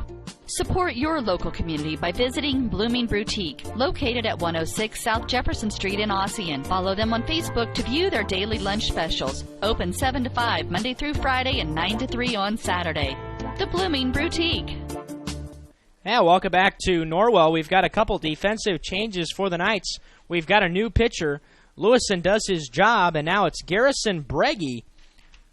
Support your local community by visiting Blooming Boutique, located at 106 South Jefferson Street in Ossian. Follow them on Facebook to view their daily lunch specials. Open 7 to 5 Monday through Friday and 9 to 3 on Saturday. The Blooming Boutique. Yeah, welcome back to Norwell. We've got a couple defensive changes for the Knights. We've got a new pitcher. Lewison does his job, and now it's Garrison Breggy,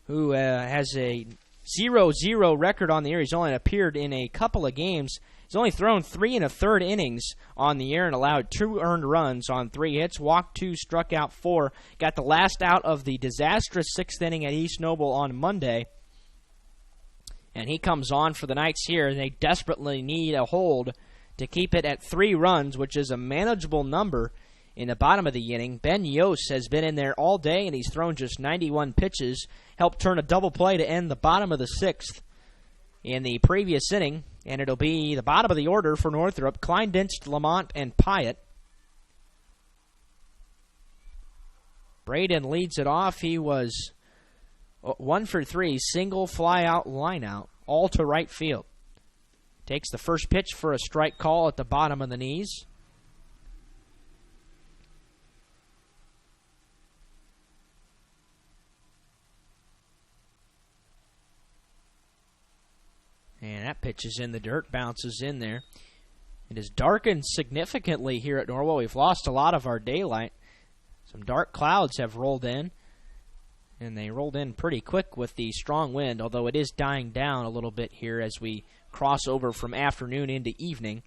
who has a 0-0 record on the year. He's only appeared in a couple of games. He's only thrown 3 1/3 innings on the year and allowed 2 earned runs on 3 hits, walked 2, struck out 4. Got the last out of the disastrous 6th inning at East Noble on Monday. And he comes on for the Knights here, and they desperately need a hold to keep it at 3 runs, which is a manageable number in the bottom of the inning. Ben Yost has been in there all day, and he's thrown just 91 pitches, helped turn a double play to end the bottom of the 6th in the previous inning, and it'll be the bottom of the order for Northrop: Kleindienst, Lamont, and Pyatt. Braden leads it off. He was 1 for 3, single, fly-out, line-out, all to right field. Takes the first pitch for a strike call at the bottom of the knees. And that pitch is in the dirt, bounces in there. It has darkened significantly here at Norwell. We've lost a lot of our daylight. Some dark clouds have rolled in, and they rolled in pretty quick with the strong wind, although it is dying down a little bit here as we cross over from afternoon into evening.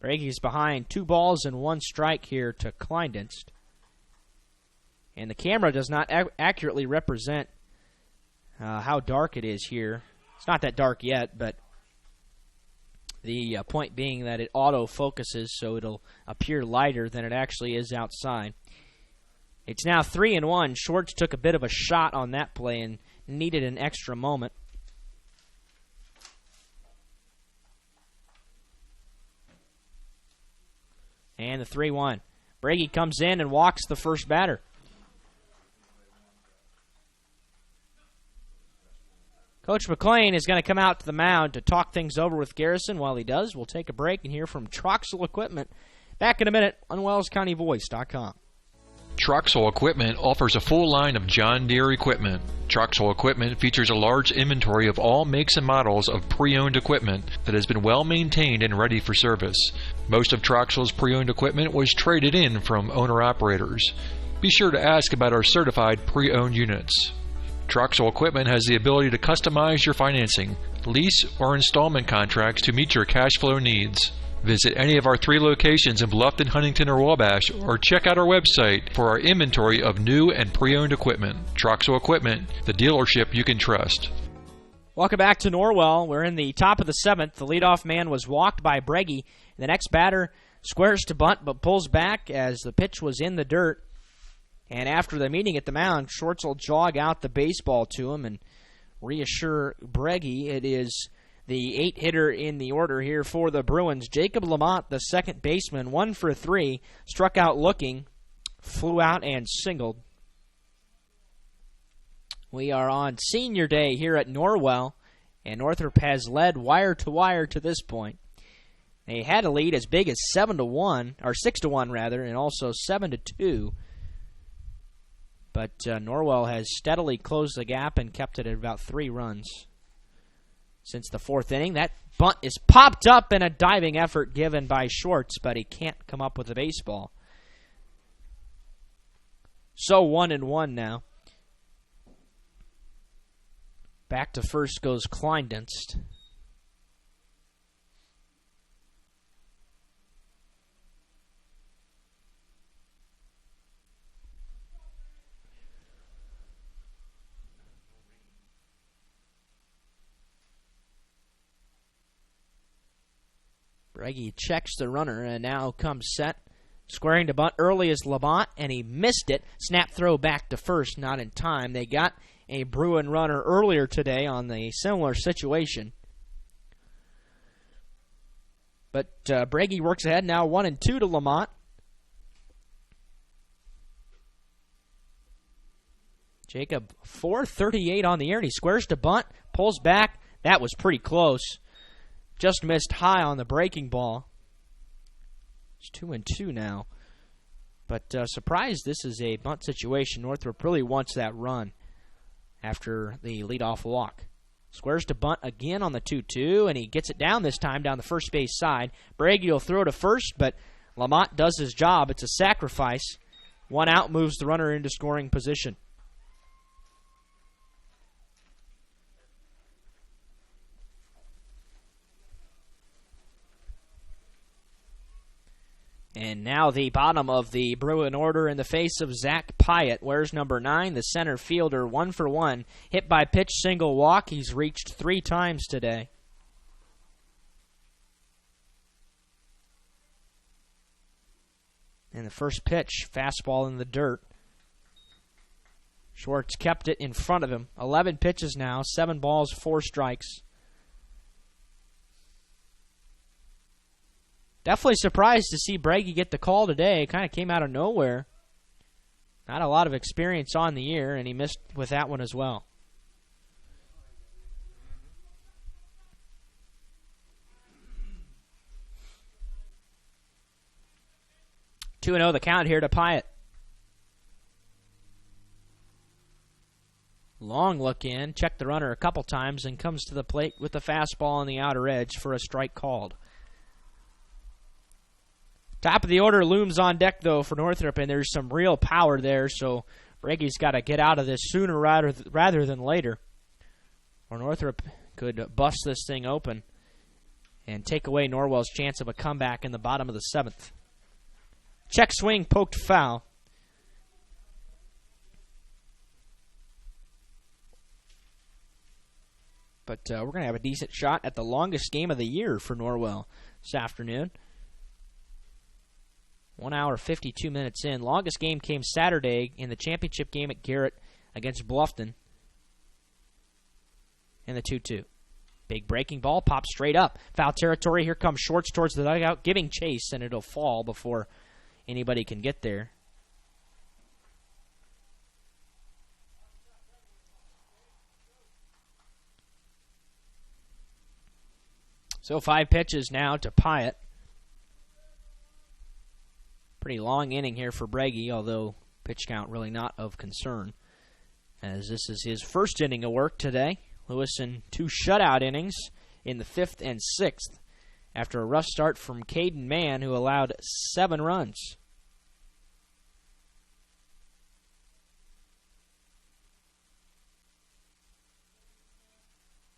Bragy's behind 2 balls and 1 strike here to Kleindienst. And the camera does not accurately represent how dark it is here. It's not that dark yet, but the point being that it auto-focuses, so it'll appear lighter than it actually is outside. It's now 3-1. Schwartz took a bit of a shot on that play and needed an extra moment. And the 3-1. Brady comes in and walks the first batter. Coach McLean is going to come out to the mound to talk things over with Garrison. While he does, we'll take a break and hear from Troxel Equipment. Back in a minute on WellsCountyVoice.com. Troxel Equipment offers a full line of John Deere equipment. Troxel Equipment features a large inventory of all makes and models of pre-owned equipment that has been well maintained and ready for service. Most of Troxel's pre-owned equipment was traded in from owner-operators. Be sure to ask about our certified pre-owned units. Troxel Equipment has the ability to customize your financing, lease, or installment contracts to meet your cash flow needs. Visit any of our 3 locations in Bluffton, Huntington, or Wabash, or check out our website for our inventory of new and pre-owned equipment. Troxel Equipment, the dealership you can trust. Welcome back to Norwell. We're in the top of the 7th. The leadoff man was walked by Breggy. The next batter squares to bunt but pulls back as the pitch was in the dirt. And after the meeting at the mound, Shorts will jog out the baseball to him and reassure Breggy it is the 8-hitter in the order here for the Bruins. Jacob Lamont, the second baseman, 1 for 3, struck out looking, flew out and singled. We are on senior day here at Norwell, and Northrop has led wire to wire to this point. They had a lead as big as 7-1, or 6-1 rather, and also 7-2. But Norwell has steadily closed the gap and kept it at about 3 runs since the 4th inning. That bunt is popped up in a diving effort given by Shorts, but he can't come up with the baseball. So 1-1 now. Back to first goes Kleindienst. Breggy checks the runner and now comes set. Squaring to bunt early is Lamont, and he missed it. Snap throw back to first, not in time. They got a Bruin runner earlier today on the similar situation. But Breggy works ahead now 1-2 to Lamont. Jacob 4:38 on the air, and he squares to bunt, pulls back. That was pretty close. Just missed high on the breaking ball. It's 2-2 now. But surprised this is a bunt situation. Northrop really wants that run after the leadoff walk. Squares to bunt again on the 2-2, and he gets it down this time down the first base side. Breggy will throw to first, but Lamont does his job. It's a sacrifice. 1 out moves the runner into scoring position. And now the bottom of the Bruin order in the face of Zach Pyatt. Wears number 9, the center fielder, 1 for 1. Hit by pitch, single walk. He's reached 3 times today. And the first pitch, fastball in the dirt. Schwartz kept it in front of him. 11 pitches now, 7 balls, 4 strikes. Definitely surprised to see Breggy get the call today. Kind of came out of nowhere. Not a lot of experience on the year, and he missed with that one as well. Two 2-0 the count here to Pyatt. Long look in, checked the runner a couple times, and comes to the plate with the fastball on the outer edge for a strike called. Top of the order looms on deck, though, for Northrop, and there's some real power there, so Breggy's got to get out of this sooner rather than later, or Northrop could bust this thing open and take away Norwell's chance of a comeback in the bottom of the 7th. Check swing, poked foul. But we're going to have a decent shot at the longest game of the year for Norwell this afternoon. 1 hour, 52 minutes in. Longest game came Saturday in the championship game at Garrett against Bluffton in the 2-2. Big breaking ball, pops straight up. Foul territory, here comes Shorts towards the dugout, giving chase, and it'll fall before anybody can get there. So 5 pitches now to Pyatt. Pretty long inning here for Breggy, although pitch count really not of concern, as this is his first inning of work today. Lewis in 2 shutout innings in the 5th and 6th after a rough start from Caden Mann, who allowed 7 runs.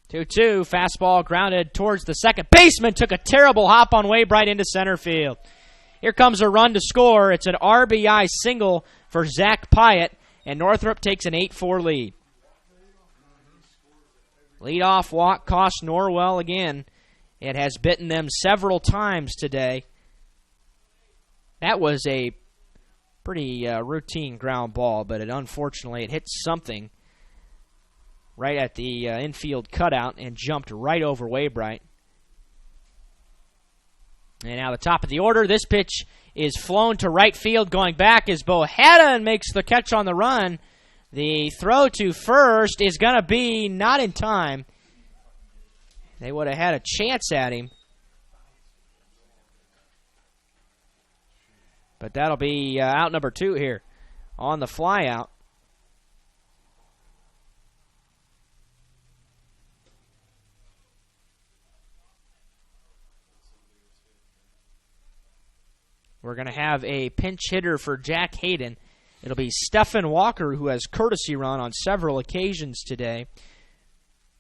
Two-two, fastball grounded towards the second baseman, took a terrible hop on way right into center field. Here comes a run to score. It's an RBI single for Zach Pyatt, and Northrop takes an 8-4 lead. Leadoff walk cost Norwell again. It has bitten them several times today. That was a pretty routine ground ball, but unfortunately it hit something right at the infield cutout and jumped right over Waybright. And now the top of the order. This pitch is flown to right field. Going back is Bohannon, makes the catch on the run. The throw to first is going to be not in time. They would have had a chance at him. But that'll be out number 2 here on the fly out. We're going to have a pinch hitter for Jack Hayden. It'll be Stephen Walker, who has courtesy run on several occasions today.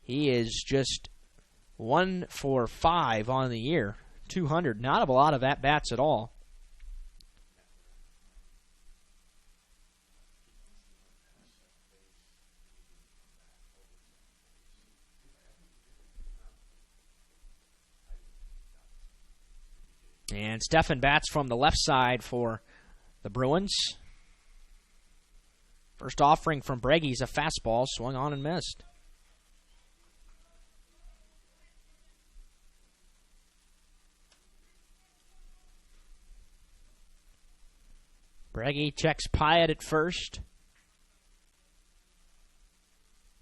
He is just 1 for 5 on the year. 200. Not a lot of at-bats at all. And Stephen bats from the left side for the Bruins. First offering from Breggy's a fastball, swung on and missed. Breggy checks Pyatt at first.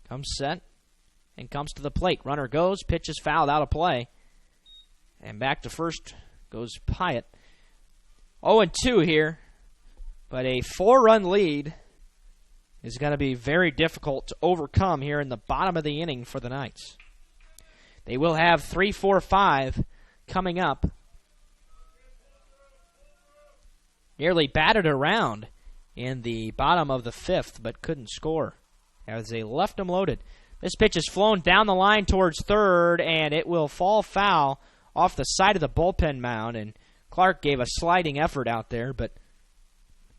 Comes set and comes to the plate. Runner goes, pitch is fouled, out of play. And back to first goes Pyatt. 0-2 here, but a 4-run lead is going to be very difficult to overcome here in the bottom of the inning for the Knights. They will have 3, 4, 5 coming up. Nearly batted around in the bottom of the 5th, but couldn't score as they left them loaded. This pitch is flown down the line towards third, and it will fall foul off the side of the bullpen mound, and Clark gave a sliding effort out there, but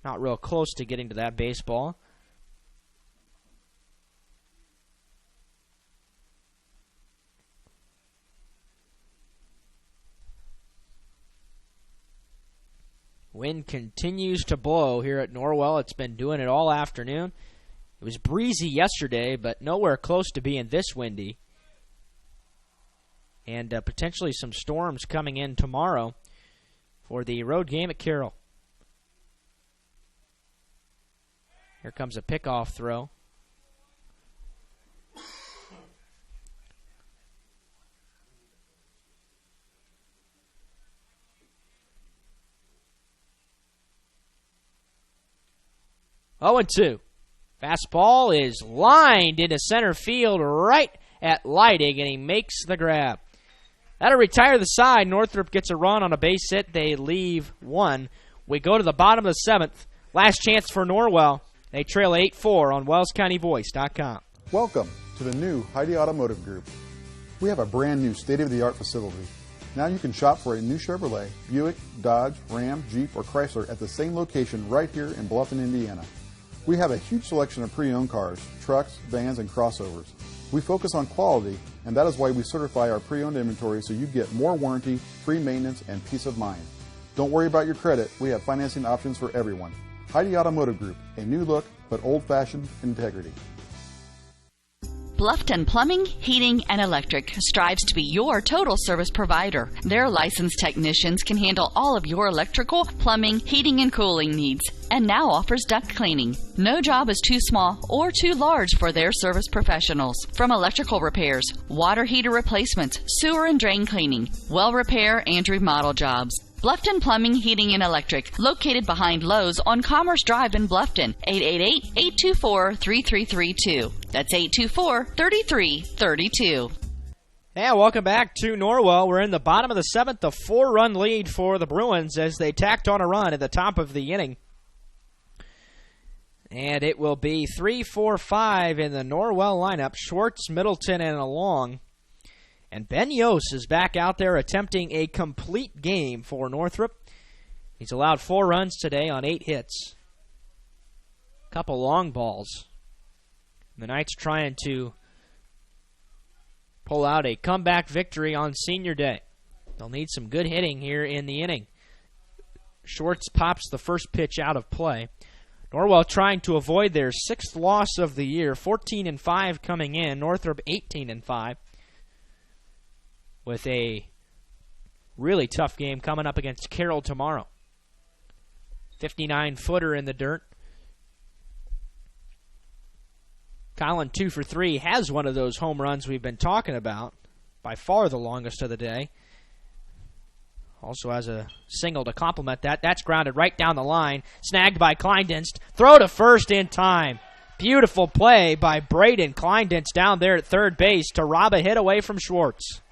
not real close to getting to that baseball. Wind continues to blow here at Norwell. It's been doing it all afternoon. It was breezy yesterday, but nowhere close to being this windy. And potentially some storms coming in tomorrow for the road game at Carroll. Here comes a pickoff throw. Oh, and 2. Fastball is lined into center field right at Leidig, and he makes the grab. That'll retire the side. Northrop gets a run on a base hit. They leave 1. We go to the bottom of the 7th. Last chance for Norwell. They trail 8-4 on WellsCountyVoice.com. Welcome to the new Heidi Automotive Group. We have a brand new state-of-the-art facility. Now you can shop for a new Chevrolet, Buick, Dodge, Ram, Jeep, or Chrysler at the same location right here in Bluffton, Indiana. We have a huge selection of pre-owned cars, trucks, vans, and crossovers. We focus on quality, and that is why we certify our pre-owned inventory so you get more warranty, free maintenance, and peace of mind. Don't worry about your credit. We have financing options for everyone. Heidi Automotive Group, a new look but old-fashioned integrity. Bluffton Plumbing, Heating, and Electric strives to be your total service provider. Their licensed technicians can handle all of your electrical, plumbing, heating, and cooling needs, and now offers duct cleaning. No job is too small or too large for their service professionals. From electrical repairs, water heater replacements, sewer and drain cleaning, well repair, and remodel jobs. Bluffton Plumbing, Heating, and Electric, located behind Lowe's on Commerce Drive in Bluffton, 888-824-3332. That's 824-3332. Yeah, welcome back to Norwell. We're in the bottom of the seventh, a 4-run lead for the Bruins as they tacked on a run at the top of the inning. And it will be 3-4-5 in the Norwell lineup. Schwartz, Middleton, and Long. And Ben Yost is back out there attempting a complete game for Northrop. He's allowed 4 runs today on 8 hits. A couple long balls. The Knights trying to pull out a comeback victory on Senior Day. They'll need some good hitting here in the inning. Schwartz pops the first pitch out of play. Norwell trying to avoid their 6th loss of the year, 14-5 coming in. Northrop 18-5. With a really tough game coming up against Carroll tomorrow. 59-footer in the dirt. Colin 2 for 3 has one of those home runs we've been talking about. By far the longest of the day. Also has a single to complement that. That's grounded right down the line. Snagged by Kleindienst. Throw to first in time. Beautiful play by Braden Kleindienst down there at third base to rob a hit away from Schwartz.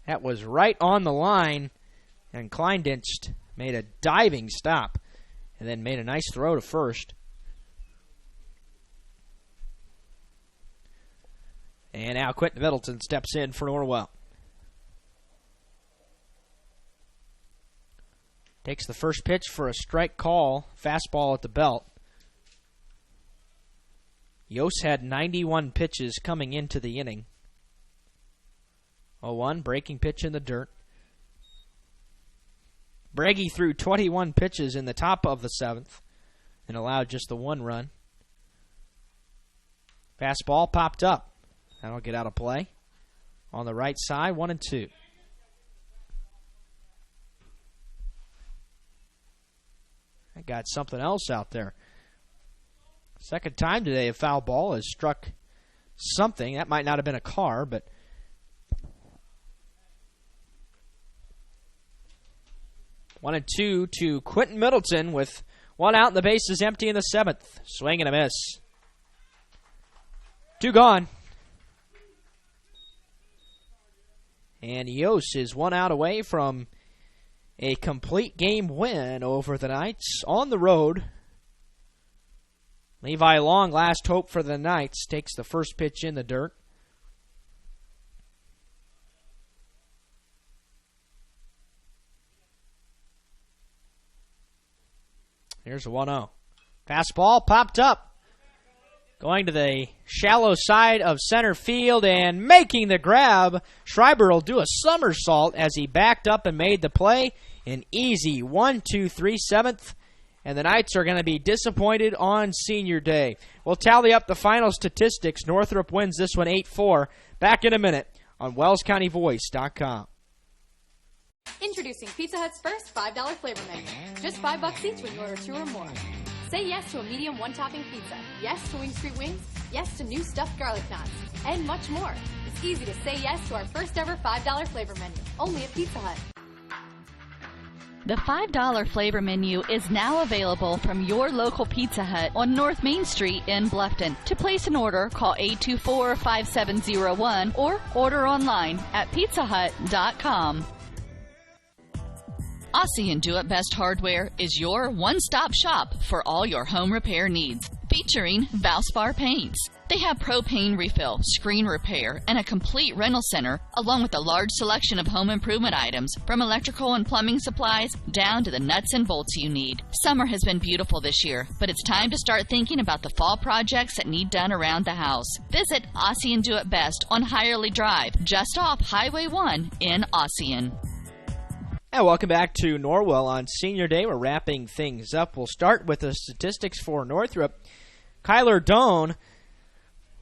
That was right on the line, and Kleindienst made a diving stop and then made a nice throw to first. And now Quentin Middleton steps in for Norwell. Takes the first pitch for a strike call, fastball at the belt. Yost had 91 pitches coming into the inning. 0-1, breaking pitch in the dirt. Braggy threw 21 pitches in the top of the 7th and allowed just the 1 run. Fastball popped up. That'll get out of play. On the right side, 1-2. I got something else out there. Second time today a foul ball has struck something. That might not have been a car, but 1-2 to Quentin Middleton with 1 out and the bases empty in the 7th. Swing and a miss. 2 gone. And Yost is 1 out away from a complete game win over the Knights on the road. Levi Long, last hope for the Knights, takes the first pitch in the dirt. Here's a 1-0. Fastball popped up. Going to the shallow side of center field and making the grab. Schreiber will do a somersault as he backed up and made the play. An easy 1-2-3 7th. And the Knights are going to be disappointed on Senior Day. We'll tally up the final statistics. Northrop wins this one 8-4. Back in a minute on WellsCountyVoice.com. Introducing Pizza Hut's first $5 flavor menu. Just $5 each when you order 2 or more. Say yes to a medium 1-topping pizza. Yes to Wing Street Wings. Yes to new stuffed garlic knots. And much more. It's easy to say yes to our first ever $5 flavor menu. Only at Pizza Hut. The $5 flavor menu is now available from your local Pizza Hut on North Main Street in Bluffton. To place an order, call 824-5701 or order online at pizzahut.com. Aussie and Do It Best Hardware is your one-stop shop for all your home repair needs, featuring Valspar paints. They have propane refill, screen repair, and a complete rental center, along with a large selection of home improvement items, from electrical and plumbing supplies down to the nuts and bolts you need. Summer has been beautiful this year, but it's time to start thinking about the fall projects that need done around the house. Visit Aussie and Do It Best on Hirely Drive, just off Highway 1 in Ossian. And welcome back to Norwell on Senior Day. We're wrapping things up. We'll start with the statistics for Northrop. Kyler Doan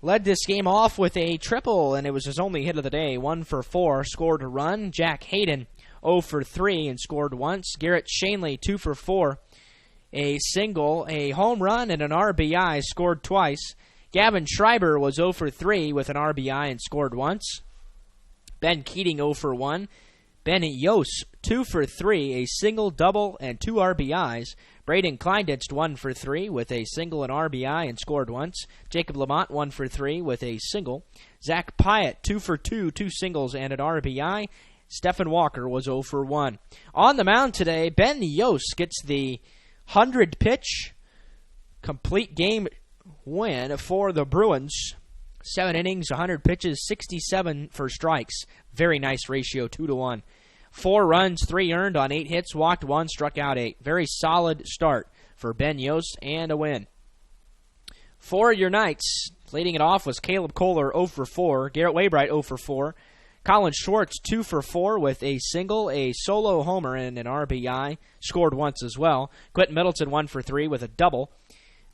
led this game off with a triple, and it was his only hit of the day. 1 for 4, scored a run. Jack Hayden, 0 for 3, and scored once. Garrett Shanley, 2 for 4, a single, a home run, and an RBI, scored twice. Gavin Schreiber was 0 for 3 with an RBI and scored once. Ben Keating, 0 for 1. Ben Yost, 2 for 3, a single, double, and 2 RBIs. Braden Kleinditz, 1 for 3 with a single and RBI and scored once. Jacob Lamont, 1 for 3 with a single. Zach Pyatt, 2 for 2, 2 singles and an RBI. Stephen Walker was 0 for 1. On the mound today, Ben Yost gets the 100-pitch complete game win for the Bruins. 7 innings, 100 pitches, 67 for strikes. Very nice ratio, 2-1. 4 runs, 3 earned on 8 hits, walked 1, struck out 8. Very solid start for Ben Yost and a win. For your Knights, leading it off was Caleb Kohler, 0 for 4. Garrett Waybright, 0 for 4. Colin Schwartz, 2 for 4 with a single, a solo homer, and an RBI. Scored once as well. Quentin Middleton, 1 for 3 with a double.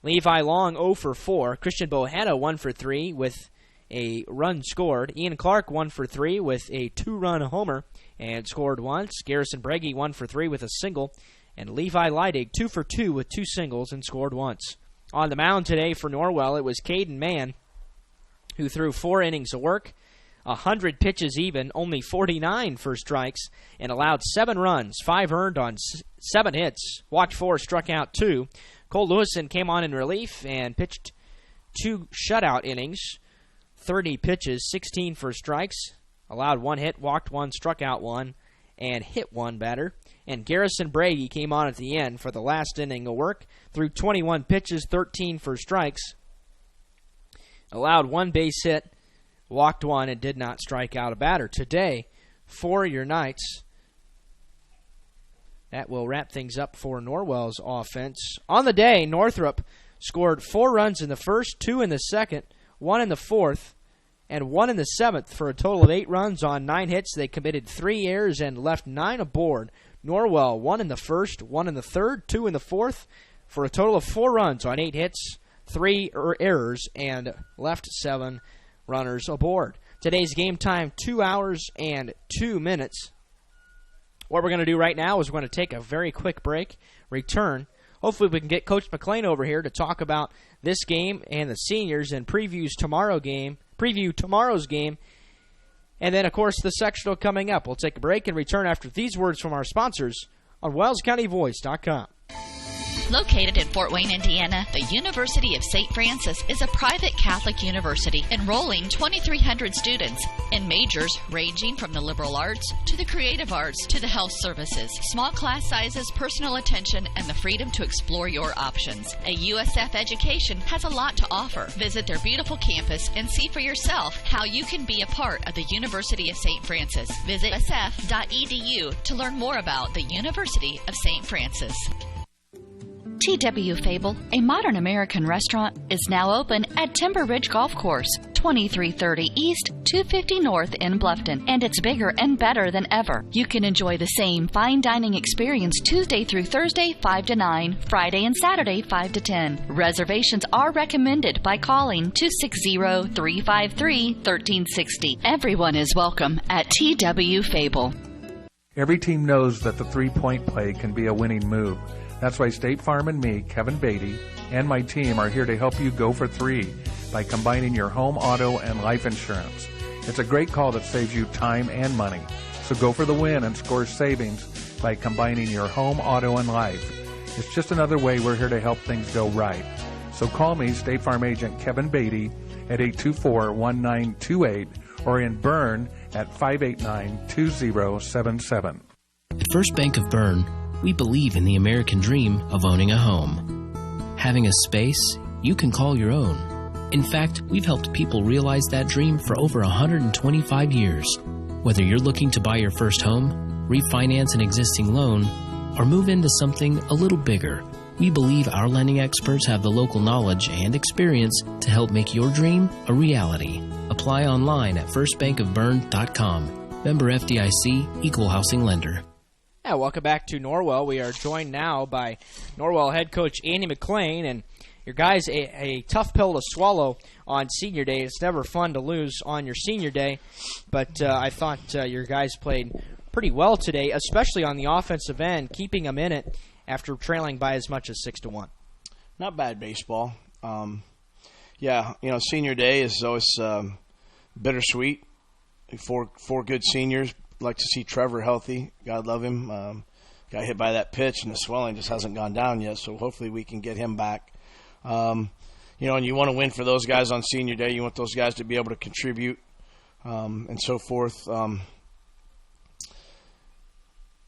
Levi Long, 0 for 4. Christian Bohanna, 1 for 3 with a run scored. Ian Clark, 1 for 3 with a 2-run homer and scored once. Garrison Breggy, 1 for 3 with a single. And Levi Leidig, 2 for 2 with 2 singles and scored once. On the mound today for Norwell, it was Caden Mann, who threw 4 innings of work, 100 pitches even, only 49 for strikes, and allowed 7 runs, 5 earned on 7 hits, walked 4, struck out 2. Cole Lewison came on in relief and pitched 2 shutout innings, 30 pitches, 16 for strikes, allowed 1 hit, walked 1, struck out 1, and hit 1 batter. And Garrison Brady came on at the end for the last inning of work, threw 21 pitches, 13 for strikes, allowed 1 base hit, walked 1, and did not strike out a batter. Today, for your Knights, that will wrap things up for Norwell's offense. On the day, Northrop scored 4 runs in the first, 2 in the second, 1 in the fourth, and 1 in the seventh for a total of 8 runs on 9 hits. They committed 3 errors and left 9 aboard. Norwell, 1 in the first, 1 in the third, 2 in the fourth for a total of 4 runs on 8 hits, 3 errors, and left 7 runners aboard. Today's game time, 2 hours and 2 minutes. What we're going to do right now is we're going to take a very quick break, return. Hopefully we can get Coach McLean over here to talk about this game and the seniors and preview tomorrow's game. And then, of course, the sectional coming up. We'll take a break and return after these words from our sponsors on WellsCountyVoice.com. Located in Fort Wayne, Indiana, the University of St. Francis is a private Catholic university enrolling 2,300 students in majors ranging from the liberal arts to the creative arts to the health services. Small class sizes, personal attention, and the freedom to explore your options. A USF education has a lot to offer. Visit their beautiful campus and see for yourself how you can be a part of the University of St. Francis. Visit sf.edu to learn more about the University of St. Francis. T.W. Fable, a modern American restaurant, is now open at Timber Ridge Golf Course, 2330 East, 250 North in Bluffton, and it's bigger and better than ever. You can enjoy the same fine dining experience Tuesday through Thursday, 5 to 9, Friday and Saturday, 5 to 10. Reservations are recommended by calling 260-353-1360. Everyone is welcome at T.W. Fable. Every team knows that the three-point play can be a winning move. That's why State Farm and me, Kevin Beatty, and my team are here to help you go for 3 by combining your home, auto, and life insurance. It's a great call that saves you time and money. So go for the win and score savings by combining your home, auto, and life. It's just another way we're here to help things go right. So call me, State Farm Agent Kevin Beatty, at 824-1928 or in Bern at 589-2077. At First Bank of Bern, we believe in the American dream of owning a home. Having a space you can call your own. In fact, we've helped people realize that dream for over 125 years. Whether you're looking to buy your first home, refinance an existing loan, or move into something a little bigger, we believe our lending experts have the local knowledge and experience to help make your dream a reality. Apply online at firstbankofbern.com. Member FDIC, Equal Housing Lender. Yeah, welcome back to Norwell. We are joined now by Norwell head coach Andy McLean, and your guys a tough pill to swallow on senior day. It's never fun to lose on your senior day, but I thought your guys played pretty well today, especially on the offensive end, keeping them in it after trailing by as much as 6-1. Not bad baseball. Senior day is always bittersweet. Four good seniors. Like to see Trevor healthy. God love him. Got hit by that pitch, and the swelling just hasn't gone down yet, so hopefully we can get him back. And you want to win for those guys on senior day. You want those guys to be able to contribute and so forth.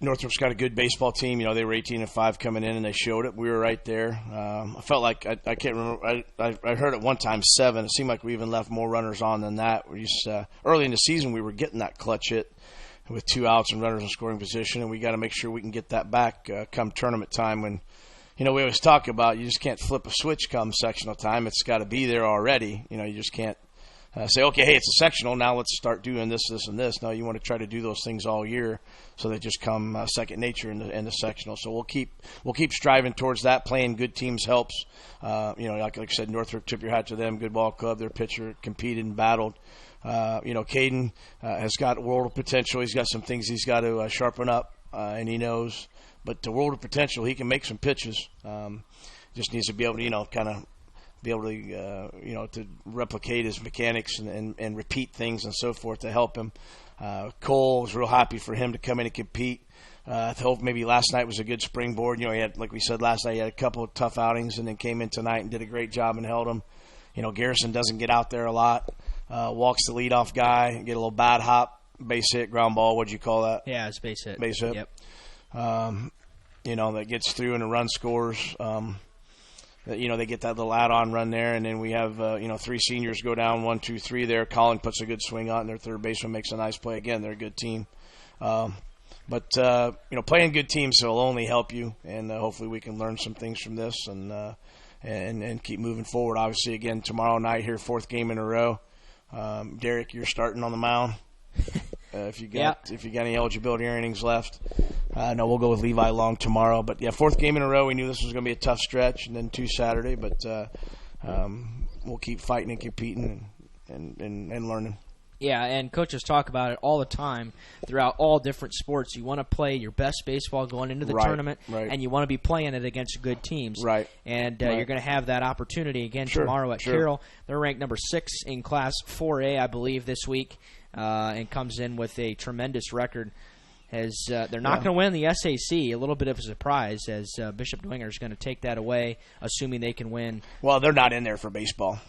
Northrop's got a good baseball team. They were 18-5 coming in, and they showed it. We were right there. I felt like I can't remember. I heard at one time 7. It seemed like we even left more runners on than that. We just early in the season we were getting that clutch hit with 2 outs and runners in scoring position, and we got to make sure we can get that back come tournament time. When we always talk about you just can't flip a switch come sectional time. It's got to be there already. You just can't say, okay, hey, it's a sectional, now let's start doing this, this, and this. No, you want to try to do those things all year so they just come second nature in the sectional. So we'll keep striving towards that. Playing good teams helps. Like I said, Northrop, tip your hat to them. Good ball club. Their pitcher competed and battled. Caden has got world of potential. He's got some things he's got to sharpen up, and he knows. But the world of potential, he can make some pitches. Just needs to be able to, be able to, to replicate his mechanics and repeat things and so forth to help him. Cole was real happy for him to come in and compete. I hope maybe last night was a good springboard. He had, like we said last night, he had a couple of tough outings and then came in tonight and did a great job and held him. Garrison doesn't get out there a lot. Walks the leadoff guy, get a little bad hop, base hit, ground ball. What'd you call that? Yeah, it's base hit. Base hit. Yep. That gets through and a run scores. They get that little add-on run there, and then we have 3 seniors go down, 1, 2, 3 there. Colin puts a good swing on, and their third baseman makes a nice play. Again, they're a good team. But playing good teams will only help you, and hopefully we can learn some things from this and keep moving forward. Obviously, again, tomorrow night here, 4th game in a row. Derek, you're starting on the mound. If you got any eligibility or innings left. No, we'll go with Levi Long tomorrow. But, 4th game in a row. We knew this was going to be a tough stretch, and then 2 Saturday. But we'll keep fighting and competing and learning. Yeah, and coaches talk about it all the time throughout all different sports. You want to play your best baseball going into the tournament, and you want to be playing it against good teams. Right. And you're going to have that opportunity again tomorrow at Carroll. They're ranked number 6 in Class 4A, I believe, this week, and comes in with a tremendous record. As they're not going to win the SAC, a little bit of a surprise, as Bishop Dwinger is going to take that away, assuming they can win. Well, they're not in there for baseball.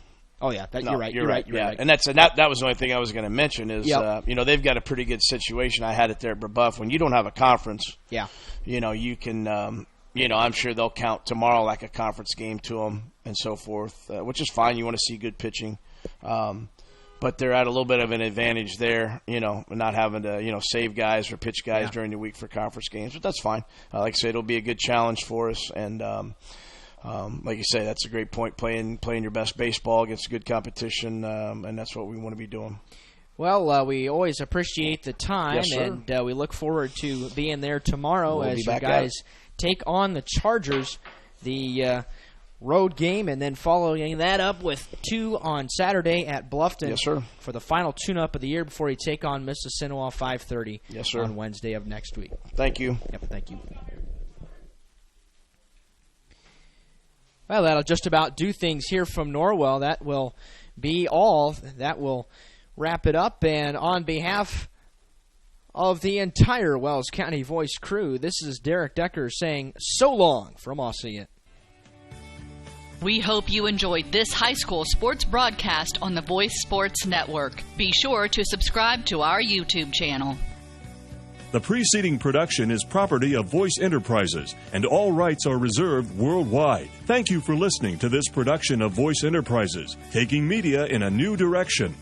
Oh, yeah, you're right. You're right. And that was the only thing I was going to mention is, they've got a pretty good situation. I had it there at Brebeuf. When you don't have a conference, you can, I'm sure they'll count tomorrow like a conference game to them and so forth, which is fine. You want to see good pitching. But they're at a little bit of an advantage there, not having to, save guys or pitch guys during the week for conference games. But that's fine. Like I say, it'll be a good challenge for us. And, like you say, that's a great point, playing your best baseball against good competition, and that's what we want to be doing. Well, we always appreciate the time, and we look forward to being there tomorrow as you guys take on the Chargers, the road game, and then following that up with 2 on Saturday at Bluffton for the final tune-up of the year before you take on Mississinawa 5:30 on Wednesday of next week. Thank you. Yep, thank you. Well, that'll just about do things here from Norwell. That will be all. That will wrap it up. And on behalf of the entire Wells County Voice crew, this is Derek Decker saying so long from Ossian. We hope you enjoyed this high school sports broadcast on the Voice Sports Network. Be sure to subscribe to our YouTube channel. The preceding production is property of Voice Enterprises, and all rights are reserved worldwide. Thank you for listening to this production of Voice Enterprises, taking media in a new direction.